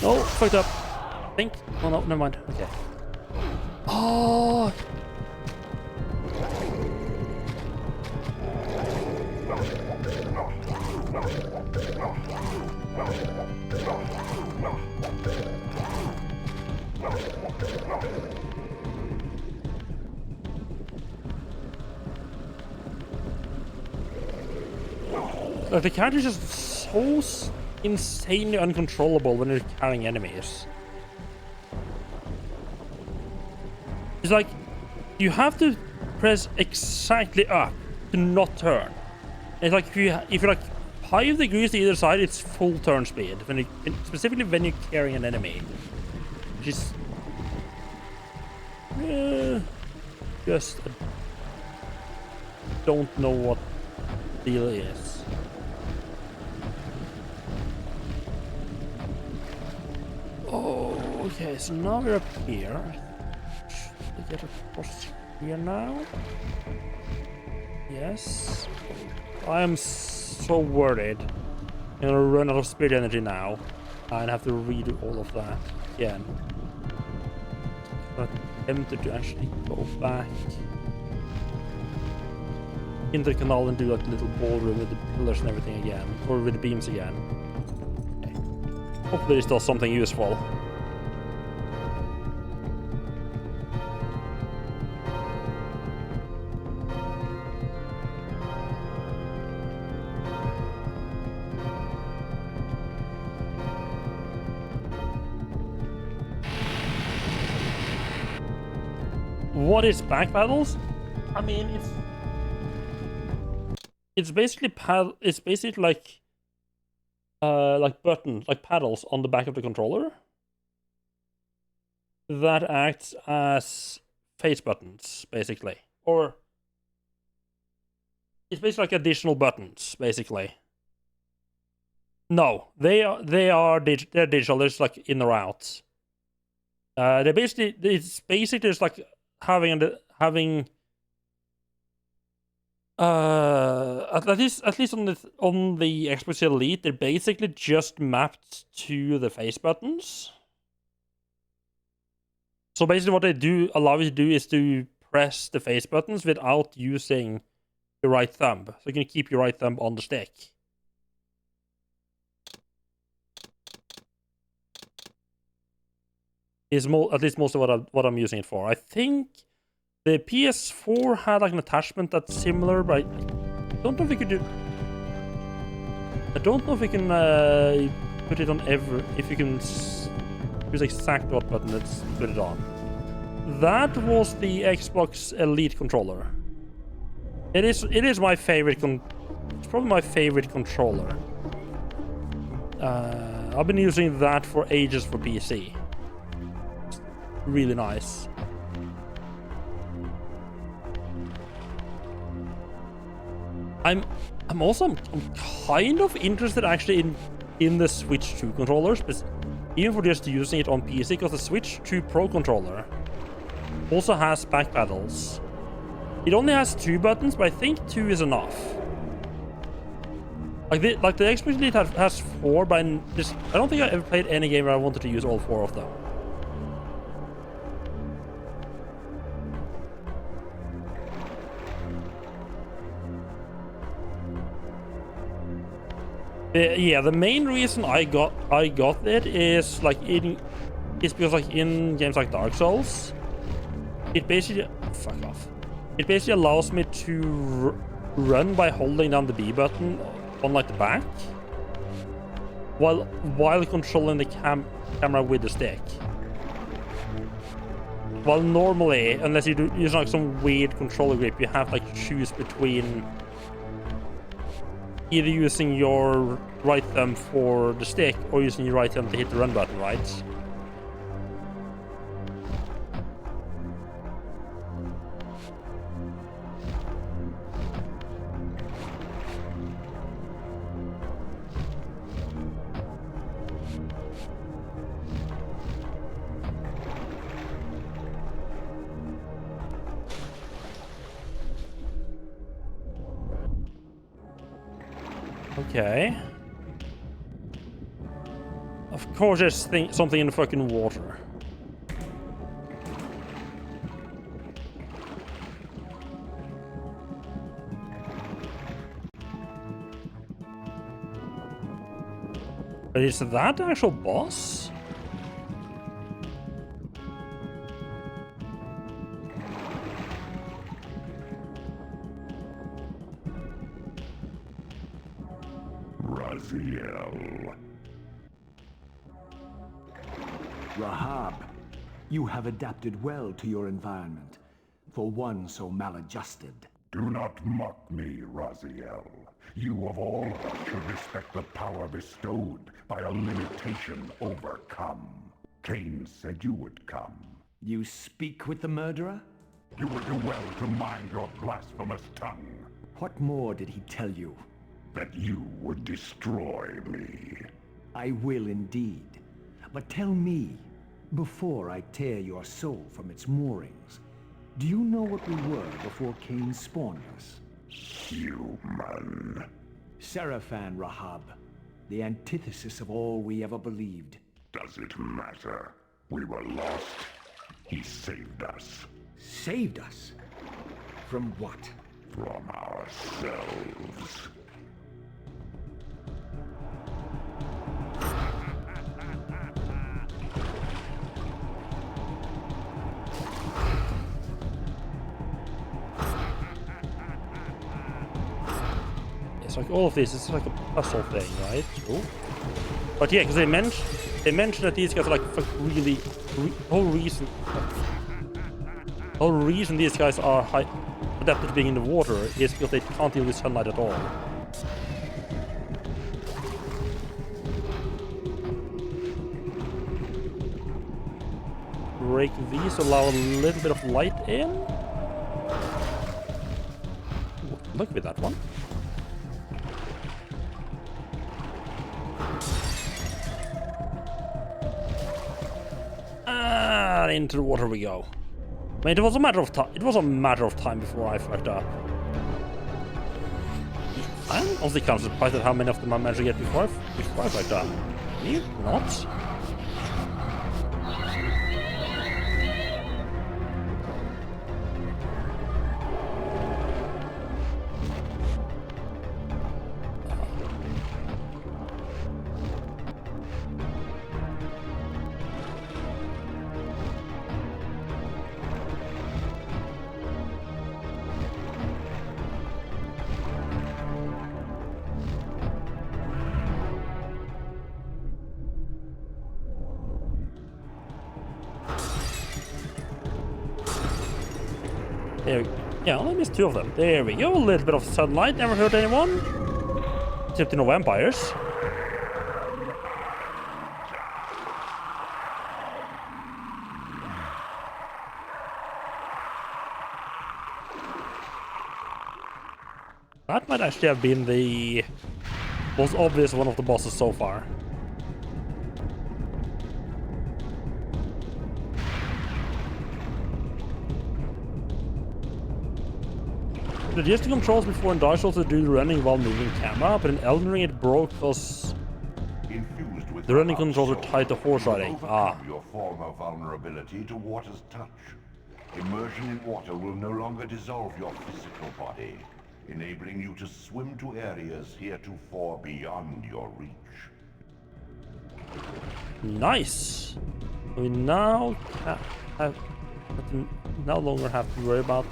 Oh, fucked up. I think. Oh no, never mind. Okay. Oh. The character is just so insanely uncontrollable when you're carrying enemies. It's like you have to press exactly up to not turn. It's like if you're like 5 degrees to either side, it's full turn speed. Specifically when you're carrying an enemy, which is just don't know what the deal is. Oh, okay, so now we're up here. Should we get across here now? Yes. I am so worried. I'm gonna run out of spirit energy now and have to redo all of that again. I'm tempted to actually go back into the canal and do like a little ballroom with the pillars and everything again, or with the beams again. Hopefully it's still something useful. What is back paddles? I mean, it's basically like buttons, like paddles on the back of the controller that acts as face buttons, basically. Or it's basically like additional buttons, basically. No, they're digital. They're just like in or out. It's basically just like having at least on the Xbox Elite, they're basically just mapped to the face buttons. So basically what they allow you to do is to press the face buttons without using your right thumb. So you can keep your right thumb on the stick. Is at least most of what I'm using it for. I think the PS4 had like an attachment that's similar, but I don't know if we could do. I don't know if we can put it on if you can Choose exactly what button let's put it on. That was the Xbox Elite controller. It is my favorite it's probably my favorite controller. I've been using that for ages for PC. It's really nice. I'm kind of interested actually in the Switch 2 controllers, but even for just using it on PC, because the Switch 2 Pro controller also has back pedals. It only has 2 buttons, but I think 2 is enough. Like the Xbox Elite has 4, but I don't think I ever played any game where I wanted to use all 4 of them. Yeah, the main reason I got it is like because like in games like Dark Souls, it basically It basically allows me to run by holding down the B button on like the back, while controlling the camera with the stick. While normally, unless you use like some weird controller grip, you have like choose between either using your right thumb for the stick or using your right thumb to hit the run button, right? Okay. Of course there's something in the fucking water. But is that the actual boss? Rahab, you have adapted well to your environment, for one so maladjusted. Do not mock me, Raziel. You of all of us should respect the power bestowed by a limitation overcome. Cain said you would come. You speak with the murderer? You would do well to mind your blasphemous tongue. What more did he tell you? That you would destroy me. I will indeed. But tell me, before I tear your soul from its moorings, do you know what we were before Cain spawned us? Human. Seraphan, Rahab. The antithesis of all we ever believed. Does it matter? We were lost. He saved us. Saved us? From what? From ourselves. It's like all of this is like a puzzle thing, right? Ooh. But yeah, because they mentioned that these guys are like really whole reason these guys are adapted to being in the water is because they can't deal with sunlight at all. Break these, allow a little bit of light in. Look at that one. And into the water we go. I mean, it was a matter of time. It was a matter of time before I fucked up. I'm honestly kind of surprised at how many of them I managed to get before I fucked up. You not? There, yeah, only missed 2 of them. There we go. A little bit of sunlight. Never hurt anyone. Except no vampires. That might actually have been the most obvious one of the bosses so far. Just the controls before in Dark Souls to do running while moving camera, but in Elden Ring it broke because the running controls were tied to horse riding. Your former vulnerability to water's touch. Immersion in water will no longer dissolve your physical body, enabling you to swim to areas heretofore beyond your reach. Nice. We now no longer have to worry about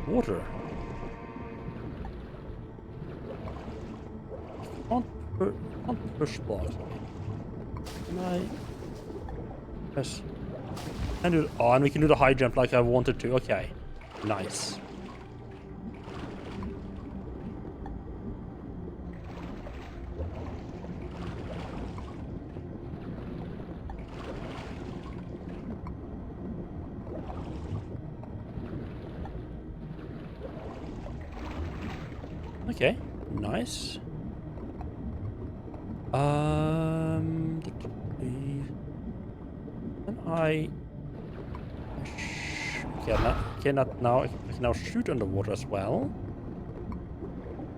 water. Can't push blocks. Can I? Yes. And do. Oh, and we can do the high jump like I wanted to. Okay. Nice. Okay, nice. Can I now? I can now shoot underwater as well.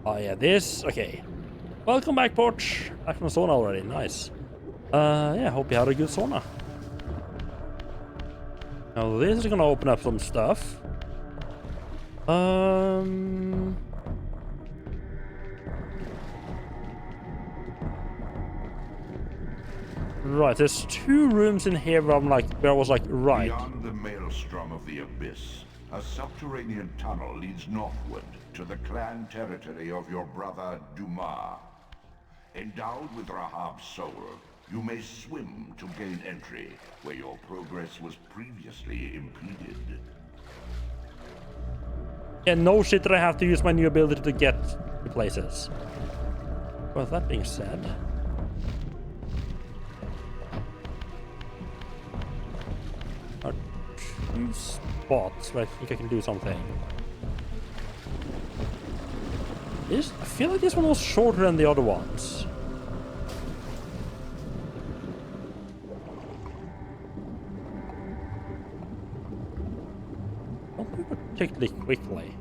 Oh yeah, this. Okay. Welcome back, Porch. Back from the sauna already. Nice. Yeah. Hope you had a good sauna. Now this is gonna open up some stuff. Right, there's 2 rooms in here where where I was like, right. Beyond the maelstrom of the abyss, a subterranean tunnel leads northward to the clan territory of your brother Dumas. Endowed with Rahab's soul, you may swim to gain entry where your progress was previously impeded. Yeah, no shit that I have to use my new ability to get to places. Well, that being said... are 2 spots where I think I can do something. I feel like this one was shorter than the other ones. Don't move particularly quickly.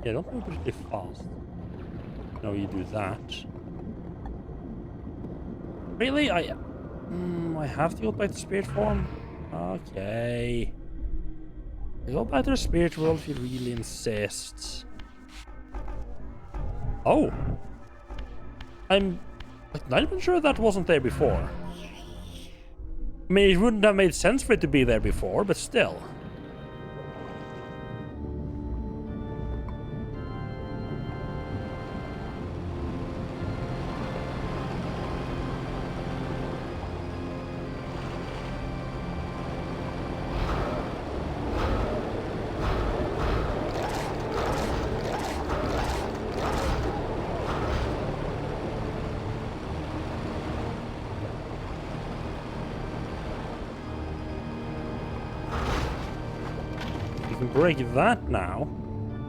Yeah, don't move particularly fast. No, you do that. Really? I have to go back to spirit form? Okay. I go back to the spirit world if you really insist. Oh. I'm like not even sure that wasn't there before. I mean, it wouldn't have made sense for it to be there before, but still. Break that now.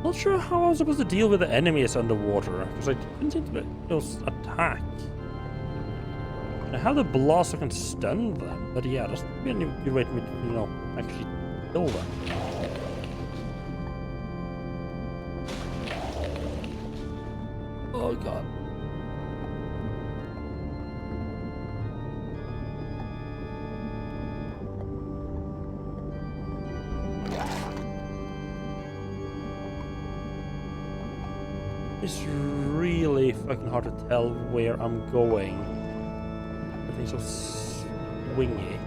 Not sure how I was supposed to deal with the enemies underwater, because I didn't seem to just attack. I have the blast that can stun them, but yeah, that's be a good way to, you know, actually kill them. Oh god. It's really fucking hard to tell where I'm going. Everything's so swingy.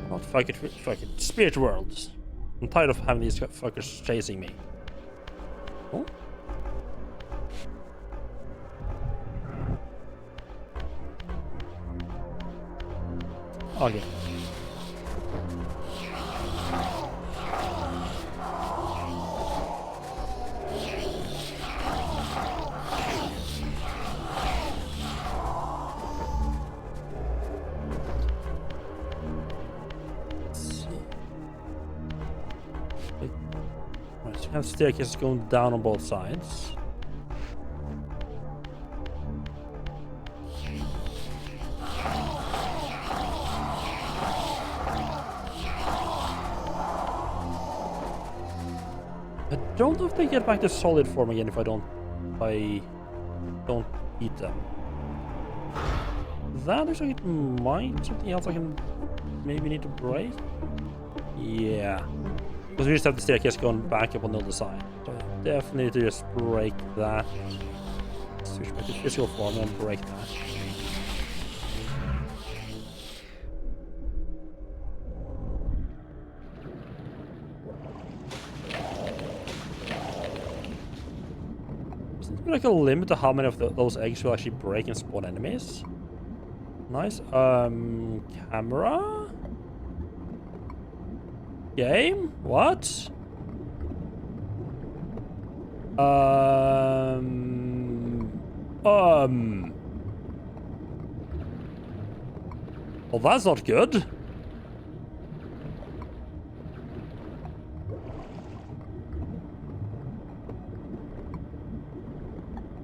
Not fuck it. Spirit worlds. I'm tired of having these fuckers chasing me. Oh? Okay. Right, so you have staircases going down on both sides. I don't know if they get back to solid form again if I don't eat them. That looks like it might something else I can maybe need to break. Yeah. Because we just have the staircase going back up on the other side. So I definitely need to just break that. Switch back to physical form and break that. Isn't there like a limit to how many of those eggs will actually break and spawn enemies? Nice. Camera? Game? What? Well, that's not good.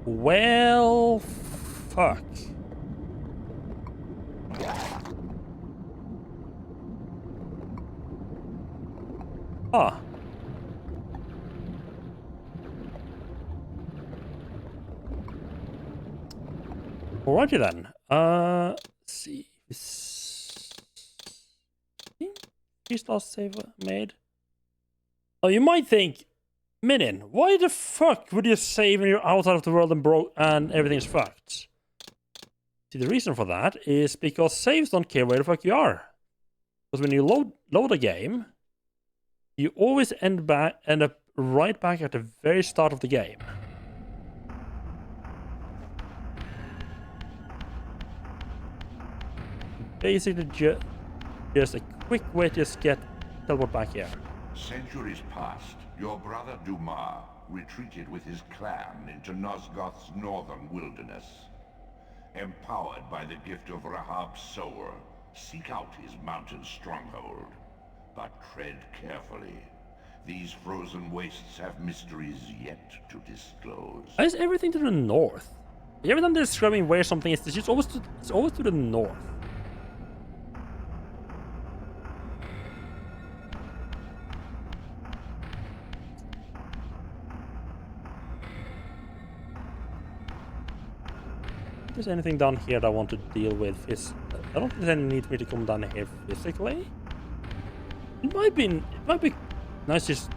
Well, fuck. Ah. Alrighty then. Let's see. Is last save made? Oh, you might think, Minin, why the fuck would you save when you're outside of the world and everything's fucked? See, the reason for that is because saves don't care where the fuck you are. Because when you load a game, you always end up right back at the very start of the game. Basically, just a quick way to just teleport back here. Centuries past, your brother Dumas retreated with his clan into Nosgoth's northern wilderness. Empowered by the gift of Rahab's sower, seek out his mountain stronghold. But tread carefully. These frozen wastes have mysteries yet to disclose. Why is everything to the north? Every time they're describing where something is, it's always to the north. If there's anything down here that I want to deal with, I don't think there's any need for me to come down here physically. It might be nice just.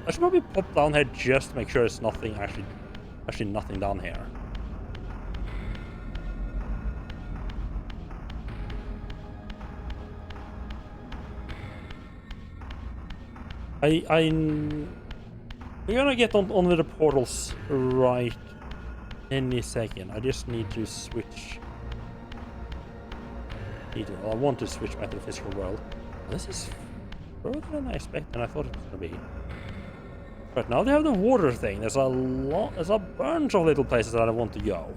I should probably pop down here just to make sure there's nothing actually nothing down here. We're gonna get on with the portals right any second. I just need to switch. I want to switch back to the physical world. This is further than I expected, and I thought it was gonna be. But now they have the water thing. There's a bunch of little places that I want to go.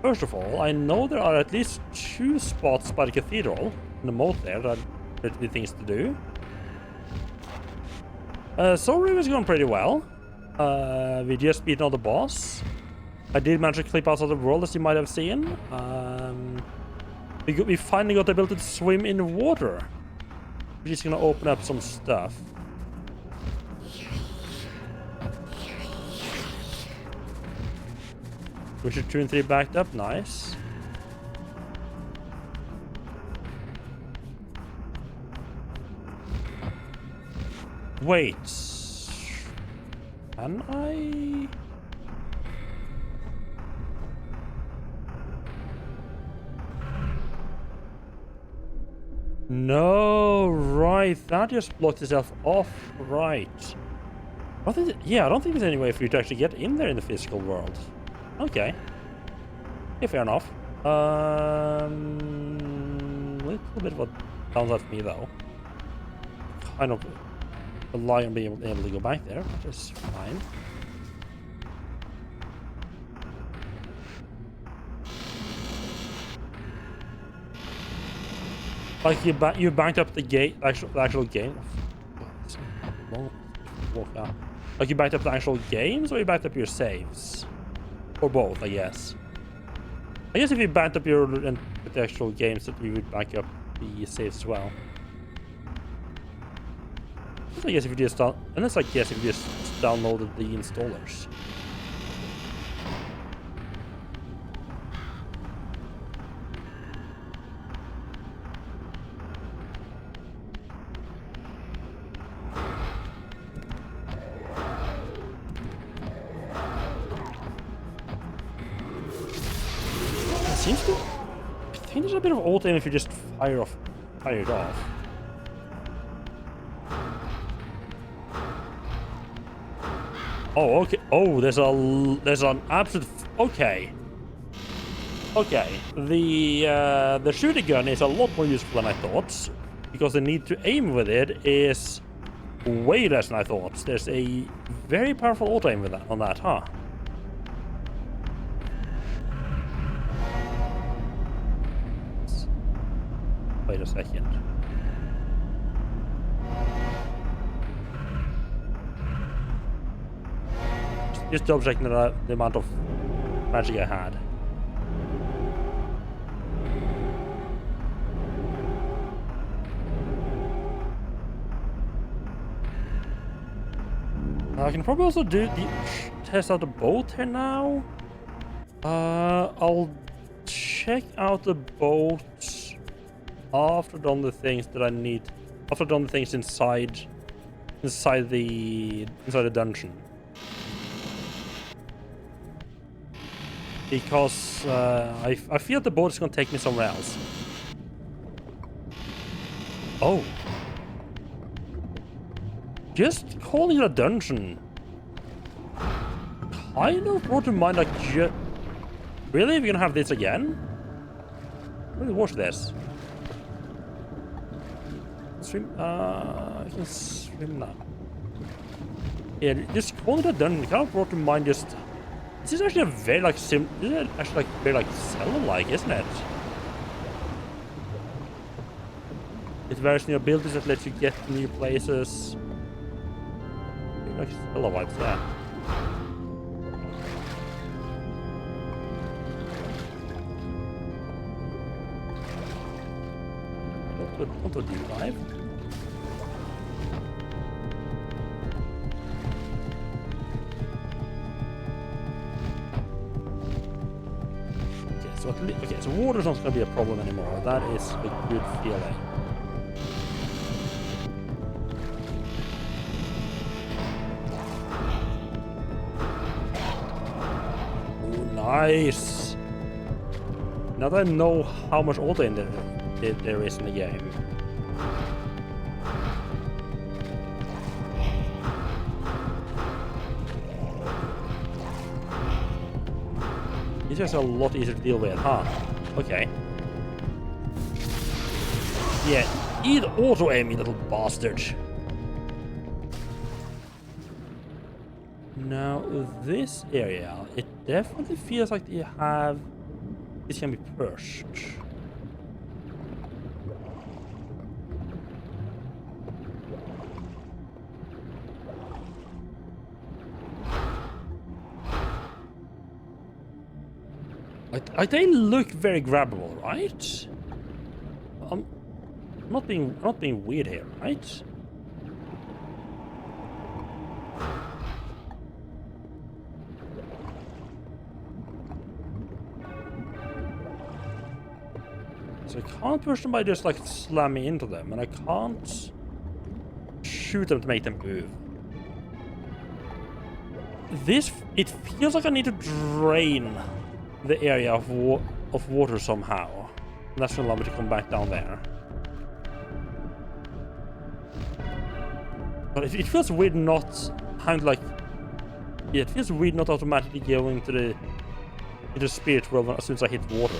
First of all, I know there are at least 2 spots by the cathedral in the moat there that are things to do. So Reaver is going pretty well. We just beat another boss. I did manage to clip outside the world, as you might have seen. We finally got the ability to swim in water, which is going to open up some stuff. Witcher 2 and 3 backed up, nice. Wait. Can I? No, right. That just blocked itself off, right. I don't think there's any way for you to actually get in there in the physical world. Okay. Yeah, fair enough. Little bit of a downside for me though. Kind of rely on being able to go back there, which is fine. Like you backed up the gate, the actual game. Like you backed up the actual games, or you backed up your saves, or both, I guess. I guess if you backed up the actual games, that you would back up the saves as well. I guess if you just downloaded the installers. I think there's a bit of auto aim if you just fire it off. Oh, okay. Oh, there's an absolute. Okay. Okay. The shooting gun is a lot more useful than I thought, because the need to aim with it is way less than I thought. There's a very powerful auto aim with that on that, huh? Wait a second. Just double checking the amount of magic I had. I can probably also test out the boat here now. I'll check out the boat after I've done the things that I need. After I've done the things inside the dungeon. Because I feel the boat is gonna take me somewhere else. Oh. Just calling it a dungeon kind of brought to mind, like, really? We're gonna have this again? Really watch this. Swim, I can swim now. Yeah, just calling it a dungeon kind of brought to mind just... This is actually a very, like, this is actually, like, very, like, Zelda-like, isn't it? It varies new abilities that let you get to new places. Like Zelda vibes, yeah. What would you live? Okay, so water's not going to be a problem anymore. That is a good feeling. Nice. Now that I know how much auto aim there is in the game. It's just a lot easier to deal with, huh? Okay. Yeah, eat auto aim, you little bastard. Now, this area, it definitely feels like they have... This can be pushed. They look very grabbable, right? I'm not being weird here, right? So I can't push them by just, like, slamming into them, and I can't shoot them to make them move. It feels like I need to drain the area of water somehow. And that's gonna allow me to come back down there. But it feels weird not having, like... Yeah, it feels weird not automatically going to in the spirit world as soon as I hit water.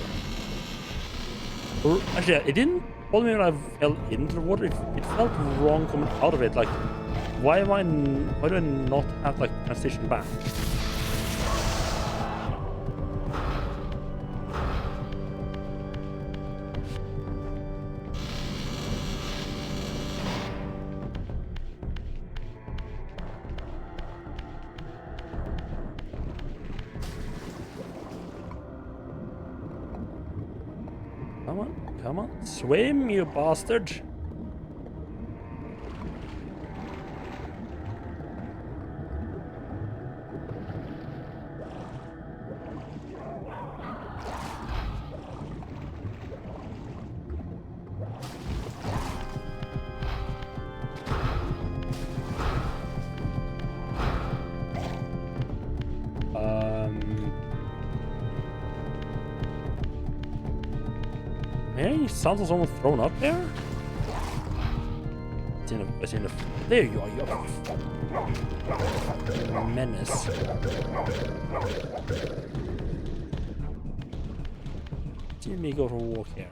Or, actually, it didn't bother me when I fell into the water. It felt wrong coming out of it. Like, why do I not have like transition back? Come on, swim, you bastard! Hey, sounds like someone thrown up there? It's in the there you are, you menace. See me go for a walk here.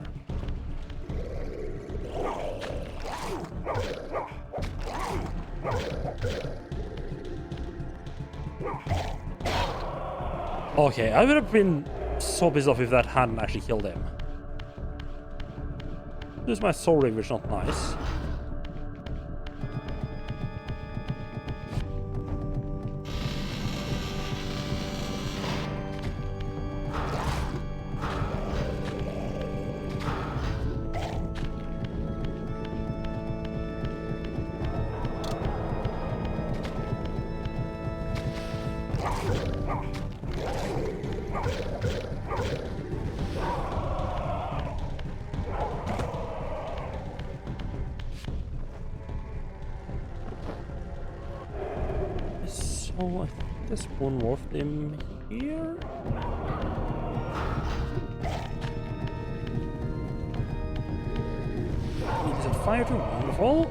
Okay, I would have been so pissed off if that hadn't actually killed him. This is my soul ring, which is not nice. Oh, I think there's one more of them here. Is it fire too? Wonderful.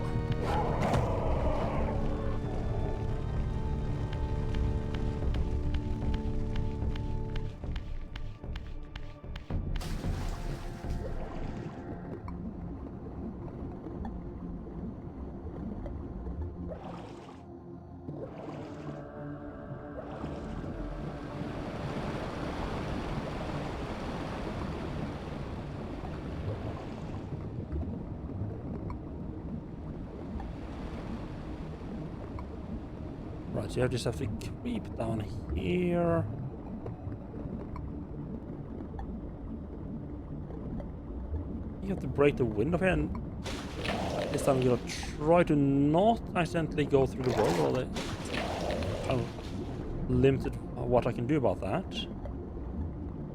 Right, so you just have to creep down here. You have to break the window here, and this time I'm gonna try to not accidentally go through the wall. Well, I'm limited what I can do about that.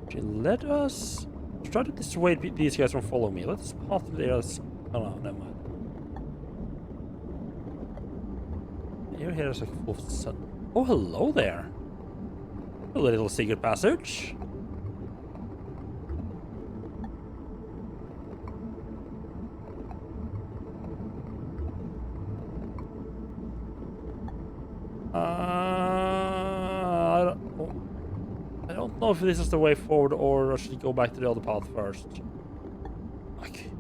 Okay, let us try to dissuade these guys from following me. Let's pass through the areas. Oh no, never mind. Here's like full of sun. Oh, hello there. A little secret passage. I don't know if this is the way forward or I should go back to the other path first. Okay.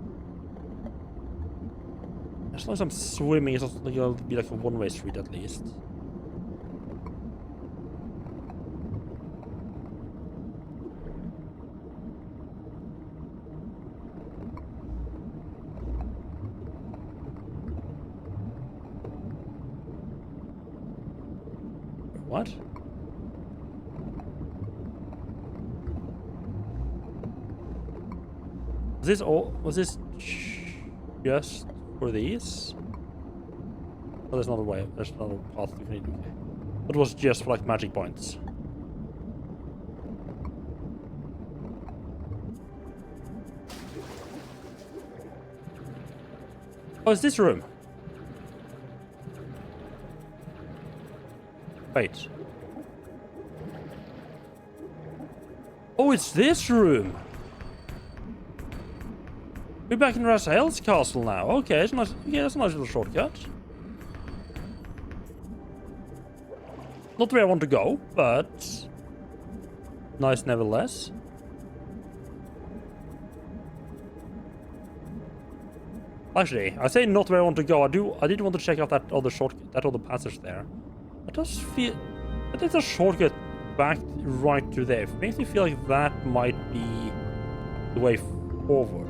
As long as I'm swimming, it's not going to be like a one-way street at least. What? Was this all? Was this just for these? Oh, there's another way. There's another path to need. Okay. It was just for like magic points. Oh, it's this room. Wait. Oh, it's this room. We're back in Rasael's castle now. Okay, it's nice. Yeah, that's a nice little shortcut. Not where I want to go, but nice nevertheless. Actually, I say not where I want to go. I did want to check out that other passage there. It does feel that it's a shortcut back right to there. It makes me feel like that might be the way forward.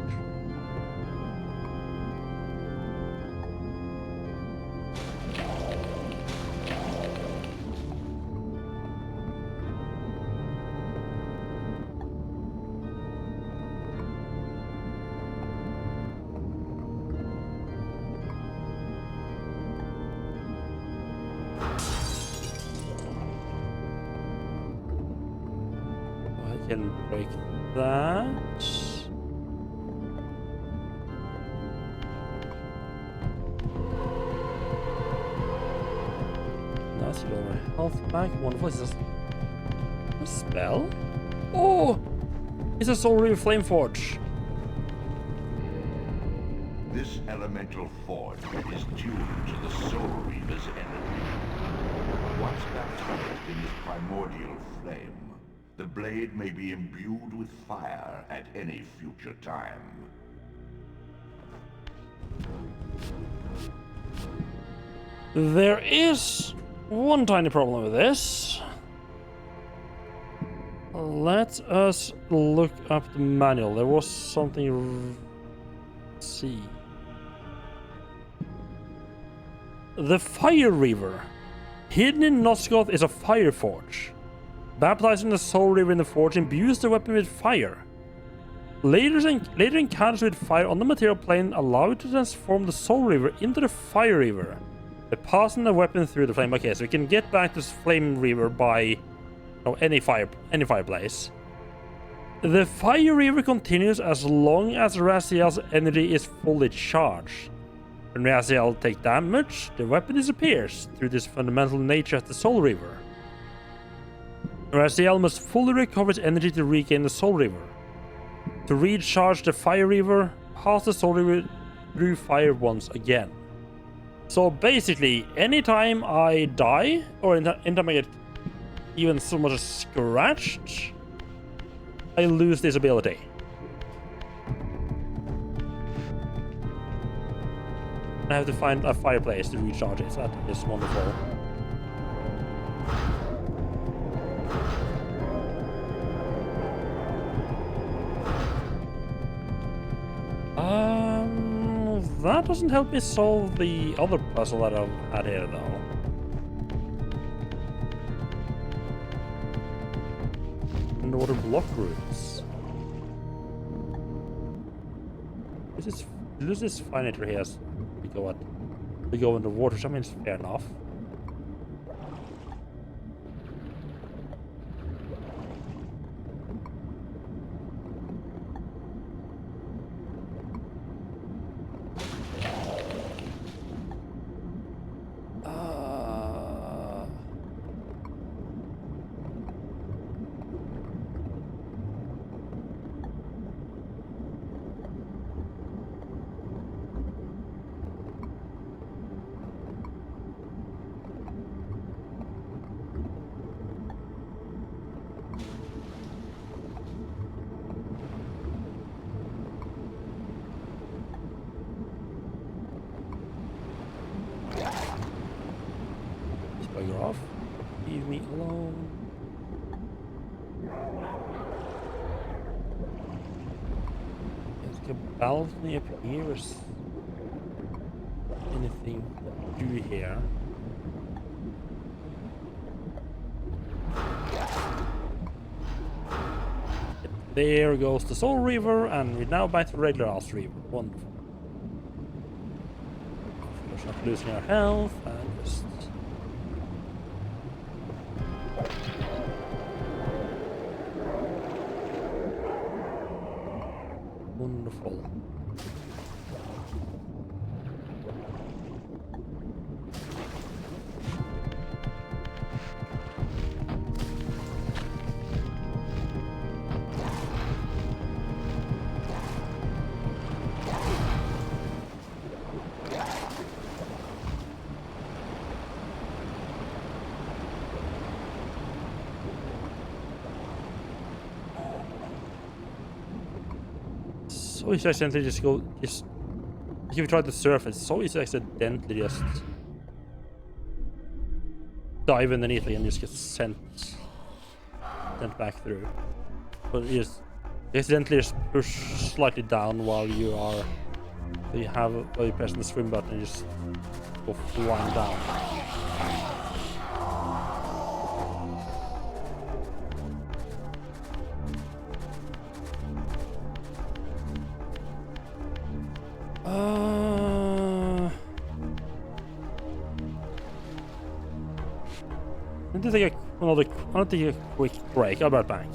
Can break that. Nice, you got my health back. Wonderful. Is this a spell? Oh! It's a Soul Reaver Flame Forge. This elemental forge is tuned to the Soul Reaver's energy. Once baptized in his primordial flame, the blade may be imbued with fire at any future time. There is one tiny problem with this. Let us look up the manual. There was something... Let's see. The Fire Reaver. Hidden in Nosgoth is a fire forge. Baptizing the Soul Reaver in the forge imbues the weapon with fire. Later encounters with fire on the material plane allow it to transform the Soul Reaver into the Fire Reaver by passing the weapon through the flame. Okay, so we can get back to Flame Reaver by any fireplace. The Fire Reaver continues as long as Raziel's energy is fully charged. When Raziel takes damage, the weapon disappears through this fundamental nature of the Soul Reaver. Raziel must fully recover its energy to regain the Soul Reaver. To recharge the Fire Reaver, pass the Soul Reaver through fire once again. So basically, anytime I die, or anytime I get even so much as scratched, I lose this ability. I have to find a fireplace to recharge it, so that is wonderful. That doesn't help me solve the other puzzle that I've had here, though. Underwater block roots. This is finite here. We go in the water, so I mean, it's fair enough. Bugger off. Leave me alone. There's like a balcony up here. Is anything to do here? There goes the Soul Reaver, and we're now back to regular House Reaver. Wonderful. We're not losing our health, and just... Wonderful. so easy to accidentally just go, if you try to surf, it's so easy to accidentally just dive underneath and just get sent back through. But you just accidentally just push slightly down while you press the swim button and just go flying down. I'm gonna take a quick break. I'll be right back.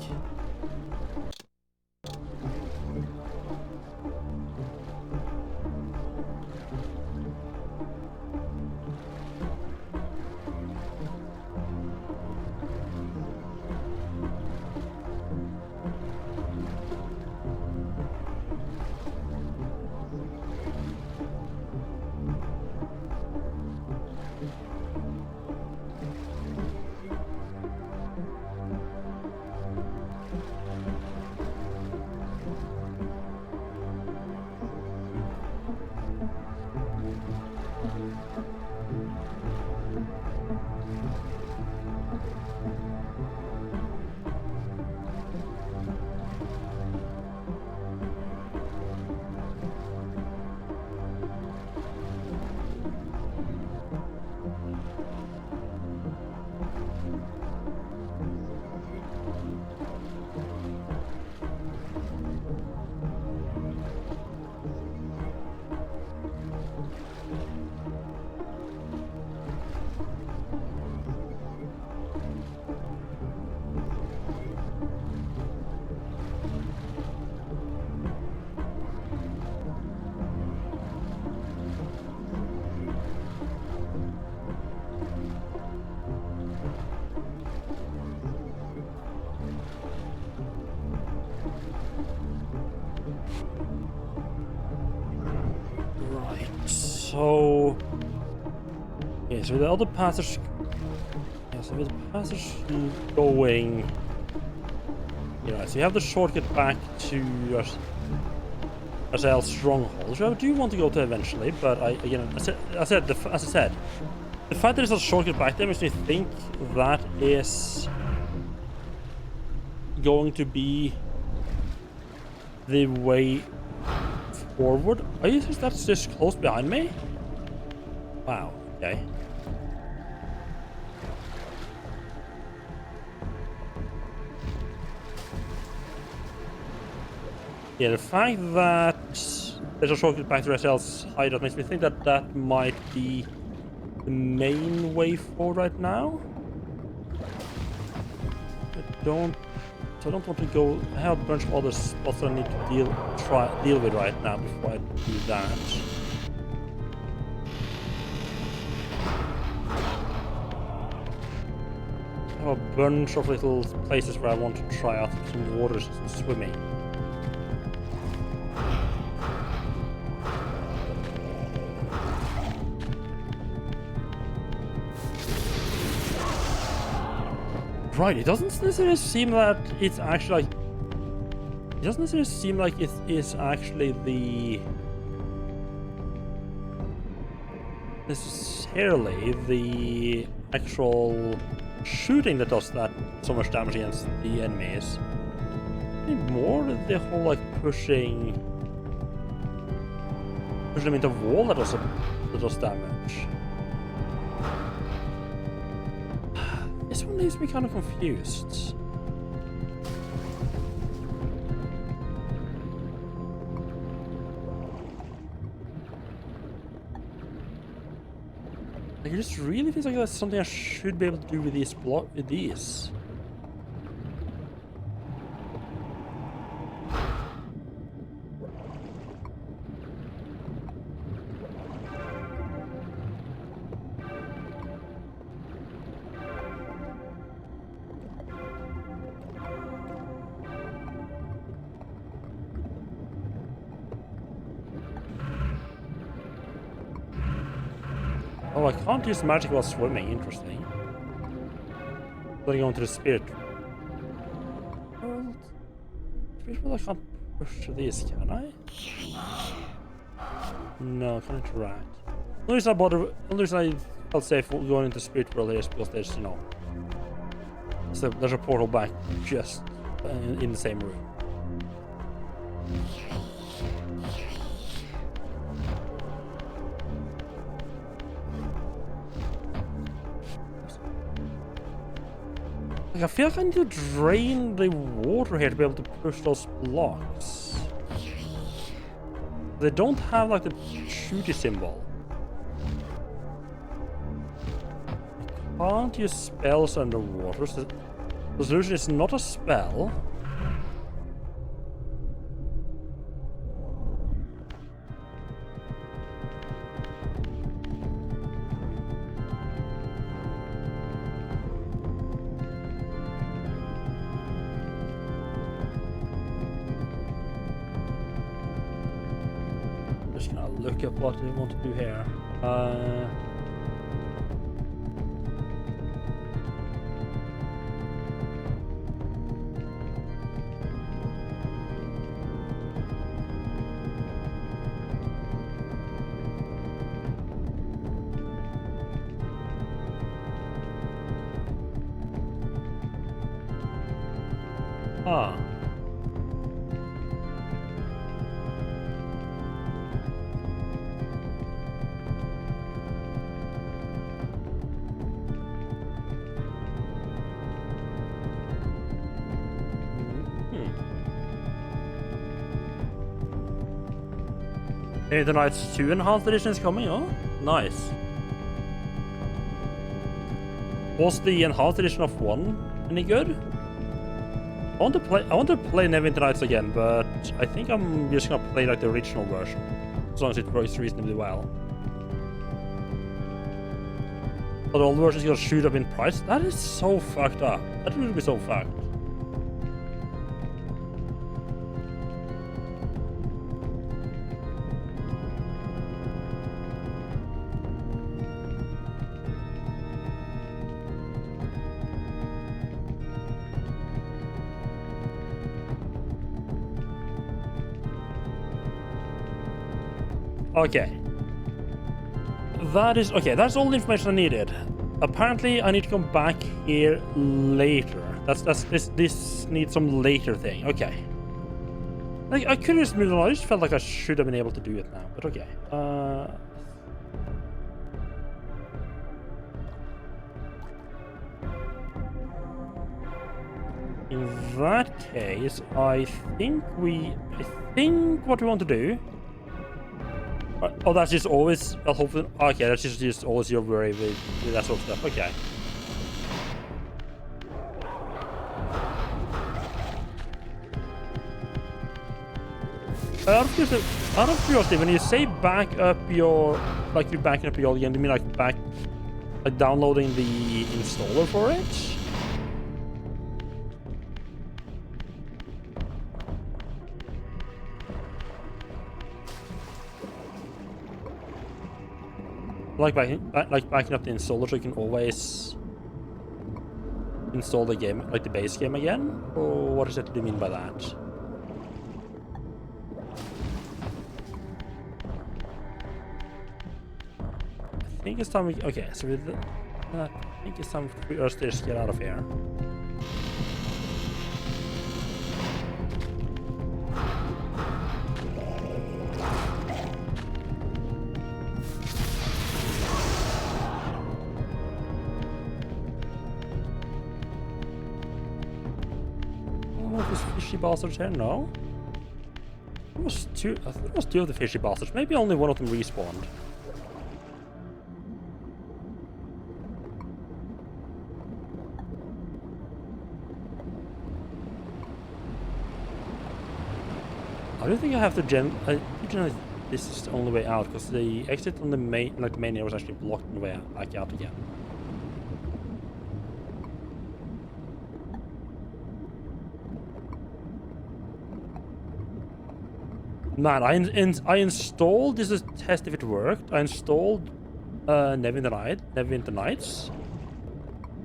So, okay, so the other passage, yeah, so with the passage going, yeah, so you have the shortcut back to Azel's stronghold, which I do want to go to eventually, but as I said, the fact that there's a shortcut back there makes me think that is going to be the way forward. Are you sure that's just close behind me? Wow, okay. Yeah, the fact that there's a shortcut back to Razel's hideout makes me think that that might be the main way forward right now. I don't want to go. I have a bunch of other spots that I need to deal with right now before I do that. I have a bunch of little places where I want to try out some water, some swimming. Right, it doesn't necessarily seem that it's actually like... It doesn't necessarily seem like it is actually the... necessarily the actual shooting that does that so much damage against the enemies. I think more the whole like pushing them into a wall that does damage. This one leaves me kind of confused. Like, it just really feels like that's something I should be able to do with these these. Oh, I can't use magic while swimming. Interesting. Letting go into the spirit world. Spirit world, I can't push this, can I? No, I can't interact. The only reason I felt safe going into Spirit World here is because there's, you know, so there's a portal back just in the same room. Like, I feel like I need to drain the water here to be able to push those blocks. They don't have like the shooty symbol. I can't use spells underwater, so the solution is not a spell. Just gonna look at what we want to do here. Ah. Hey, the Knights 2 Enhanced Edition is coming, oh? Nice. Was the Enhanced Edition of 1 any good? I want to play Neverwinter Nights again, but I think I'm just gonna play like the original version. As long as it works reasonably well. But the old version is gonna shoot up in price? That is so fucked up. That would be so fucked. Okay. That is... Okay, that's all the information I needed. Apparently, I need to come back here later. This needs some later thing. Okay. Like, I could have just moved on. I just felt like I should have been able to do it now. But okay. In that case, I think what we want to do... Oh, that's just always... Well, hopefully... Okay, that's just always your worry with that sort of stuff. Okay. Out of curiosity, when you say back up your... Like, you're backing up your game, do you mean like like downloading the installer for it? Like backing up the installer so you can always install the game, like the base game again? Or what does that mean by that? I think it's time we... Okay, so with that, I think it's time for us to just get out of here. Fishy bastards here? No? There was two. I thought it was two of the fishy bastards. Maybe only one of them respawned. I don't think I have to generally this is the only way out because the exit on the main area was actually blocked on the way back out again. Man, I installed this to test if it worked. I installed Neverwinter Nights,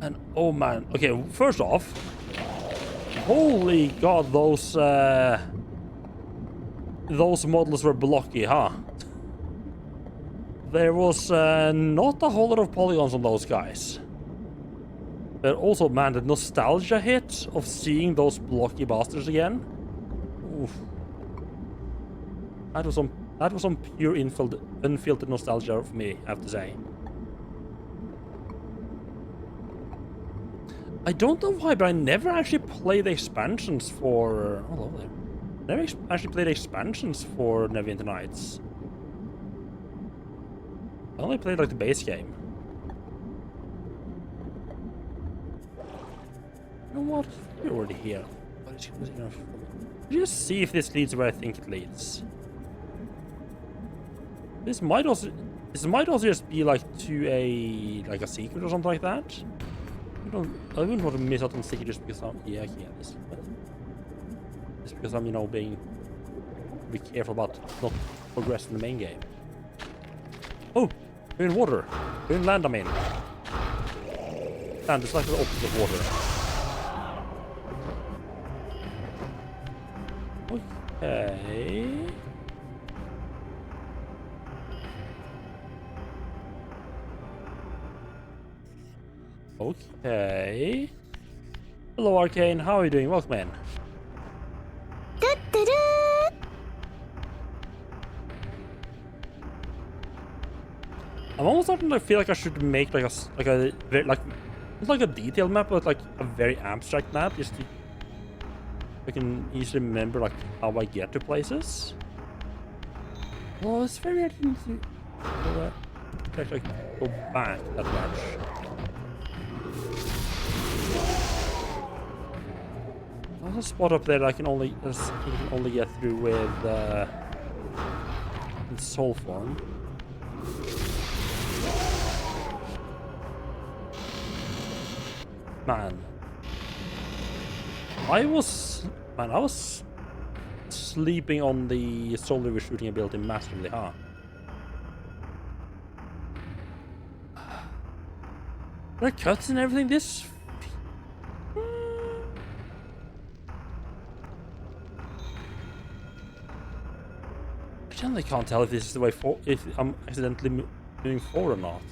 and oh man, okay. First off, holy god, those those models were blocky, huh? There was not a whole lot of polygons on those guys. But also, man, the nostalgia hit of seeing those blocky bastards again. Oof. That was some pure unfiltered nostalgia for me, I have to say. I don't know why, but I never actually played the expansions for... Oh, hello there. Never actually played expansions for Neverwinter Nights. I only played like the base game. You know what? We're already here. Just see if this leads where I think it leads. This might also just be like to a secret or something like that. I wouldn't want to miss out on secret just because I'm just because I'm, you know, be careful about not progressing the main game. Oh, we're in water. We're in land, I mean. Land is like the opposite of water. Okay. Okay. Hello, Arcane. How are you doing? Welcome in. I'm almost starting to feel like I should make like not like a detailed map, but like a very abstract map, just to I can easily remember like how I get to places. Well, it's very hard to actually go back that much. There's a spot up there that I can only get through with soul form. Man, I was sleeping on the soul river shooting ability massively, huh? There are cuts and everything. This. I generally can't tell if this is the way for if I'm accidentally moving forward or not.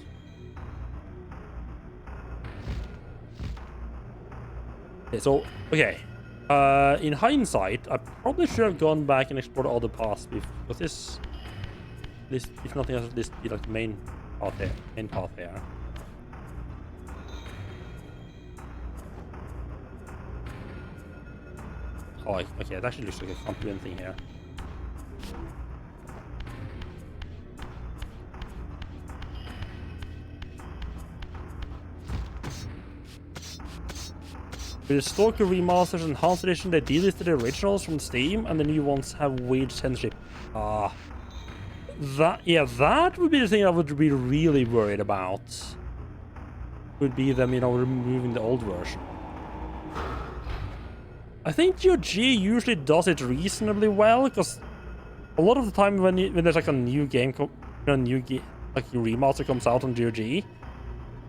Okay, so okay. In hindsight, I probably should have gone back and explored other paths because this, if nothing else, this be like the main path there. Main path there. Oh, okay. It actually looks like I can't do anything here. With the Stalker remasters and Enhanced Edition, they delisted the originals from Steam, and the new ones have weird censorship. That would be the thing I would be really worried about. Would be them, you know, removing the old version. I think GOG usually does it reasonably well, because a lot of the time when there's like a new game, like a remaster comes out on GOG,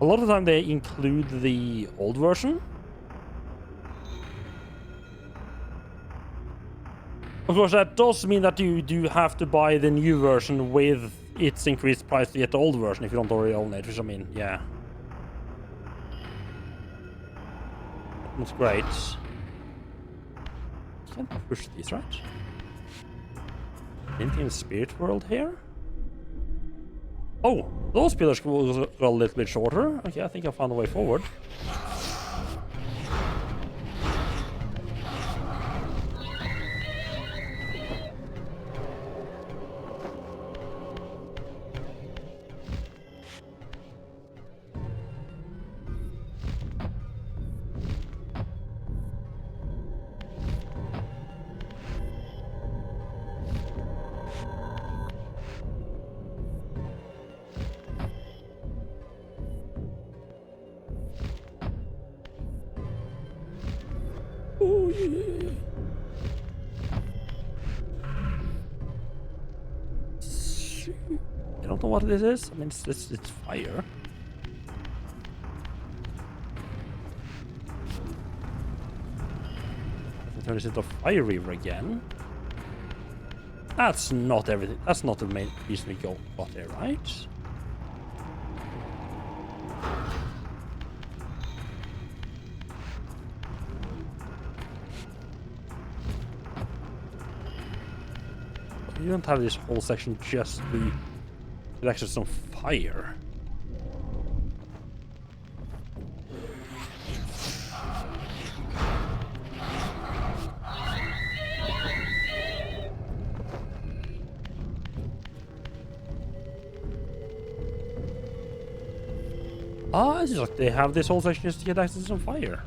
a lot of the time they include the old version. Of course, that does mean that you do have to buy the new version with its increased price to get the old version if you don't already own it, which I mean, yeah. That's great. Can't push these, right? Anything in the spirit world here? Oh, those pillars go a little bit shorter. Okay, I think I found a way forward. Oh, yeah. I don't know what this is. I mean, it's fire. I have to turn this into a fire reaver again. That's not everything. That's not the main reason we got there, right? You don't have this whole section just to get access to some fire. Ah, it's just like they have this whole section just to get access to some fire.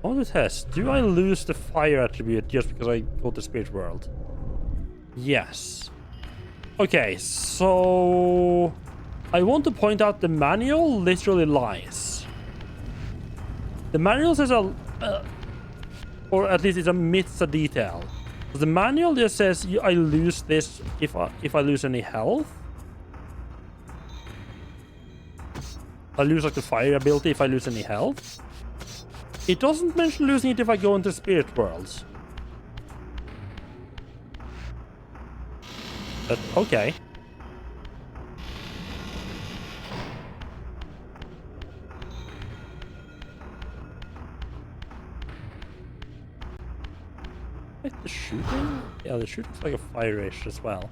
I want to test. Do I lose the fire attribute just because I go to Spirit World? Yes. Okay, so I want to point out the manual literally lies. The manual says or at least it omits a detail. The manual just says I lose this if I lose any health. I lose like the fire ability if I lose any health. It doesn't mention losing it if I go into Spirit Worlds. But okay. Wait, the shooting? Yeah, the shooting's like a fire-ish as well.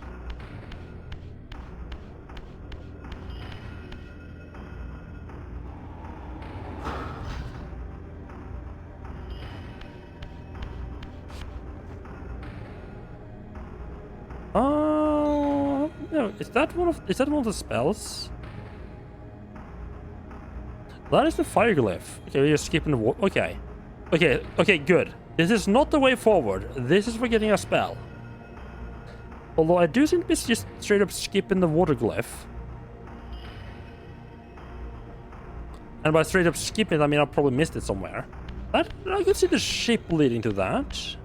No, is that one of the spells? That is the fire glyph. Okay, we're just skipping the okay. Okay, good. This is not the way forward. This is for getting a spell. Although I do seem to be just straight up skipping the water glyph. And by straight up skipping, I mean I probably missed it somewhere. I could see the ship leading to that.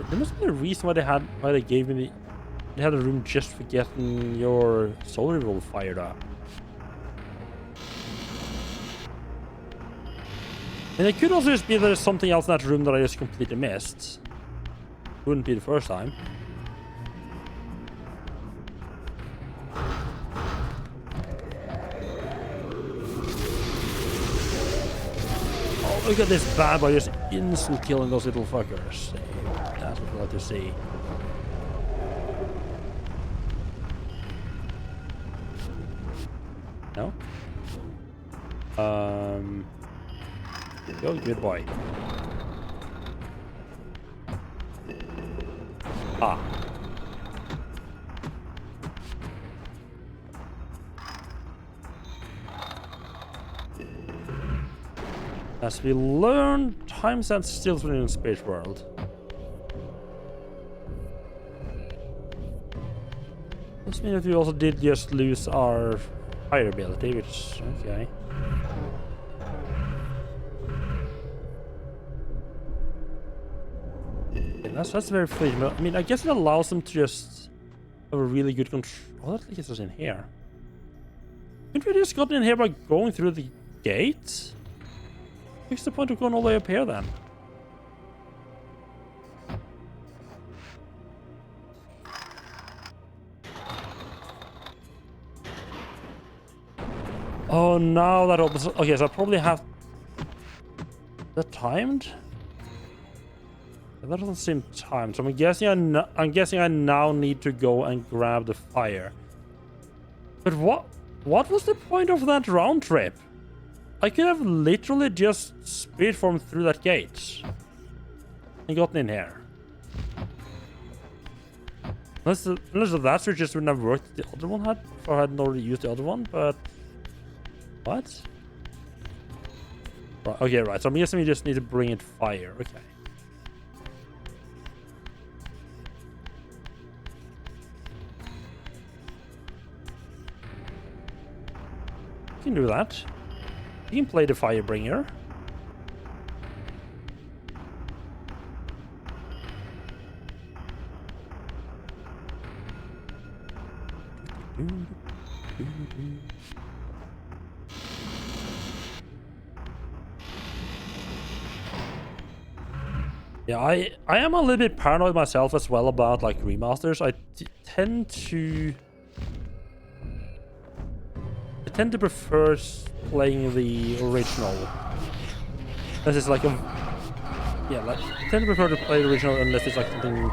There must be a reason why they gave me they had a room just for getting your solar roll fired up. And it could also just be there's something else in that room that I just completely missed. Wouldn't be the first time. Oh, look at this bad boy just instant killing those little fuckers. That's what we like to see. No? Go, good boy. Ah. As we learn, time stands still within Space World. This means that we also did just lose our fire ability, which okay. That's very fleeting. I mean, I guess it allows them to just have a really good control. Oh, that gets us in here. Couldn't we just gotten in here by going through the gate? What's the point of going all the way up here then? Oh, now that opens. Okay, so I probably have. Is that timed? That doesn't seem timed, so I'm guessing I now need to go and grab the fire. But what was the point of that round trip? I could have literally just speedformed through that gate and gotten in here. Unless that switch just wouldn't have worked the other one had, if I hadn't already used the other one, but... What? Right, okay, right, so I'm guessing we just need to bring it fire, okay. You can do that. You can play the Firebringer. Yeah, I am a little bit paranoid myself as well about like remasters. I tend to prefer playing the original. This is like a I tend to prefer to play the original unless it's like something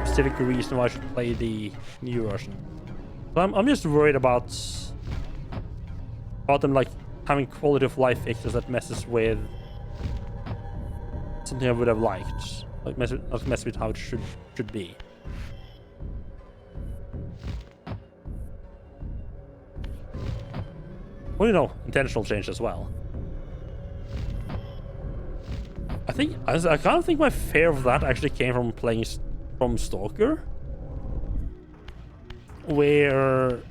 specific reason why I should play the new version. So I'm just worried about them like having quality of life fixes that messes with something I would have liked, like mess with how it should be. Well, you know, intentional change as well. I kind of think my fear of that actually came from playing from Stalker, where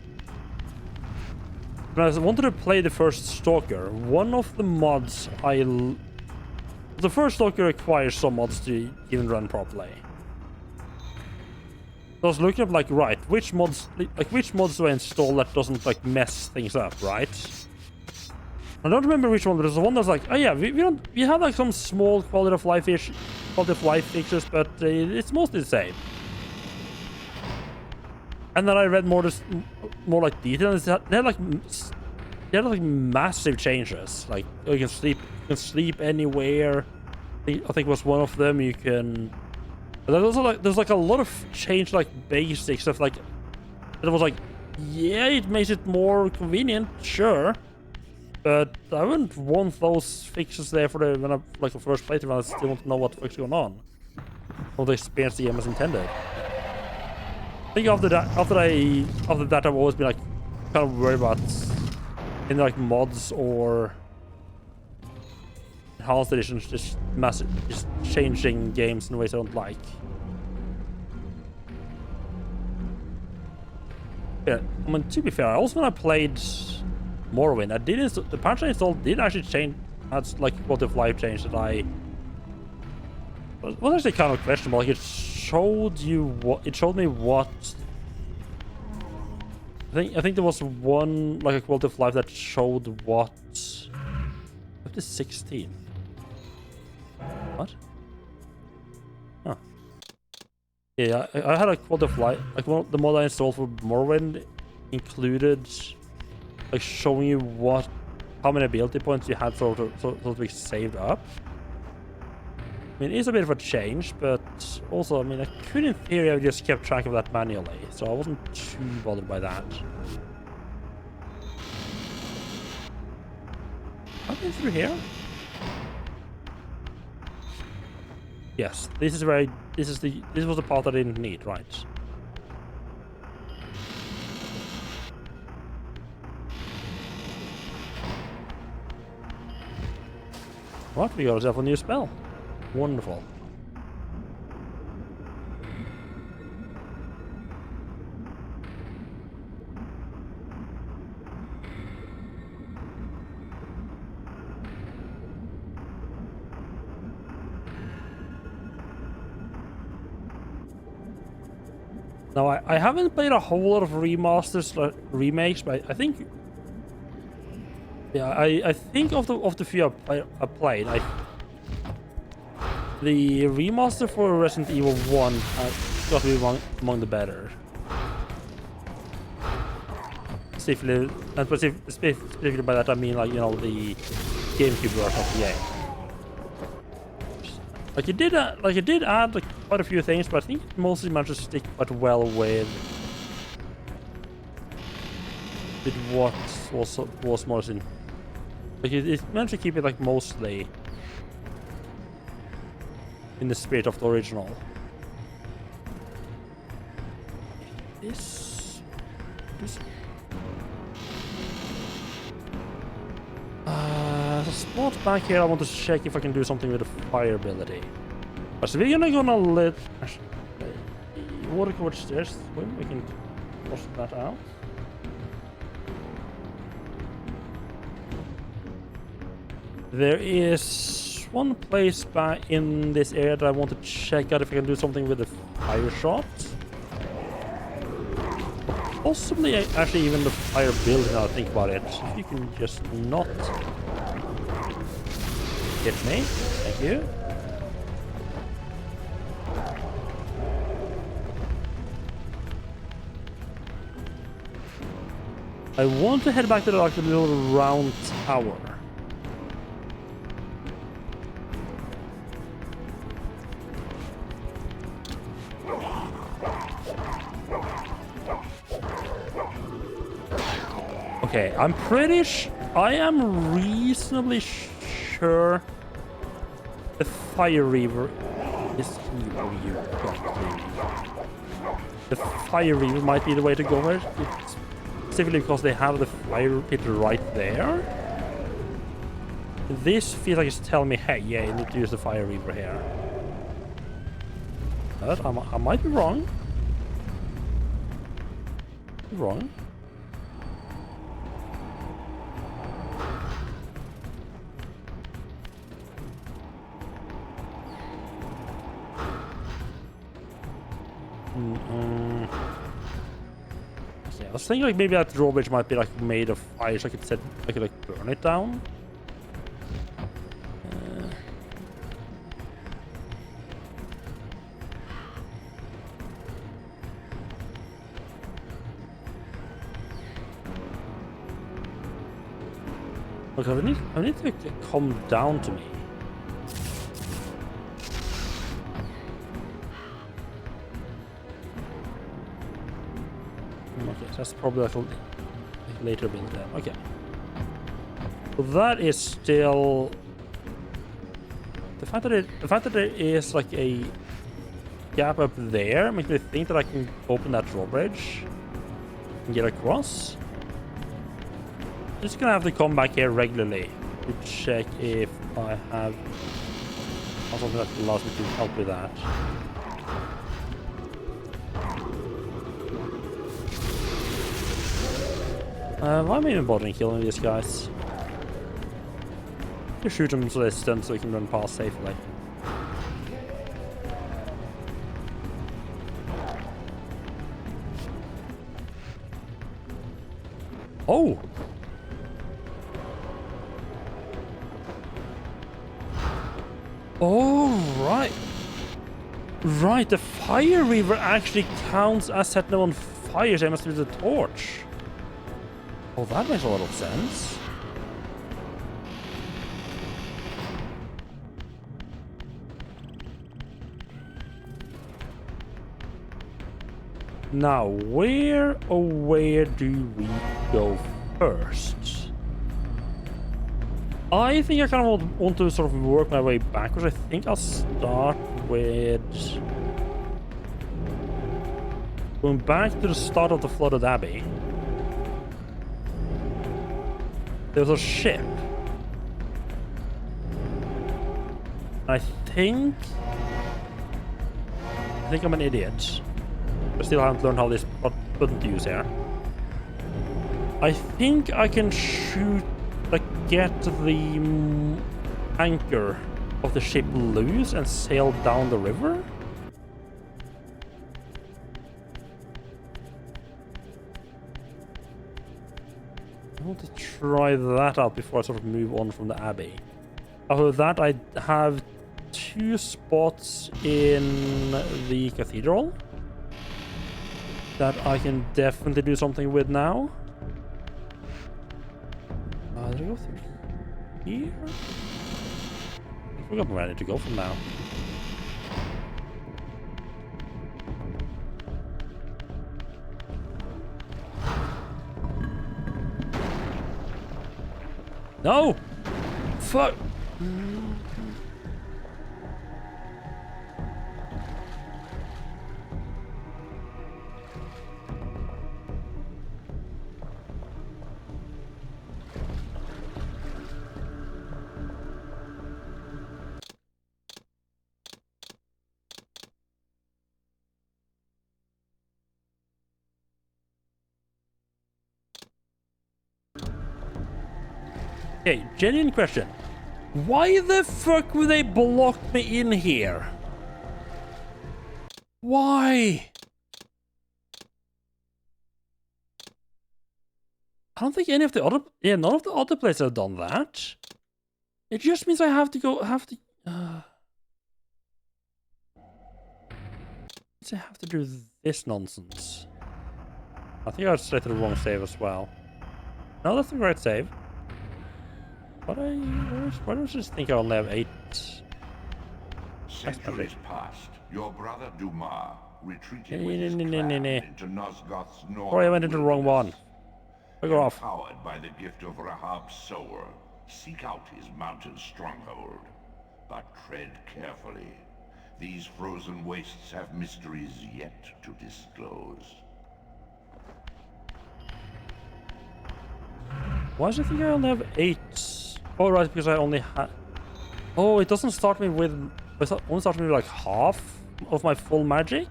when I wanted to play the first Stalker, one of the mods the first Stalker requires some mods to even run properly. I was looking up like, right, which mods do I install that doesn't like mess things up, right? I don't remember which one, but there's the one that's like, oh yeah, we have like some small quality of life fixes, but it's mostly the same. And then I read more like details. They had like massive changes. Like you can sleep anywhere. I think it was one of them. You can. But there's like a lot of change, like basic stuff. Like it was like, yeah, it makes it more convenient, sure. But I wouldn't want those fixes there for the first playthrough when I still want to know what the fuck's going on. Or the experience the game as intended. I think after that I've always been like kind of worried about in like mods or enhanced editions just changing games in ways I don't like. Yeah, I mean, to be fair, also when I played Morrowind, the patch I installed did actually change. That's like quality of life change that I was actually kind of questionable. Like it showed me what. I think there was one like a quality of life that showed what. Up to 16. What? Huh. Yeah, I had a quality of life. Like the mod I installed for Morrowind included like showing you how many ability points you had sort of be saved up. I mean, it's a bit of a change, but also, I mean, I could in theory have just kept track of that manually, so I wasn't too bothered by that. I've been through here. Yes, this was the part I didn't need, right? What? We got ourselves a new spell. Wonderful. Now, I haven't played a whole lot of remasters, remakes, but I think... Yeah, I think of the few I played, the remaster for Resident Evil 1 has got to be among the better. Specifically by that I mean, like, you know, the GameCube version of the game. Like it did add like quite a few things, but I think it mostly managed to stick quite well with what was most in. Like it managed to keep it like mostly in the spirit of the original. This. There's a spot back here. I want to check if I can do something with the fire ability. So we're gonna let water covered stairs swim. We can cross that out. There is one place back in this area that I want to check out if I can do something with the fire shot. Possibly, actually, even the fire building. Now I think about it. If you can just not hit me, thank you. I want to head back to the little round tower. Okay, I'm pretty I am reasonably sure the Fire Reaver is you. The Fire Reaver might be the way to go here. Specifically because they have the fire pit right there. This feels like it's telling me, hey, yeah, you need to use the Fire Reaver here. But I might be wrong. Wrong. I was thinking like maybe that drawbridge might be like made of fire, so I could like burn it down. Okay, I need to come down to me. Okay, that's probably like a later build then. Okay. So that is still the fact that there is like a gap up there makes me think that I can open that drawbridge and get across. Just gonna have to come back here regularly to check if I have something that allows me to help with that. Why am I even bothering killing these guys? Just shoot them to the distance so we can run past safely. Oh! Oh, right. Right, the Fire Reaver actually counts as setting them on fire, so I must use the torch. Oh, that makes a lot of sense. Now, where do we go first? I think I kind of want to sort of work my way backwards. I think I'll start with going back to the start of the Flooded Abbey. There's a ship. I think I'm an idiot. I still haven't learned how this button to use here. I think I can shoot, like, get the anchor of the ship loose and sail down the river. I want to try that out before I sort of move on from the Abbey. After that, I have 2 spots in the cathedral that I can definitely do something with now. Did I go through here? I forgot where I need to go from now. No! Fuck! Okay, genuine question. Why the fuck would they block me in here? Why? I don't think any of the other... Yeah, none of the other places have done that. It just means I have to go... I have to do this nonsense. I think I selected the wrong save as well. No, that's the right save. But why don't I just think I'll have 8... Centuries past, your brother Dumas retreated Nee, with his nee, nee, clan nee, nee. into Nosgoth's north. Sorry, I went into the wrong one. Bugger off. Empowered by the gift of Rahab's sower, seek out his mountain stronghold. But tread carefully. These frozen wastes have mysteries yet to disclose. Why does it think I only have 8? Oh, right, because I only had... Oh, it doesn't start me with... It only starts me with like half of my full magic?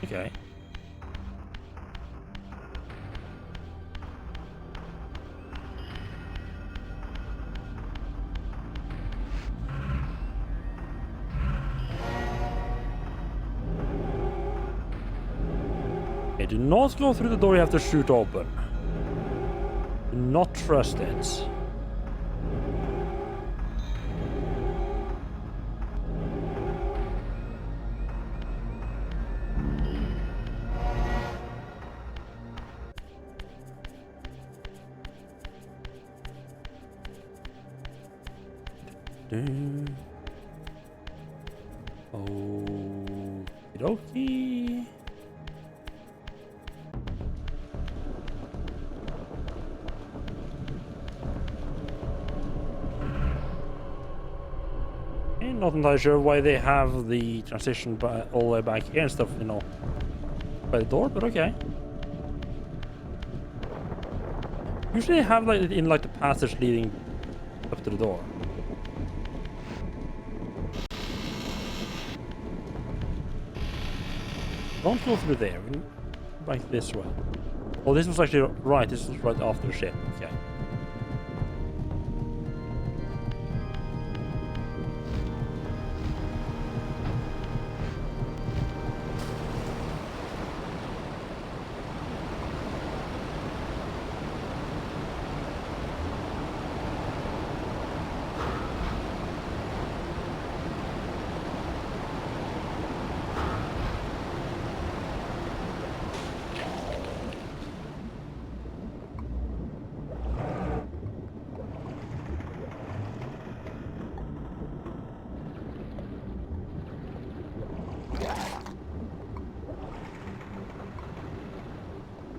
Okay. Okay, do not go through the door you have to shoot open. Do not trust it. Okey-dokey. Not entirely sure why they have the transition all the way back here and stuff, you know, by the door, but okay. Usually they have like in like the passage leading up to the door. Don't go through there. We go back this way. Oh, this was actually right. This was right after the ship. Okay.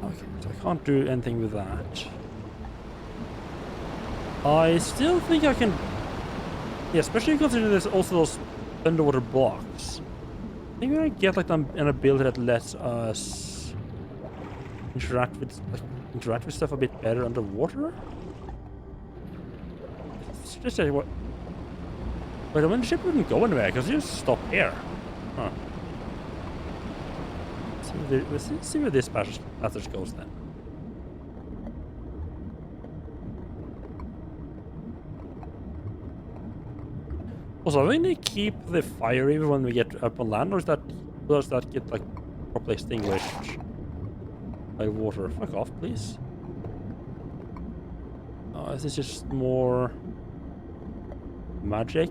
Okay, so I can't do anything with that. I still think I can... Yeah, especially considering there's also those underwater blocks. I think I get like an ability that lets us interact with stuff a bit better underwater. Just say what? Wait, I mean, the ship wouldn't go anywhere because you just stop here. Huh. Let's see where this passage goes then. Also, are we going to keep the fire even when we get up on land, or does that get like properly extinguished by water? Fuck off, please. Oh, this is just more magic.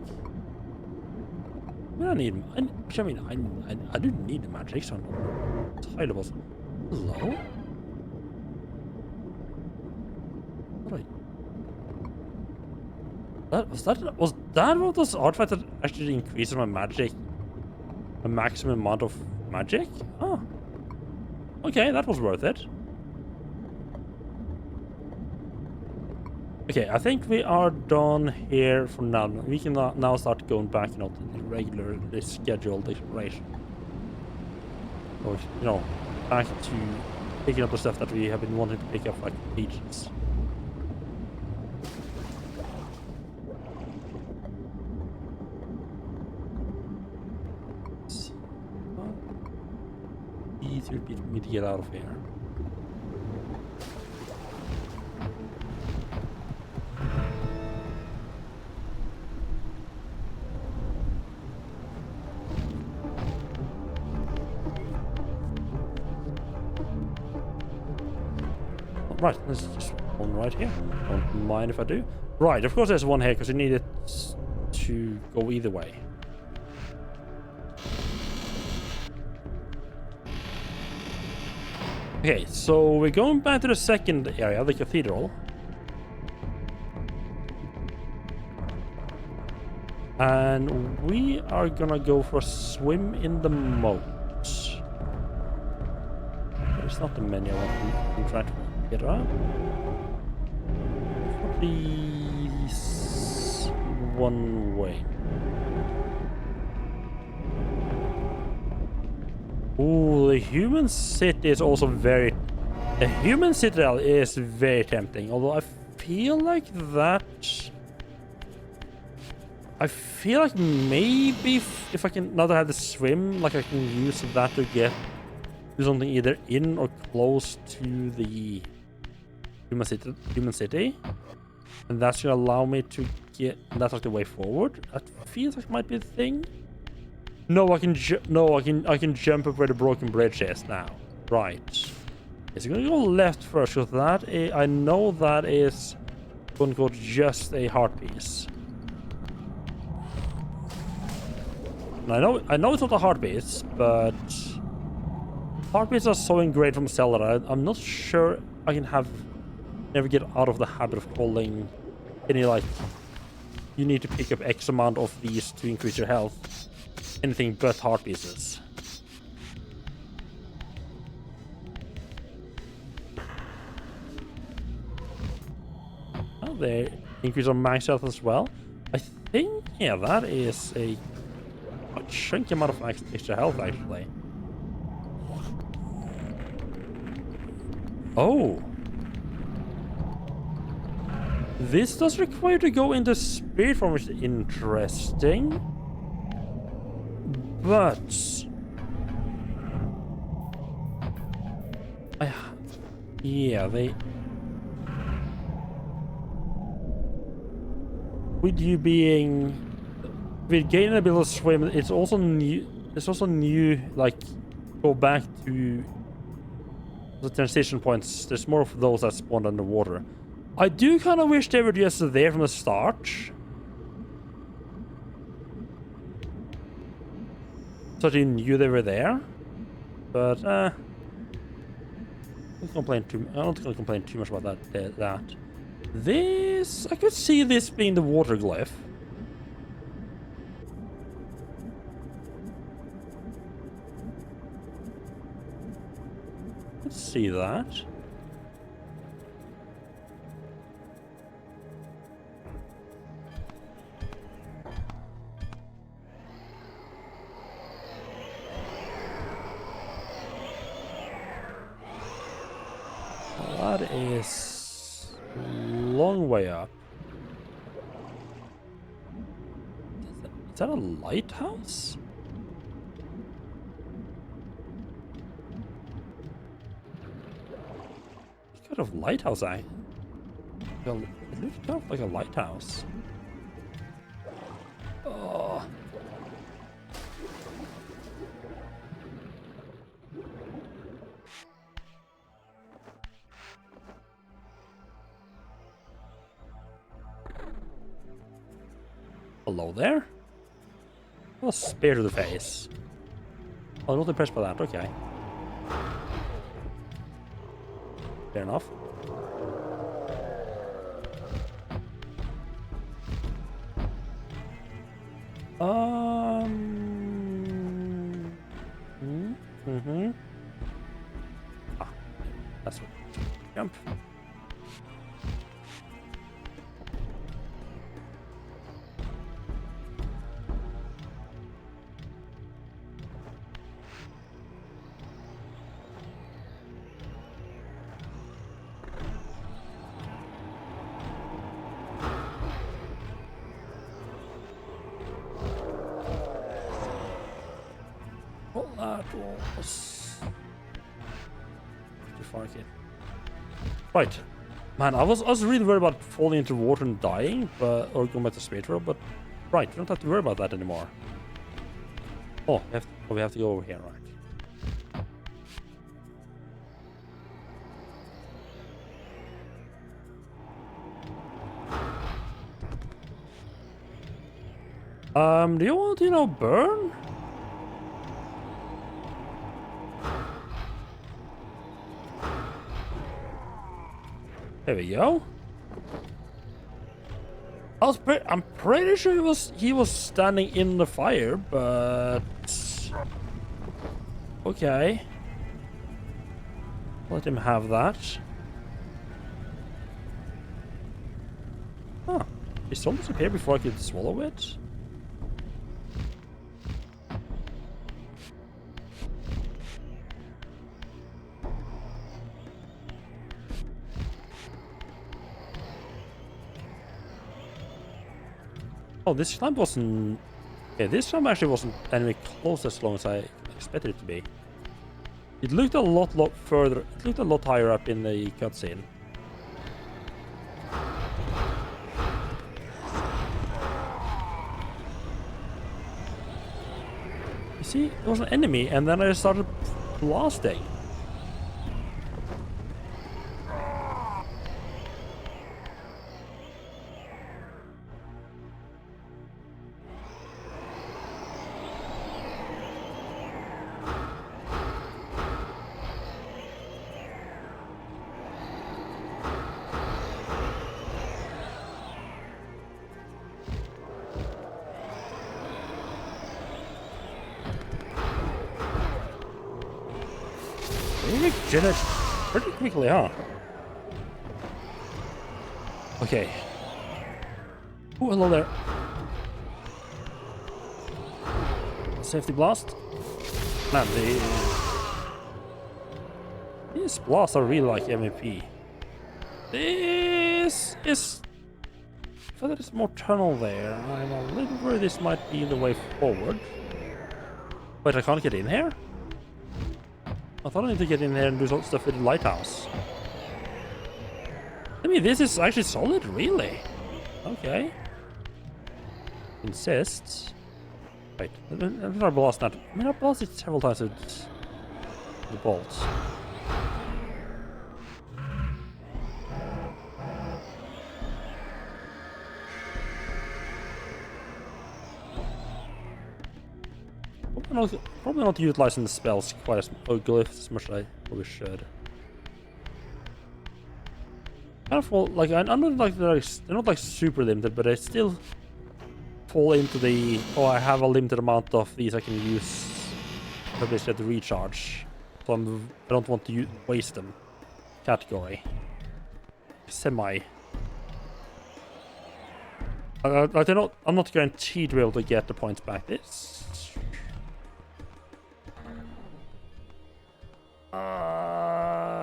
I mean, I do need the magic, so I'm tired of it. Hello? Was that what those artifacts that actually increases my magic? A maximum amount of magic? Oh. Okay, that was worth it. Okay, I think we are done here for now. We can now start going back, to the regularly scheduled exploration. Or, back to picking up the stuff that we have been wanting to pick up like ages. Easier for me to get out of here. Right, there's just one right here. Don't mind if I do. Right, of course there's one here because you need it to go either way. Okay, so we're going back to the second area, the cathedral. And we are gonna go for a swim in the moat. It's not the menu I want to interact with. Get around. Please, one way. Ooh, the human city is also very... The human citadel is very tempting, although I feel like that... I feel like maybe if I can, now that I have the swim, like I can use that to do something either in or close to the human city. And that's gonna allow me to get, that's like the way forward. That feels like might be the thing. No, I can jump up where the broken bridge is now. Right. Is it gonna go left first? Because that is, I know that is gonna go just a heart piece. And I know it's not a heart piece, but heartbeats are so ingrained from Zelda. I'm not sure I can never get out of the habit of calling any, like, you need to pick up X amount of these to increase your health. Anything but heart pieces. Oh, they increase our max health as well. I think, yeah, that is a chunky amount of extra health, actually. Oh. This does require you to go into spirit form, which is interesting. But... yeah, they... With you being... With gaining the ability to swim, it's also new... It's also new, like, go back to the transition points. There's more of those that spawn underwater. I do kind of wish they were just there from the start. So you knew they were there. But, I'm not gonna complain too much about that. This... I could see this being the water glyph. Let's see that. That is a long way up. Is that a lighthouse? What kind of lighthouse? It looks kind of like a lighthouse. Oh. Hello there? Oh, spear to the face. Oh, not impressed by that. Okay. Fair enough. Ah, that's what. Jump. was too far, kid. Right. Man, I was really worried about falling into water and dying, or going back to straight road, but right, we don't have to worry about that anymore. Oh, we have to go over here, right? Do you want to, burn? There we go. I'm pretty sure he was standing in the fire, but okay. Let him have that. Huh. Did soul disappear before I could swallow it? Oh, this slime wasn't... Yeah, this slime actually wasn't anywhere close as long as I expected it to be. It looked a lot further... It looked a lot higher up in the cutscene. You see, there was an enemy, and then I started blasting. Regenerate pretty quickly, huh? Okay. Oh, hello there. Safety blast. Man, these blasts are really like MVP. This is... I thought there's more tunnel there. I'm a little worried this might be the way forward. Wait, I can't get in here? I thought I need to get in here and do some stuff with the lighthouse. I mean, this is actually solid, really. Okay. Insists. Wait, let me try blast that. I mean, I blasted several times with the bolts. Probably not utilizing the spells quite as glyphs as much as I probably should. Kind of fall, like I'm not like they're not like super limited, but I still fall into the I have a limited amount of these I can use basically to recharge, so I don't want to waste them. Category semi. I'm not guaranteed to be able to get the points back.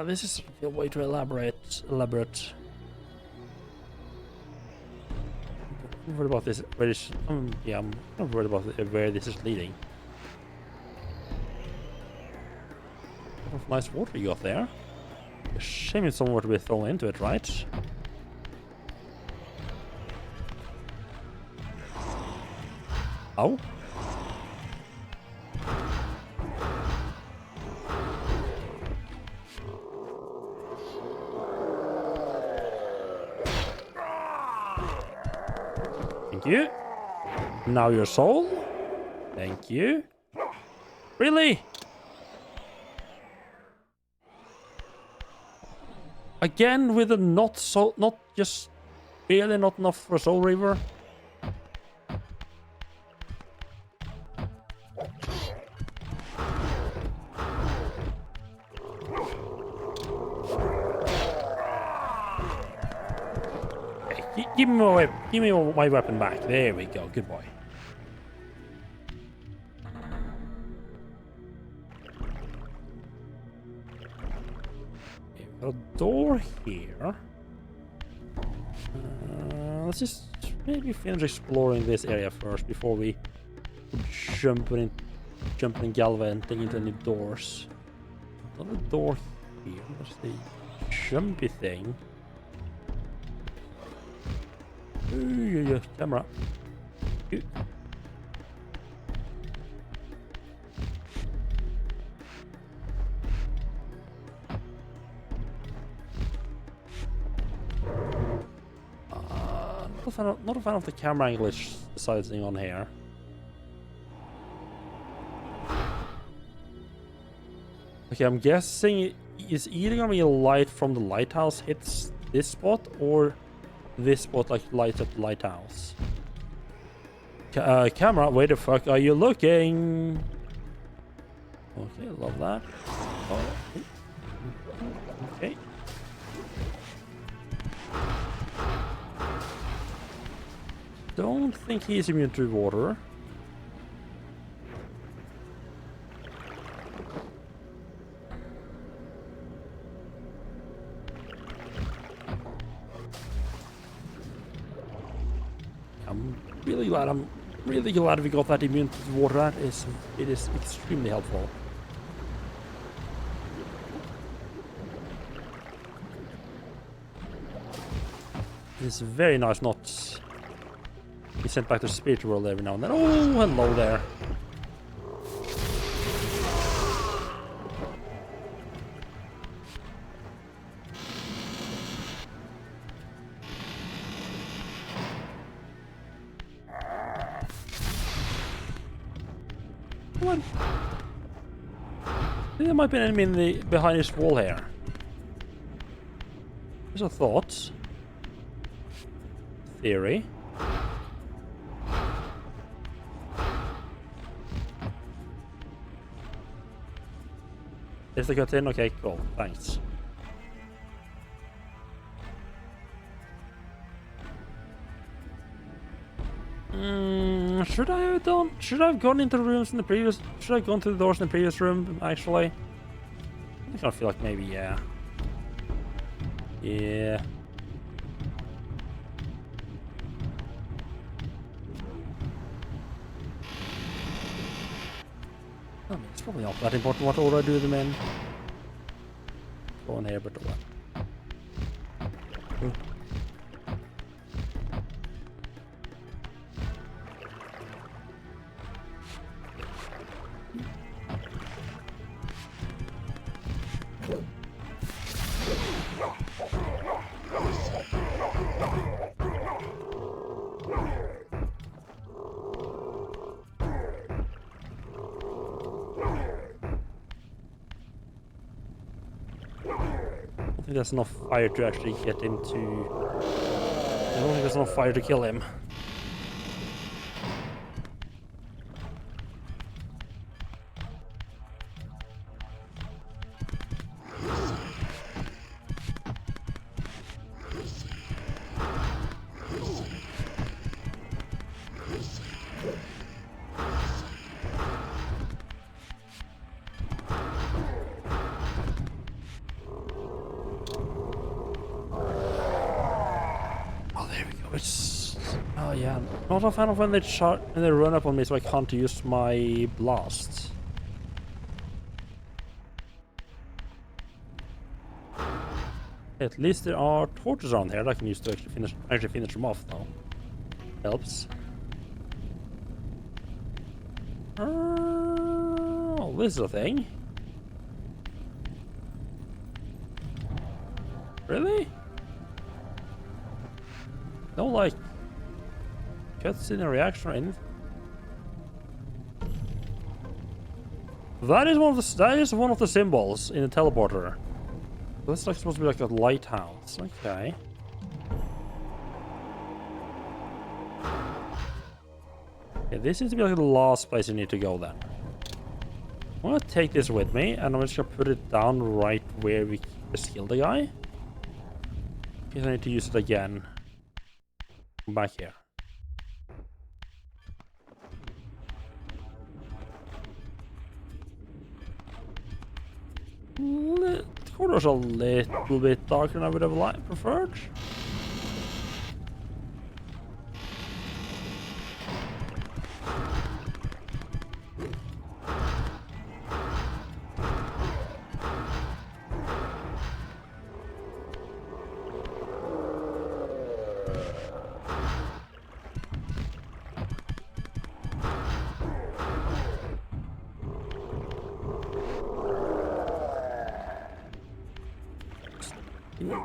This is a way to elaborate. I'm worried about this. I'm kind of worried about where this is leading. What a nice water you got there. A shame it's somewhere to be thrown into it, right? Ow. Thank you. Now your soul. Thank you. Really? Again with a not just barely not enough for a soul Reaver. Give me my weapon back. There we go. Good boy. Okay, a door here. Let's just maybe finish exploring this area first before we jump jumping and gallivanting into any doors. Another door here. What's the jumpy thing? Yeah, camera. Ooh. Not a fan of the camera angle sizing on here. Okay, I'm guessing is either gonna be a light from the lighthouse hits this spot, or this spot like lights up the lighthouse. Camera, where the fuck are you looking? Okay, love that. Oh. Okay. Don't think he's immune to water. I'm really glad we got that immune to water. It is extremely helpful. It's very nice not be sent back to the spirit world every now and then. Oh, hello there. Come on. There might be an enemy behind this wall here. There's a thought. Theory. Is the cut in? Okay, cool. Thanks. Should I have done? Should I have gone into the rooms in the previous? Should I have gone through the doors in the previous room? Actually, I kind of feel like maybe yeah. Yeah. I mean, it's probably not that important what order I do them in. Go on here, but what? I think there's enough fire to actually get him to... I don't think there's enough fire to kill him. Oh yeah, not a fan of when they run up on me, so I can't use my blast. At least there are torches around here that I can use to actually finish them off, though. Helps. Oh, this is a thing. Really? No, like cutscene a reaction or anything. That is one of the symbols in the teleporter. That's like supposed to be like a lighthouse. Okay. Okay, this seems to be like the last place you need to go then. I'm gonna take this with me and I'm just gonna put it down right where we just killed the guy. Because I need to use it again. Come back here. The corridor's a little bit darker than I would have preferred.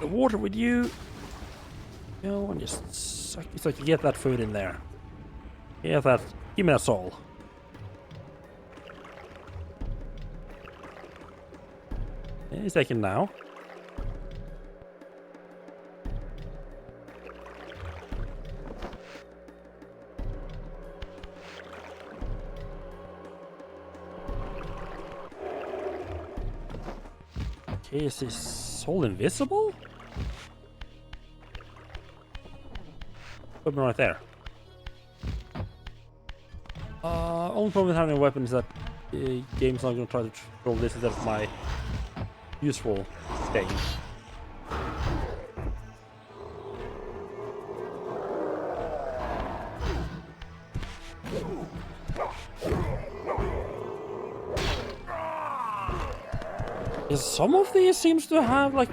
the water with you. Go and just suck. It's like you get that food in there. Get that. Give me that soul. Yeah, he's taken now. Okay, is his soul invisible? Put me right there. Only problem with having a weapon is that the game's not going to try to control this instead of my useful thing. Some of these seems to have like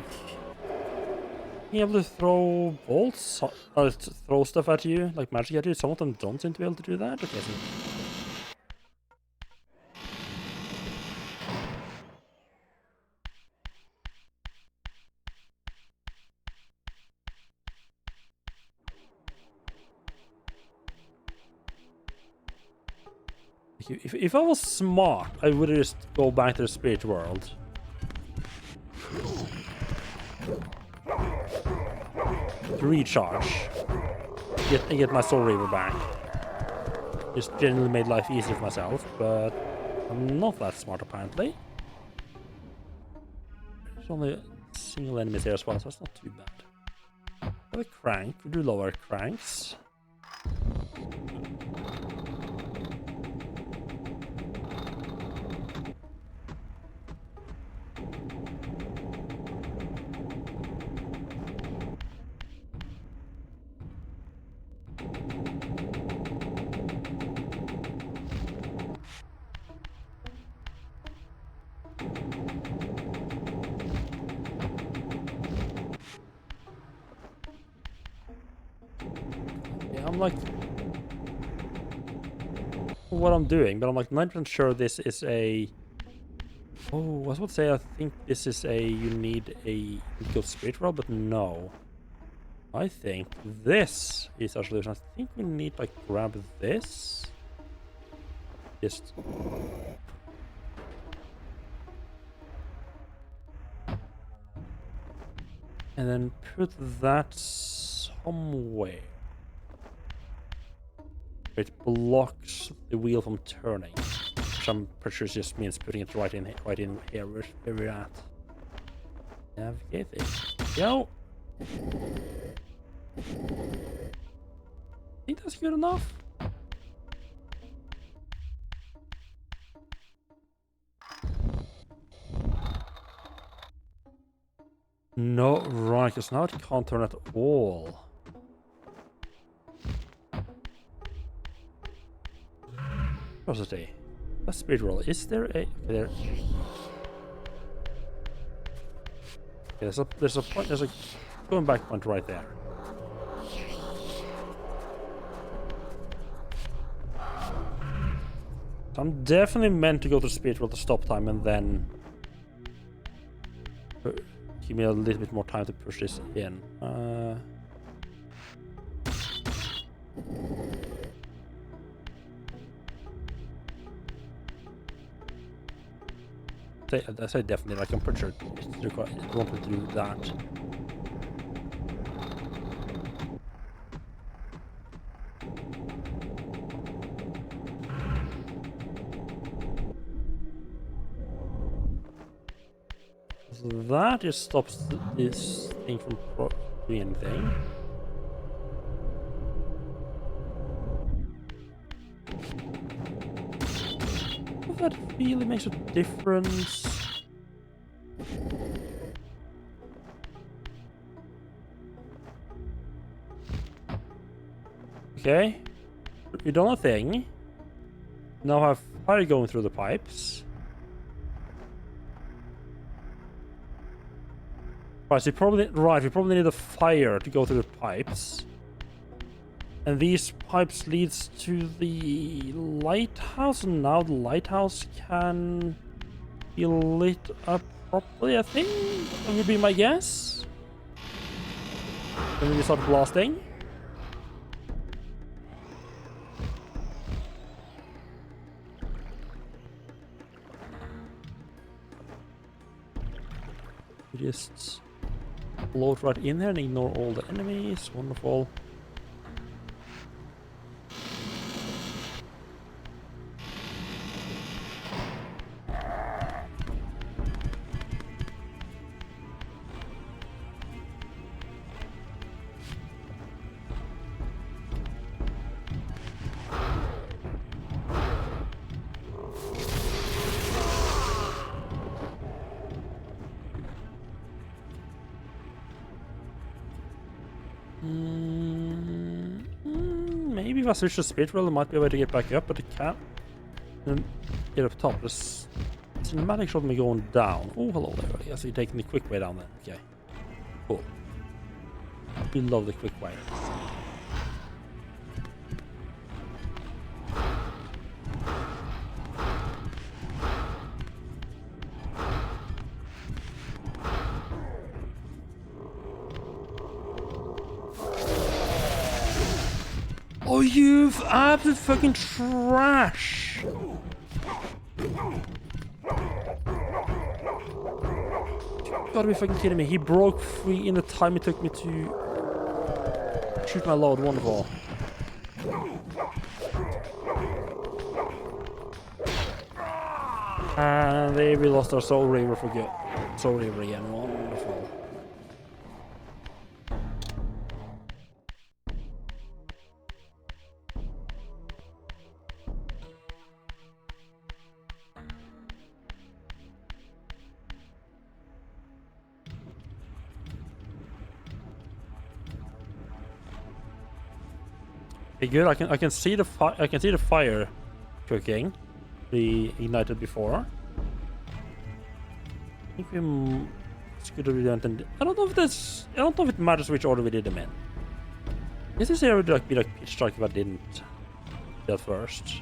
being able to throw bolts or throw stuff at you, like magic at you. Some of them don't seem to be able to do that. Okay, so if I was smart, I would just go back to the spirit world. To recharge. Get my soul Reaver back. Just generally made life easier for myself, but I'm not that smart apparently. There's only single enemies here as well, so that's not too bad. Have a crank. We do lower cranks. I'm like what I'm doing, but I'm like 90% sure this is a. Oh, I was about to say I think this is a. You need a good spirit world, but no. I think this is our solution. I think we need like grab this. Just. And then put that somewhere. It blocks the wheel from turning, which I'm pretty sure just means putting it right in here where we're at. Navigate it. Go. I think that's good enough. No, right, because now it can't turn at all. Curiosity. A spirit roll. Is there a there? Okay, there's a point. There's a going back point right there. So I'm definitely meant to go to spirit world to stop time and then give me a little bit more time to push this in. I say definitely, like I'm pretty sure it's required. I want me to do that. So that just stops this thing from doing anything. That really makes a difference. Okay, we've done a thing. Now have fire going through the pipes. Right, so we probably need a fire to go through the pipes. And these pipes leads to the lighthouse, and now the lighthouse can be lit up properly, I think. That would be my guess. Then we start blasting. We just load right in there and ignore all the enemies. Wonderful. Maybe if I switch to Spirit World, there might be a way to get back up, but it can't. And get up top. This cinematic shot me going down. Oh, hello there. I guess you're taking the quick way down there. Okay. Cool. We love the quick way. Oh, you absolute fucking trash! You gotta be fucking kidding me. He broke free in the time it took me to shoot my load. Wonderful. And there we lost our Soul Reaver for good. Soul Reaver again. Wonderful. Okay, good. I can see the fire cooking. We ignited before. I think we could have done. I don't know if it matters which order we did them in. This is here would be like pitch strike if I didn't do that first.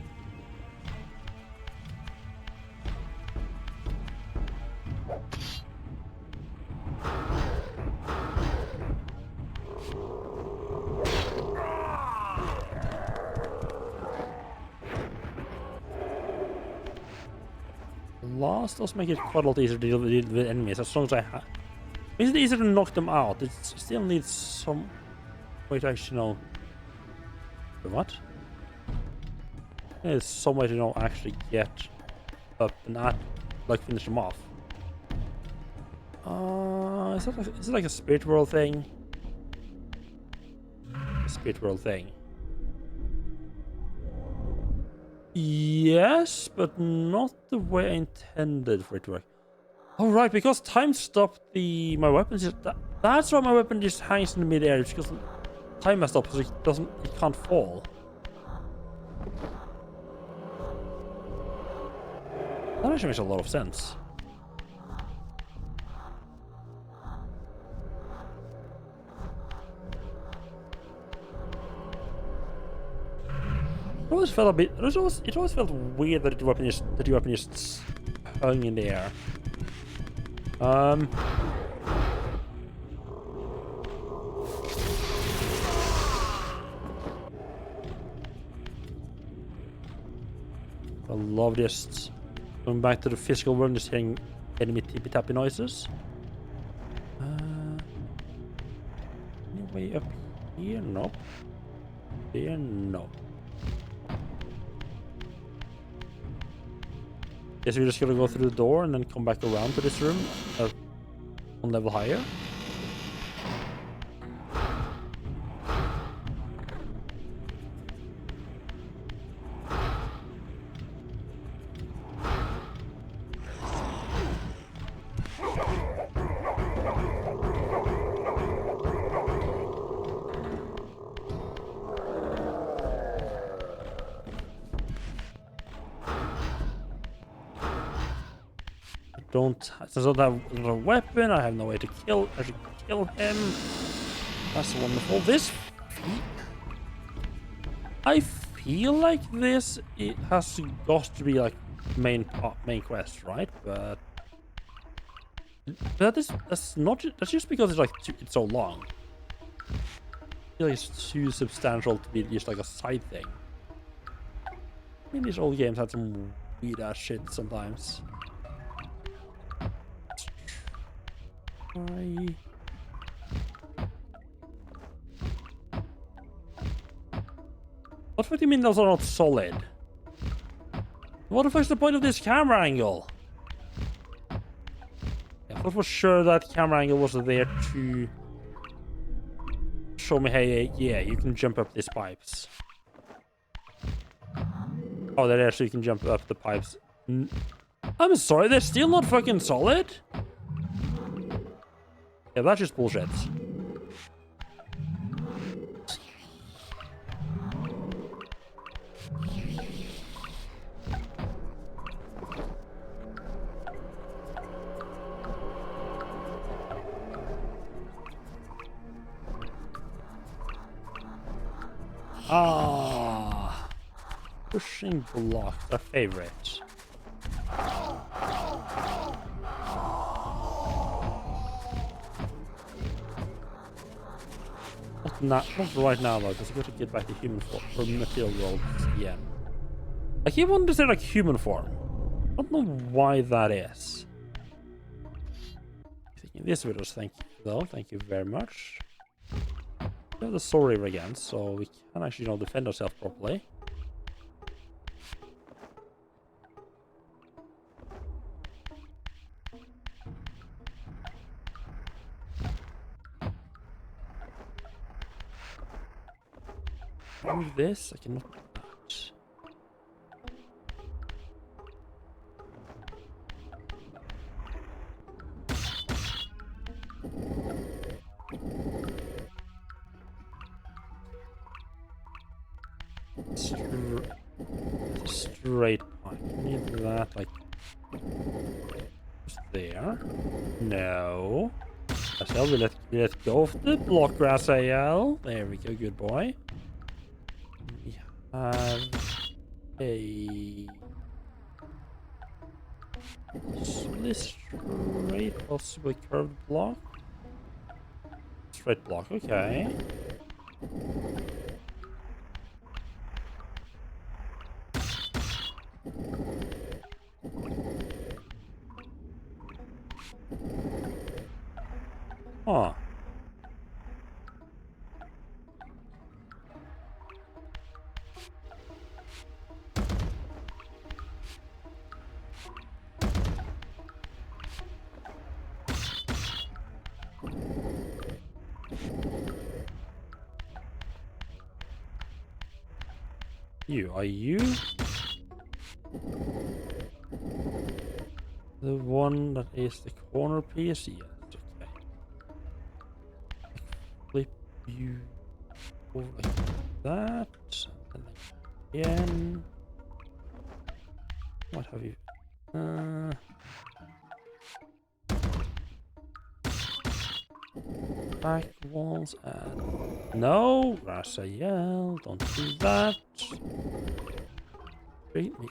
Last does make it quite a lot easier to deal with enemies as long as I have. Is it easier to knock them out? It still needs some way to actually know. What? There's some way to actually get up and like finish them off. Is it like a Spirit World thing? A Spirit World thing. Yes, but not the way I intended for it to work. Oh right, because time stopped my weapon. That's why my weapon just hangs in the mid-air. It's because time has stopped, so it can't fall. That actually makes a lot of sense. It always felt a bit. It always felt weird that the weapon just hung in the air. I love just going back to the physical world and just hearing enemy tippy tappy noises. Any way up here? Nope. There, no. Guess we're just gonna go through the door and then come back around to this room one level higher. Since I don't have a weapon, I have no way to kill him. That's wonderful. I feel like this has got to be like main quest, right? But that's just because it's so long. I feel like it's too substantial to be just like a side thing. I mean, these old games had some weird ass shit sometimes. Try. What do you mean those are not solid? What the fuck's the point of this camera angle? I thought for sure that camera angle was there to show me, hey, yeah, you can jump up these pipes. Oh, that actually you can jump up the pipes. I'm sorry, they're still not fucking solid? Yeah, that's just bullshit. Ah, pushing blocks, our favorite. Not right now though, because I got to get back to human form or material world again. I keep wanting to say like human form. I don't know why that is. This videos, thank you though, thank you very much. We have the Soul Reaver again, so we can actually, you know, defend ourselves properly. Move this, I cannot do that. Straight pipe. Need that like just there. No. Rasael, we let go of the block, Rasael. There we go, good boy. We have a straight, possibly curved block. Straight block, okay. Huh. Are you the one that is the corner piece? Yes, okay. Flip you over like that, and then again. What have you? Back walls and no, Rasael, don't do that. Treat me.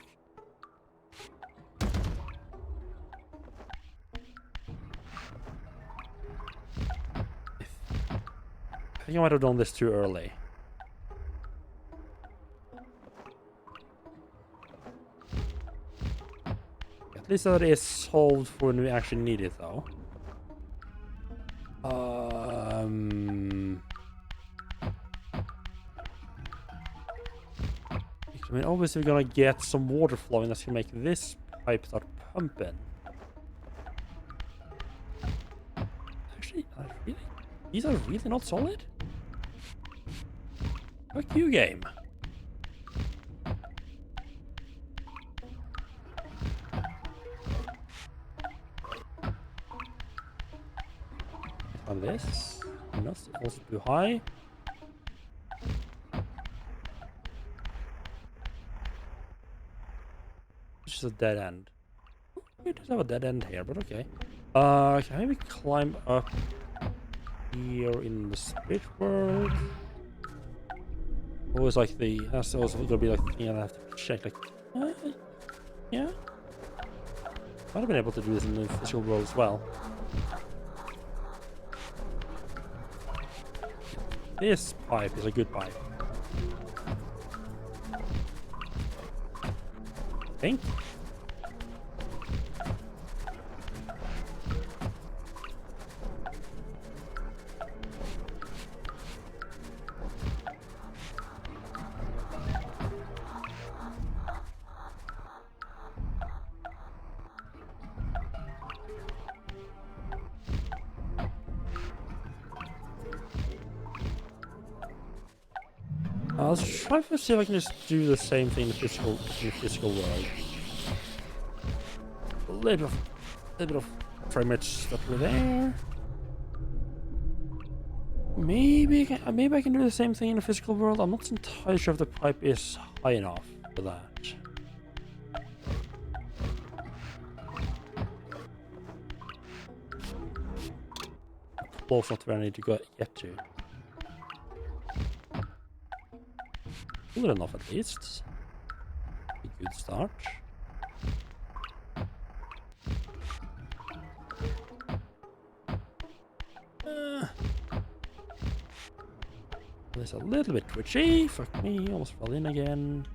I think I might have done this too early. At least that is solved for when we actually need it, though. I mean, obviously we're gonna get some water flowing that's gonna make this pipe start pumping. Actually, these are really not solid? Fuck you, game. On this, not also too high. It's just a dead end. It does have a dead end here, but okay. Can I maybe climb up here in the spirit world? Always like that's also gonna be like the thing I have to check. Like, yeah. Might have been able to do this in the physical world as well. this pipe is a good pipe. I think. I'll try to see if I can just do the same thing in the physical world. A little bit of frame rate stuff over there. Maybe I can do the same thing in the physical world. I'm not entirely sure if the pipe is high enough for that. Close not where I need to get to. Good enough at least. A good start. There's a little bit twitchy. Fuck me, almost fell in again.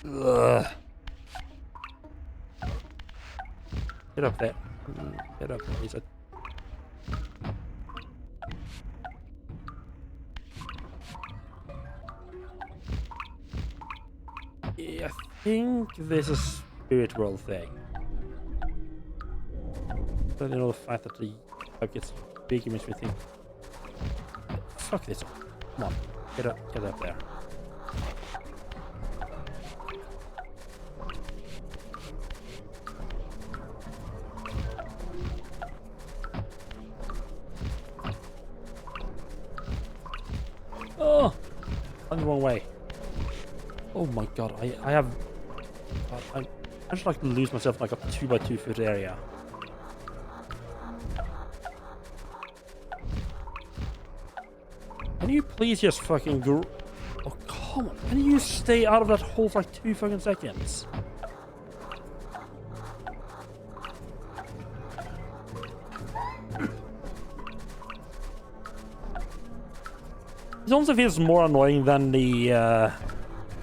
Ugh. Get up there. Get up there. He's a... Yeah, I think this is spirit world thing. But you know the fact that the bug gets bigger makes me think. Fuck this up. Come on. Get up there. Oh! I'm the wrong way. Oh my god, I have... I just like to lose myself in like a 2x2 foot area. Can you please just fucking oh, come on. Can you stay out of that hole for like 2 fucking seconds? It also feels more annoying than the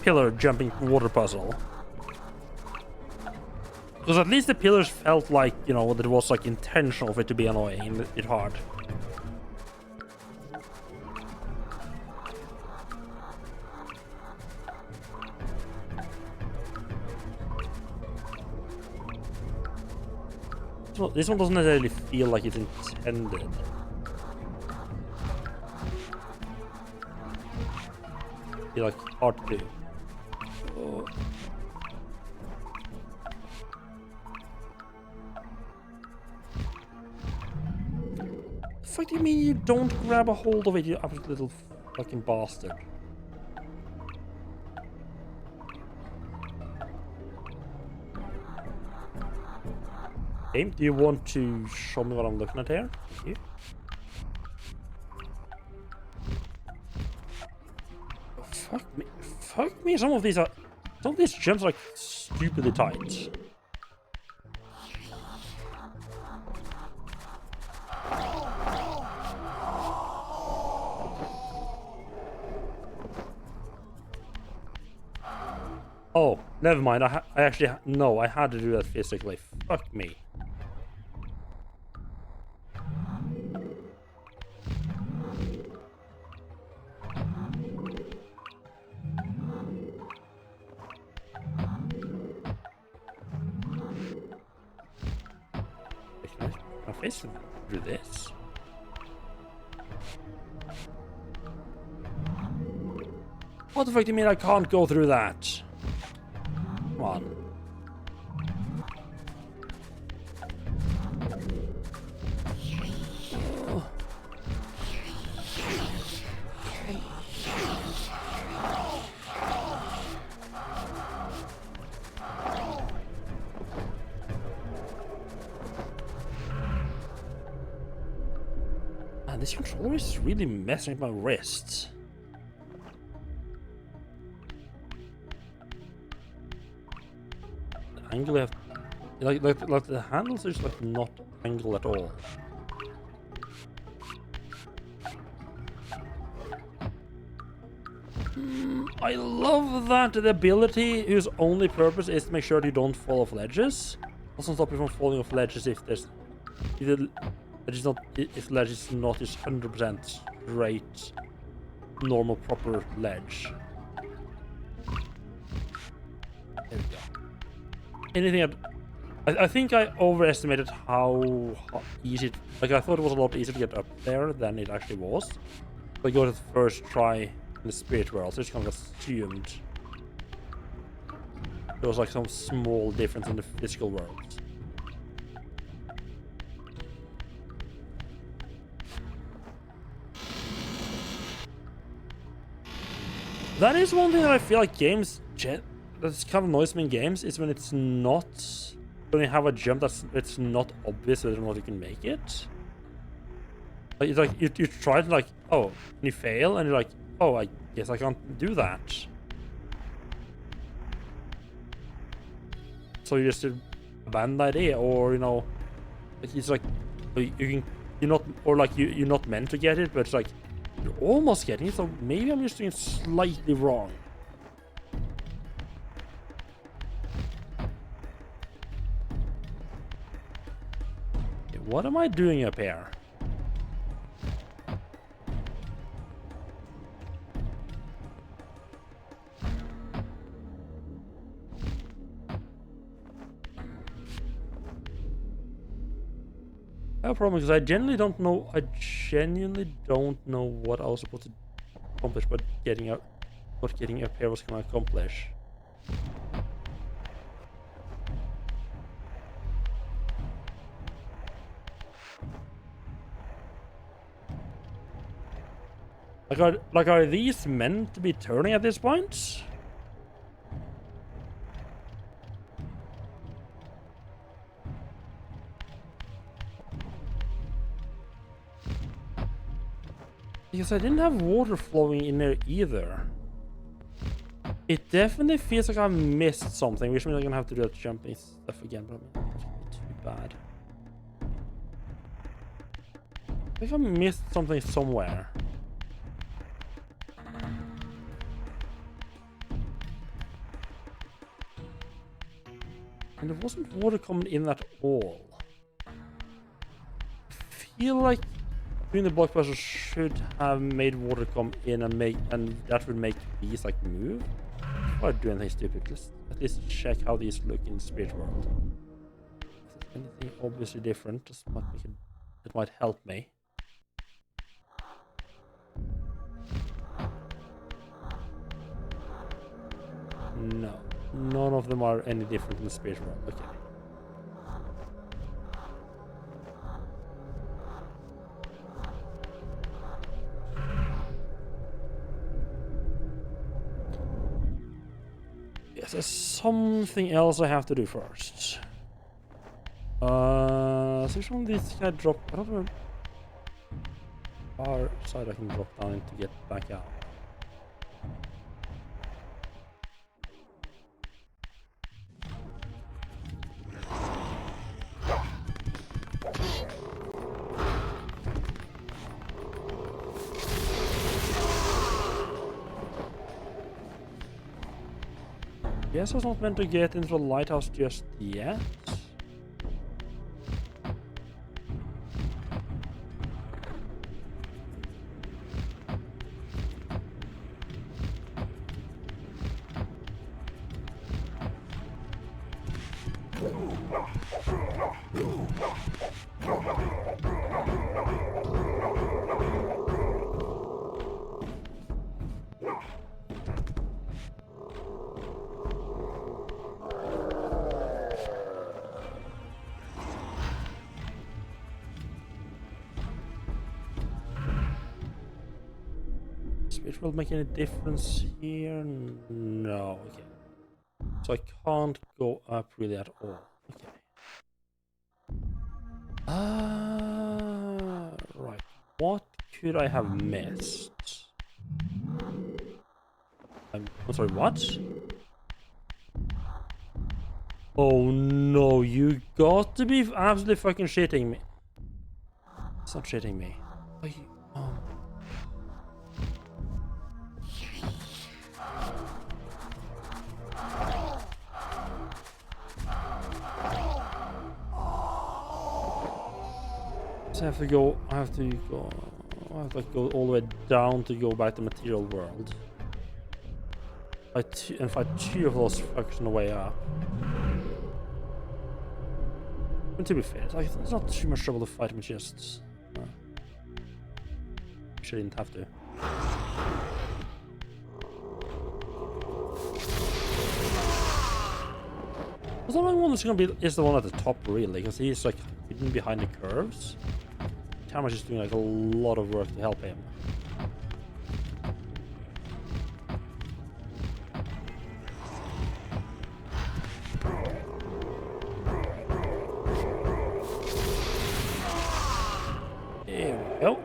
pillar jumping water puzzle. Because at least the pillars felt like, you know, that it was like intentional for it to be annoying and it hard. This one doesn't necessarily feel like it's intended. Be like hard to do. Oh. The fuck do you mean you don't grab a hold of it, you absolute little fucking bastard? Game, do you want to show me what I'm looking at here? Thank you. Fuck me, some of these jumps are like stupidly tight. Oh, never mind. I actually no, I had to do that physically. Fuck me. Do this. What the fuck do you mean I can't go through that? Come on. Oh. This controller is really messing with my wrists. angle you have. Like the handles are just like not angled at all. I love that the ability whose only purpose is to make sure that you don't fall off ledges. Doesn't stop you from falling off ledges if there's if the ledge is not just 100% straight, normal, proper ledge. There we go. Anything I think I overestimated how easy like I thought it was a lot easier to get up there than it actually was. But I got it first try in the spirit world, so it's kind of assumed there was like some small difference in the physical world. That is one thing that I feel like games that's kind of annoys me in games is when it's not when you have a jump it's not obvious whether or not you can make it. Like it's like you try to like and you fail and you're like, oh, I guess I can't do that. So you just abandon the idea, or you know, like it's like you're not meant to get it, but it's like you're almost getting it. So maybe I'm just doing it slightly wrong. Okay, what am I doing up here? I have a problem because I genuinely don't know what I was supposed to accomplish, but what getting up here was going to accomplish. Are these meant to be turning at this point? Because I didn't have water flowing in there either. It definitely feels like I missed something, which means I'm gonna have to do that jumping stuff again, but I mean, it's not too bad. I think I missed something somewhere. And there wasn't water coming in at all. I feel like doing the block puzzle should have made water come in and that would make these like move. Before I do anything stupid, let's at least check how these look in Spirit World. If there's anything obviously different, it might help me. No, none of them are any different in the Spirit World. Okay. There's something else I have to do first. So which one of these can I drop? I don't know. Far side I can drop down to get back out. Guess I was not meant to get into the lighthouse just yet. Which will make any difference here? No, okay. So I can't go up really at all. Okay. Right. What could I have missed? I'm sorry, what? Oh no, you got to be absolutely fucking shitting me. It's not shitting me. Are you, So I have to go all the way down to go back to material world. And fight 2 of those fuckers on the way up. And to be fair, it's not too much trouble to fight them just. Actually didn't have to. The only one that's gonna be is the one at the top really, because he's like hidden behind the curves. Tama's just doing like a lot of work to help him. There we go.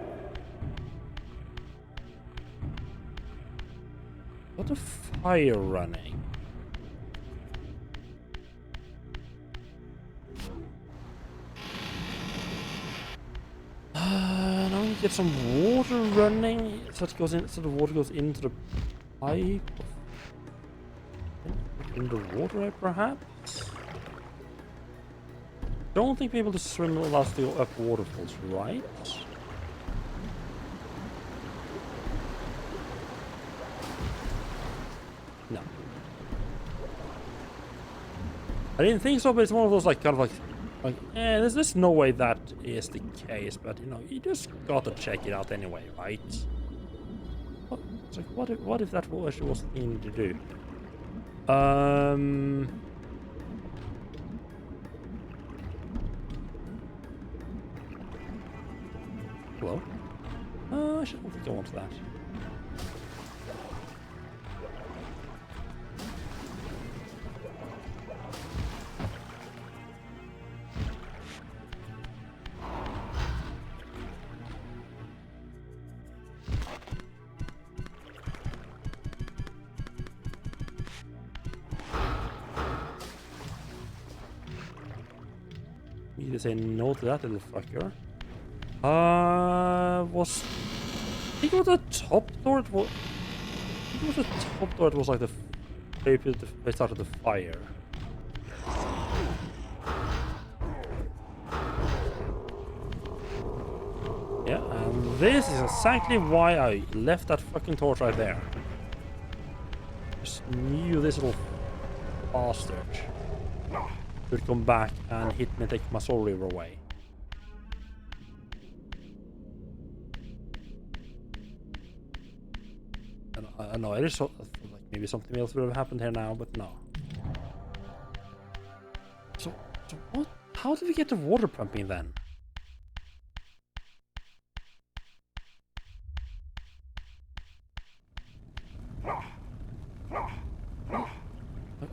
Got a fire running. Now we need to get some water running, so it goes in, so the water goes into the pipe. In the water, perhaps. Don't think people to swim allows to go up waterfalls, right? No. I didn't think so, but it's one of those like kind of like there's no way that is the case, but you know, you just gotta check it out anyway, right? It's like, what if that actually was the thing to do? Hello? I shouldn't go on to that. Need to say no to that little fucker. I think it was the top door. I think it was the top door. It was like the they started the fire. Yeah, and this is exactly why I left that fucking torch right there. Just knew this little bastard would come back and hit me and take my soul reaver away. And I know I just thought like maybe something else would have happened here now, but no. So what? How did we get the water pumping then?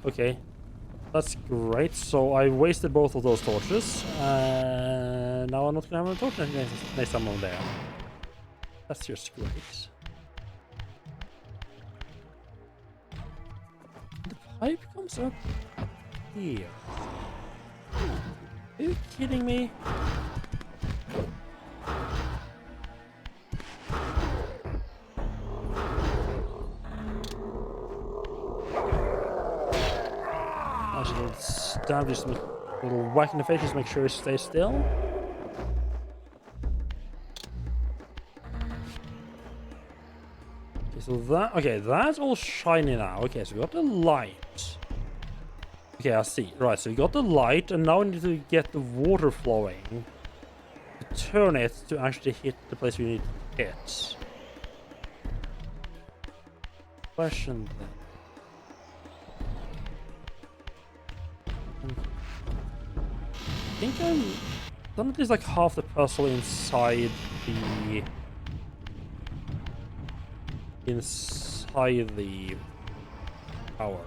Okay. That's great. So I wasted both of those torches. Now I'm not gonna have a torch next time I'm there. That's just great. The pipe comes up here. Are you kidding me? Stab, just a little whack in the face, just make sure it stays still. Okay, so that's all shiny now. Okay, so we got the light. Okay, I see. Right, so we got the light, and now we need to get the water flowing. To turn it to actually hit the place we need to hit. Question then. I think I'm done. There's like half the puzzle inside the tower.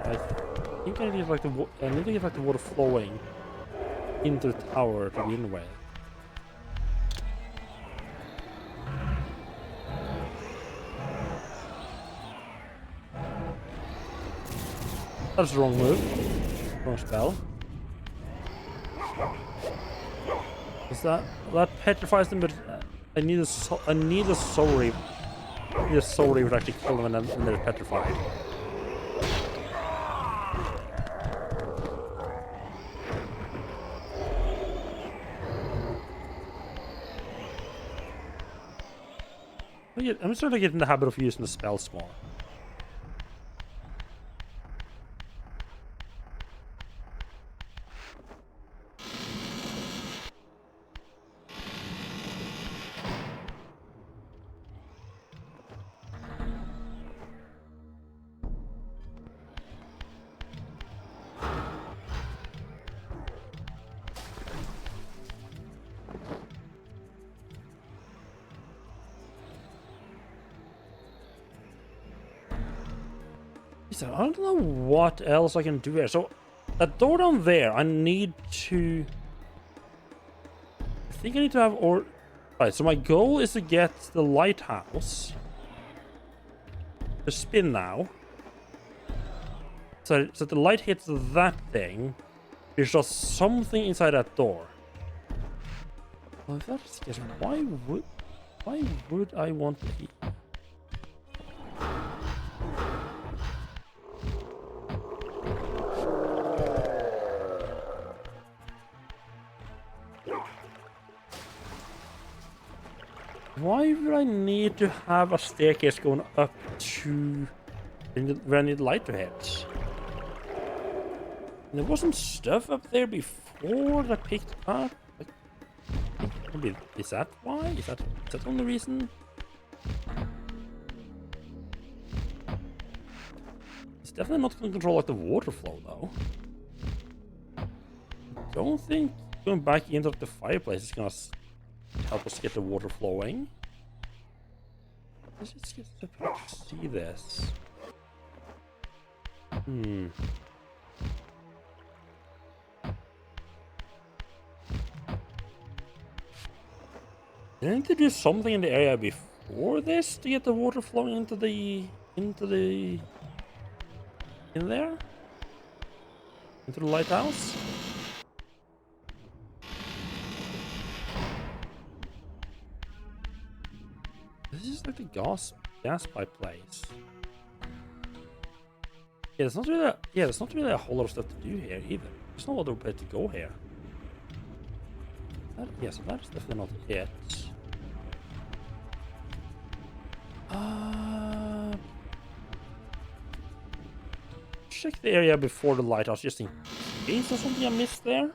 I think I need to get like the water flowing into the tower to begin with. That's the wrong move. Wrong spell. Is that petrifies them? But I need a soul reaver. I need a soul reaver to actually kill them, and then they're petrified. I'm starting to get in the habit of using the spells more. So I don't know what else I can do here. So that door down there, I need to... I think I need to have... Right, so my goal is to get the lighthouse to spin now. So the light hits that thing. There's just something inside that door. Well, if that's the case, why would I want to eat? Why would I need to have a staircase going up to where I need light to hit? And there wasn't stuff up there before that I picked up. Like, maybe is that why? Is that the only reason? It's definitely not going to control like the water flow though. I don't think going back into the fireplace is gonna help us get the water flowing. Let's just get to see this. I need to do something in the area before this to get the water flowing into the in there? Into the lighthouse? This is like the gas pipe place. Yeah, there's not really a whole lot of stuff to do here either. There's no other place to go here. So that's definitely not it. Check the area before the lighthouse just in case there's something I missed there.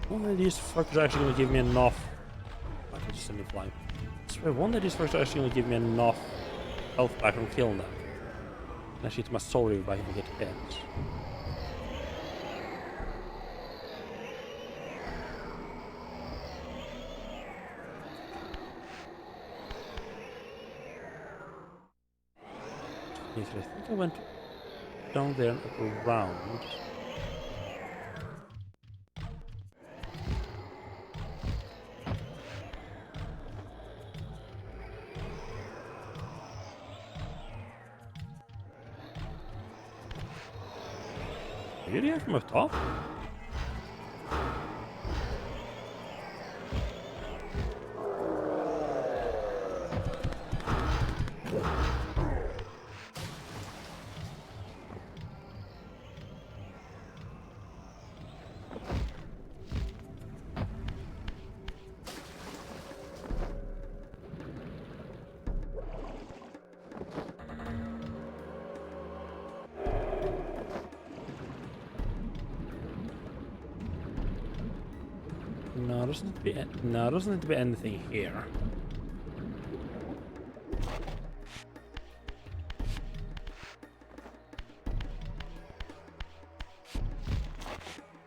One of these fuckers are actually going to give me enough. I can just send it flying. I swear, one of these fuckers are actually going to give me enough health back from killing them. And actually, it's my soul reaver back if I get hit. I think I went down there and up around. Really? From up top? No, there doesn't need to be anything here.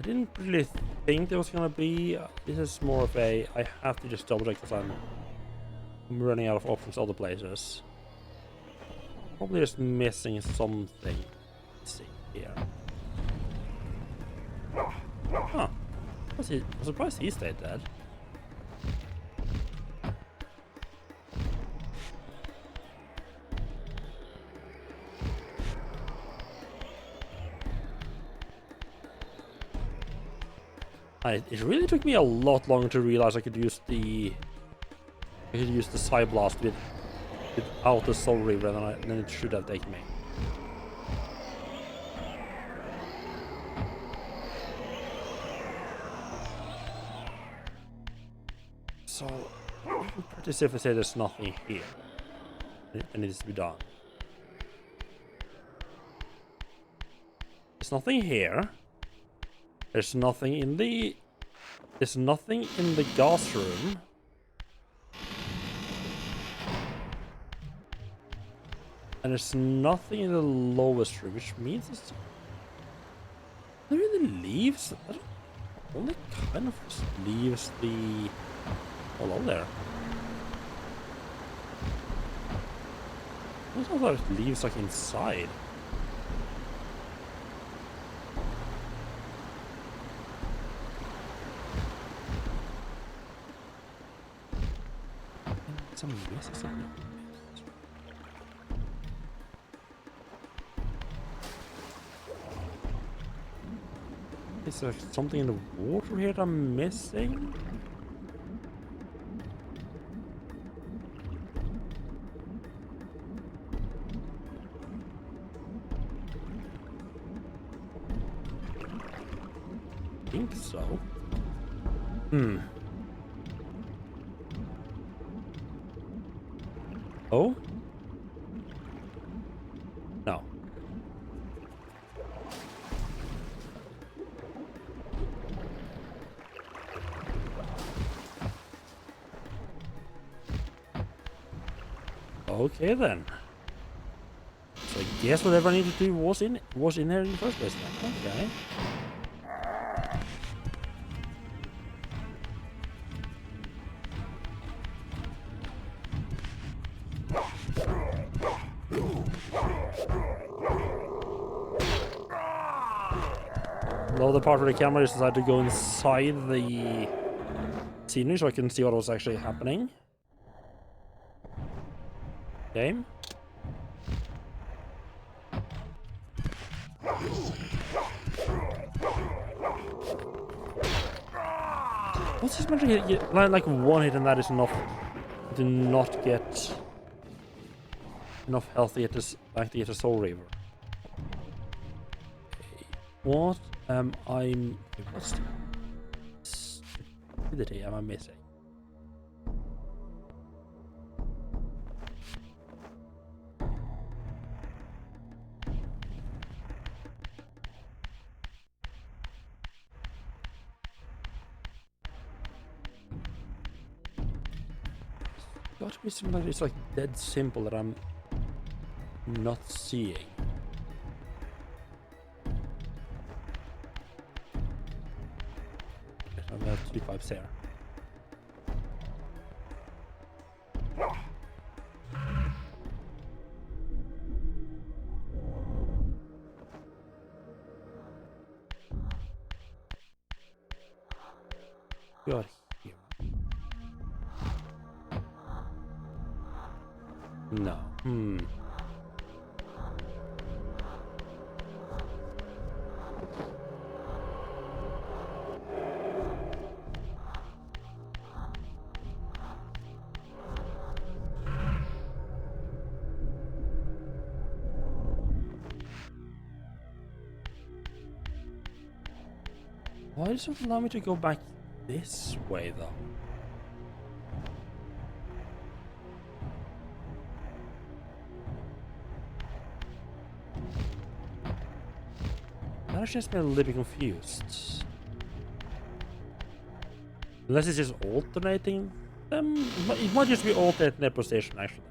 I didn't really think there was gonna be. This is more of a. I have to just double check because I'm running out of options other places. Probably just missing something. Let's see here. Huh. I'm surprised he stayed dead. It really took me a lot longer to realize I could use the Psy Blast without the Soul Reaver than it should have taken me. So I'm pretty safe to say there's nothing here that needs to be done. There's nothing here. There's nothing in the gas room. And there's nothing in the lowest room, which means it's there really leaves. That only kind of just leaves the hello there. I thought it leaves like inside. Some misses something. Is there something in the water here that I'm missing? I think so. Oh? No. Okay then. So I guess whatever I needed to do was in here in the first place then. Okay. The other part of the camera is decided to go inside the scenery so I can see what was actually happening. Okay. What's this magic? Like one hit and that is enough to not get enough health to get this back to get a Soul Reaver. Okay. What am I? What's the stupidity am I missing? Got to be something that is like dead simple that I'm not seeing. I have 2 pipes here. Got here. No. Why does it allow me to go back this way though? That just made me a little bit confused. Unless it's just alternating them? It might just be alternating their position actually.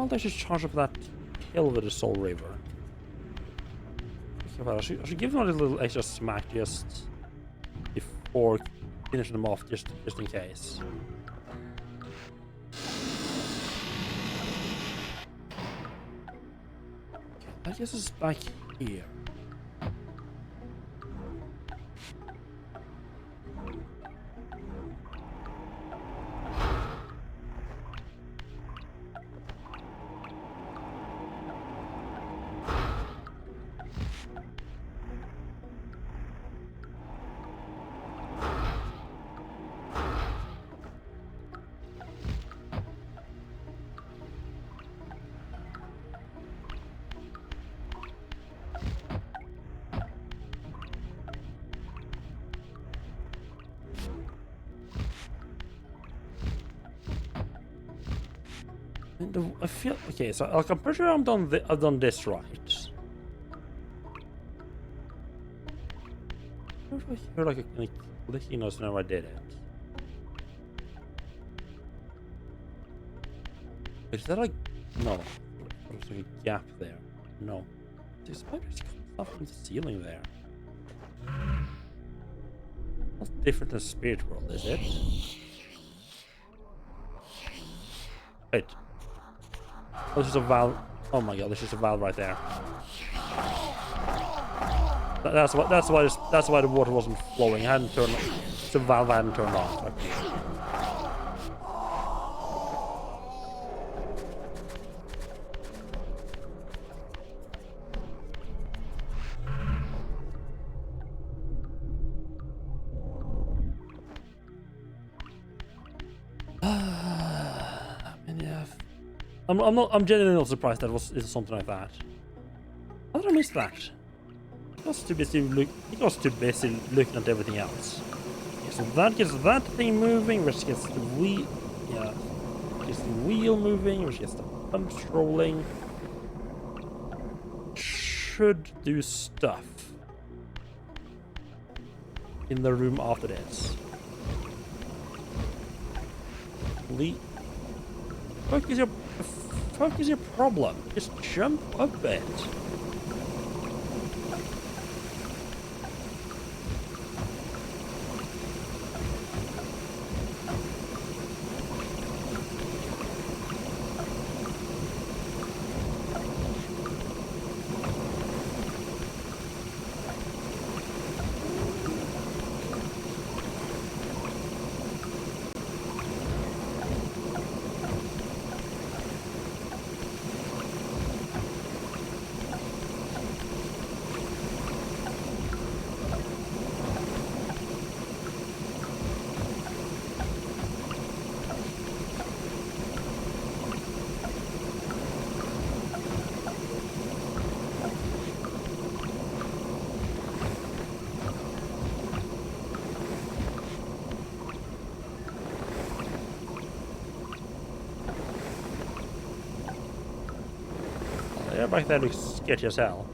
Can't actually charge up that kill with the Soul Reaver. Okay, well, I should give them a little extra smack just before finishing them off, just in case. Okay, I guess it's back here. I feel okay. So like, I'm pretty sure I've done this right. I heard like a clicking noise whenever I did it. Is that like no? There's like a gap there. No. There's probably stuff in the ceiling there. What's different than Spirit World, is it? Wait. Oh, this is a valve. Oh my god, this is a valve right there. That's why the water wasn't flowing. I hadn't turned. The valve hadn't turned off. Okay. I'm genuinely not surprised that it's something like that. How did I miss that? I was too busy looking at everything else. Okay, so that gets that thing moving, which gets the wheel, gets the wheel moving, which gets the pumps rolling. Should do stuff in the room after this. Fuck is your problem? Just jump up it. Yeah, back there looks sketchy as hell.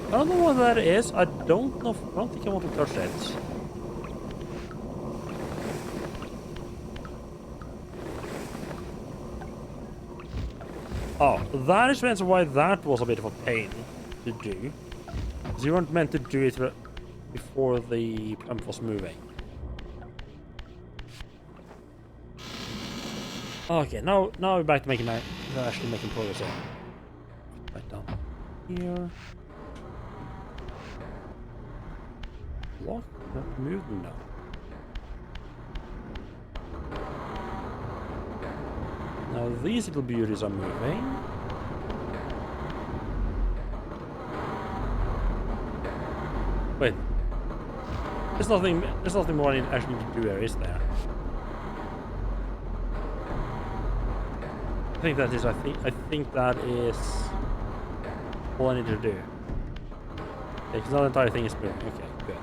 I don't know what that is. I don't think I want to touch it. Oh, that explains why that was a bit of a pain to do. Because you weren't meant to do it before the pump was moving. Okay, now we're back to actually making progress here. Right down here. Block that movement now. Now these little beauties are moving. Wait. There's nothing more I actually need to do there, is there? I think that is all I need to do. Okay, because not the entire thing is moving. Okay, good.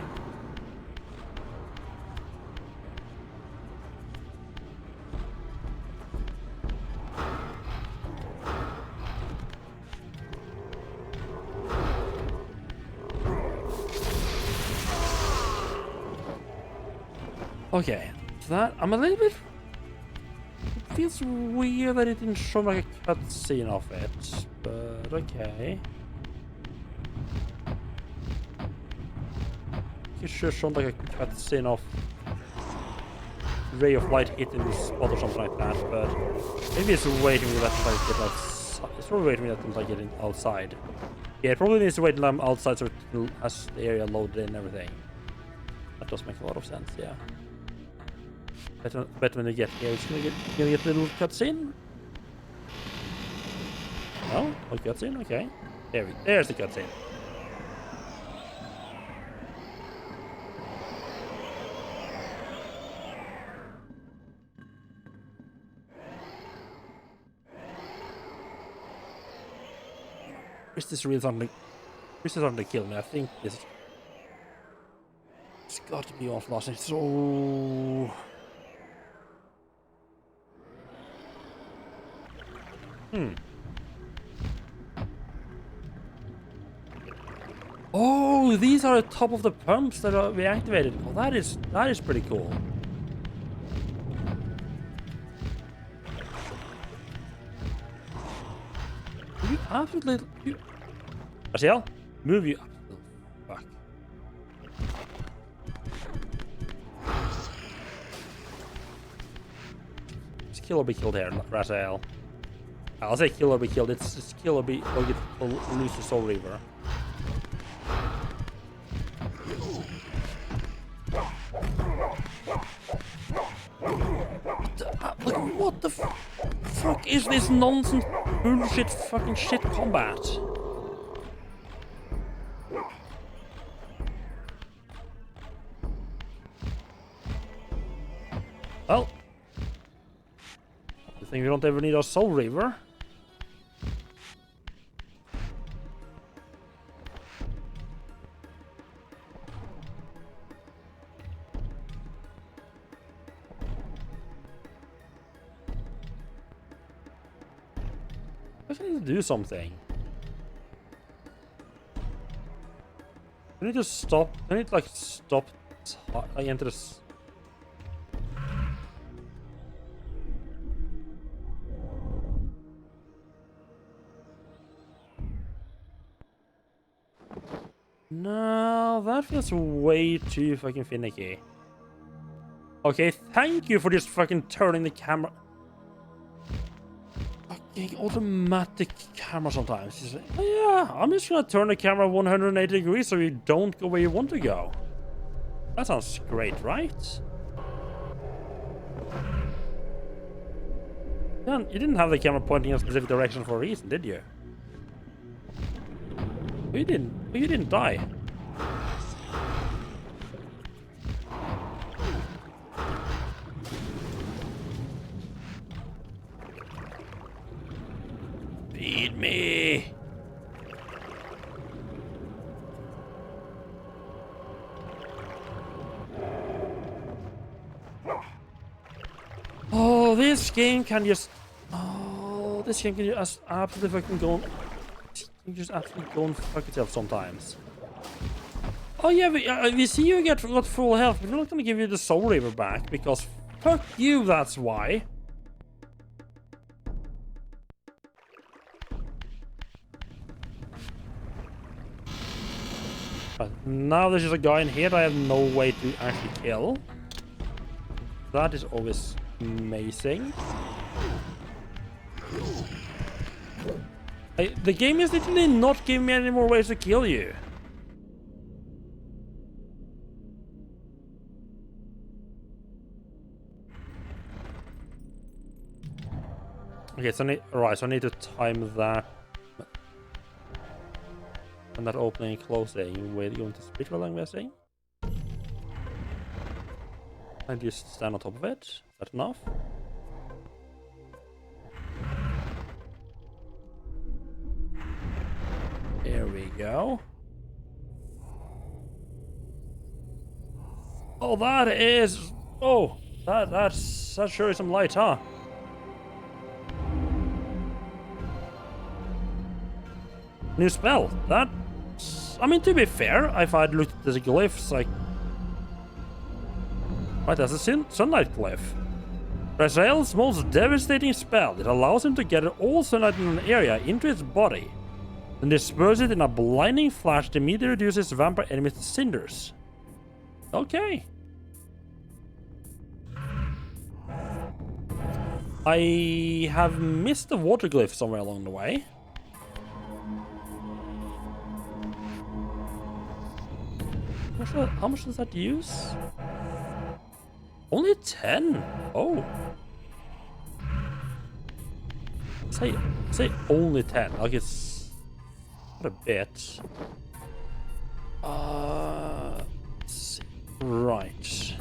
Okay, so that I'm a little bit. It feels weird that it didn't show like a cutscene of it, but okay. It should have shown like a cutscene of ray of light hitting the spot or something like that, but maybe it's waiting for that to like get outside. It's probably waiting for that to like getting outside. Yeah, it probably needs to wait until I'm outside so it has the area loaded in and everything. That does make a lot of sense, yeah. Better when you get here, it's gonna get a little cutscene. No? No cutscene? Okay. There's the cutscene. Is this really something? This is starting to kill me. I think this. It's got to be off last. It's so. Oh, these are the top of the pumps that are reactivated. Oh, that is pretty cool. You absolutely. Marcel, move you. Fuck. It's kill or be killed here, Raziel. I'll say kill or be killed. It's kill or be or lose the Soul Reaver. Like, what the fuck is this nonsense bullshit fucking shit combat? Well, I think we don't ever need a Soul Reaver. I need to do something. I need to stop. I need to like stop. I enter this. No, that feels way too fucking finicky. Okay, thank you for just fucking turning the camera. Fucking automatic camera sometimes. It's like, oh yeah, I'm just gonna turn the camera 180 degrees so you don't go where you want to go. That sounds great, right? Yeah, you didn't have the camera pointing in a specific direction for a reason, did you? You didn't die. Feed me. Oh, this game can just. Oh, this game can just absolutely fucking go. You just absolutely go and fuck yourself sometimes. Oh yeah, we see you got full health, but we're not gonna give you the Soul Reaver back because fuck you. That's why. But now there's just a guy in here that I have no way to actually kill. That is always amazing. The game is literally not giving me any more ways to kill you. Okay, so I need to time that. And that opening and closing with going to spiritual, I'm guessing. And just stand on top of it. Is that enough? There we go. Oh, that is. Oh, that's sure is some light, huh? New spell. That. I mean, to be fair, if I'd looked at the glyphs, like. Right, that's a sunlight cliff. Raziel's most devastating spell. It allows him to gather all sunlight in an area into his body, then disperse it in a blinding flash that immediately reduces vampire enemies to cinders. Okay. I have missed the water glyph somewhere along the way. How much does that use? Only 10? Oh. Say only 10. Like it's not a bit. Let's see. Right.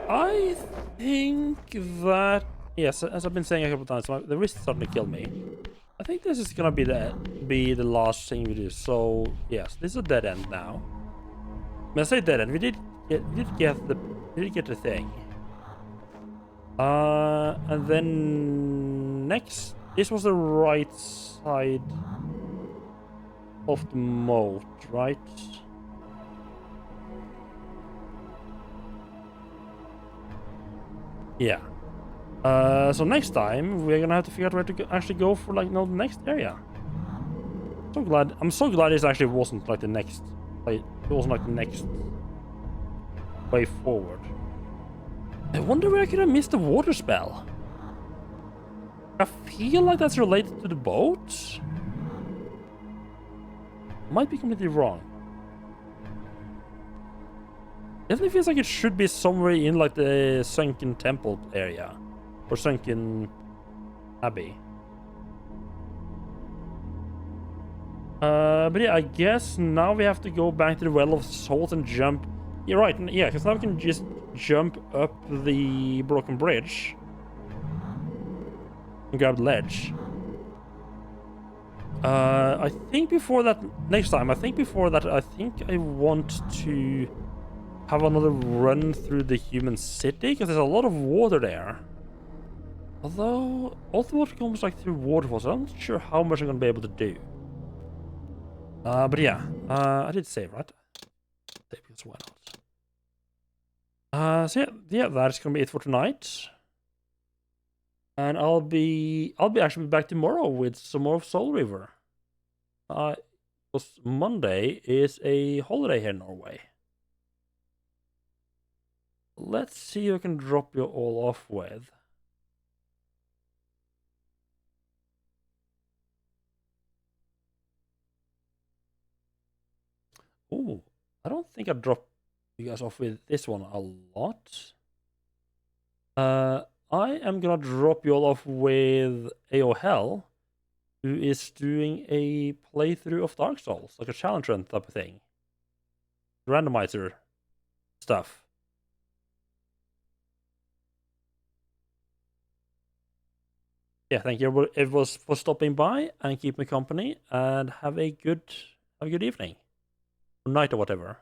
I think that, yes, as I've been saying a couple of times, the wrist is starting to kill me. I think this is gonna be the last thing we do. So yes, this is a dead end now. When I say dead end, we did get the thing. And then next, this was the right side of the moat, right? Yeah. So next time we're gonna have to figure out where to actually go for like the next area. I'm so glad this actually wasn't like the next, like it wasn't like the next way forward. I wonder where I could have missed the water spell. I feel like that's related to the boat. Might be completely wrong. Definitely feels like it should be somewhere in like the sunken temple area. Or sunken abbey. But yeah, I guess now we have to go back to the Well of Souls and jump. You're right, yeah, because now we can just jump up the broken bridge. And grab the ledge. I think before that, next time, I think I want to have another run through the human city, because there's a lot of water there. Although, all the water comes like through waterfalls, I'm not sure how much I'm gonna be able to do. But yeah, I did save, right? Save, because why not? So yeah, that's gonna be it for tonight. And I'll be actually back tomorrow with some more of Soul Reaver. Because Monday is a holiday here in Norway. Let's see who I can drop you all off with. Oh, I don't think I dropped you guys off with this one a lot. I am gonna drop you all off with AOHell, who is doing a playthrough of Dark Souls, like a challenge run type of thing. Randomizer stuff. Yeah, thank you everyone for stopping by and keep me company, and have a good evening. Or night or whatever.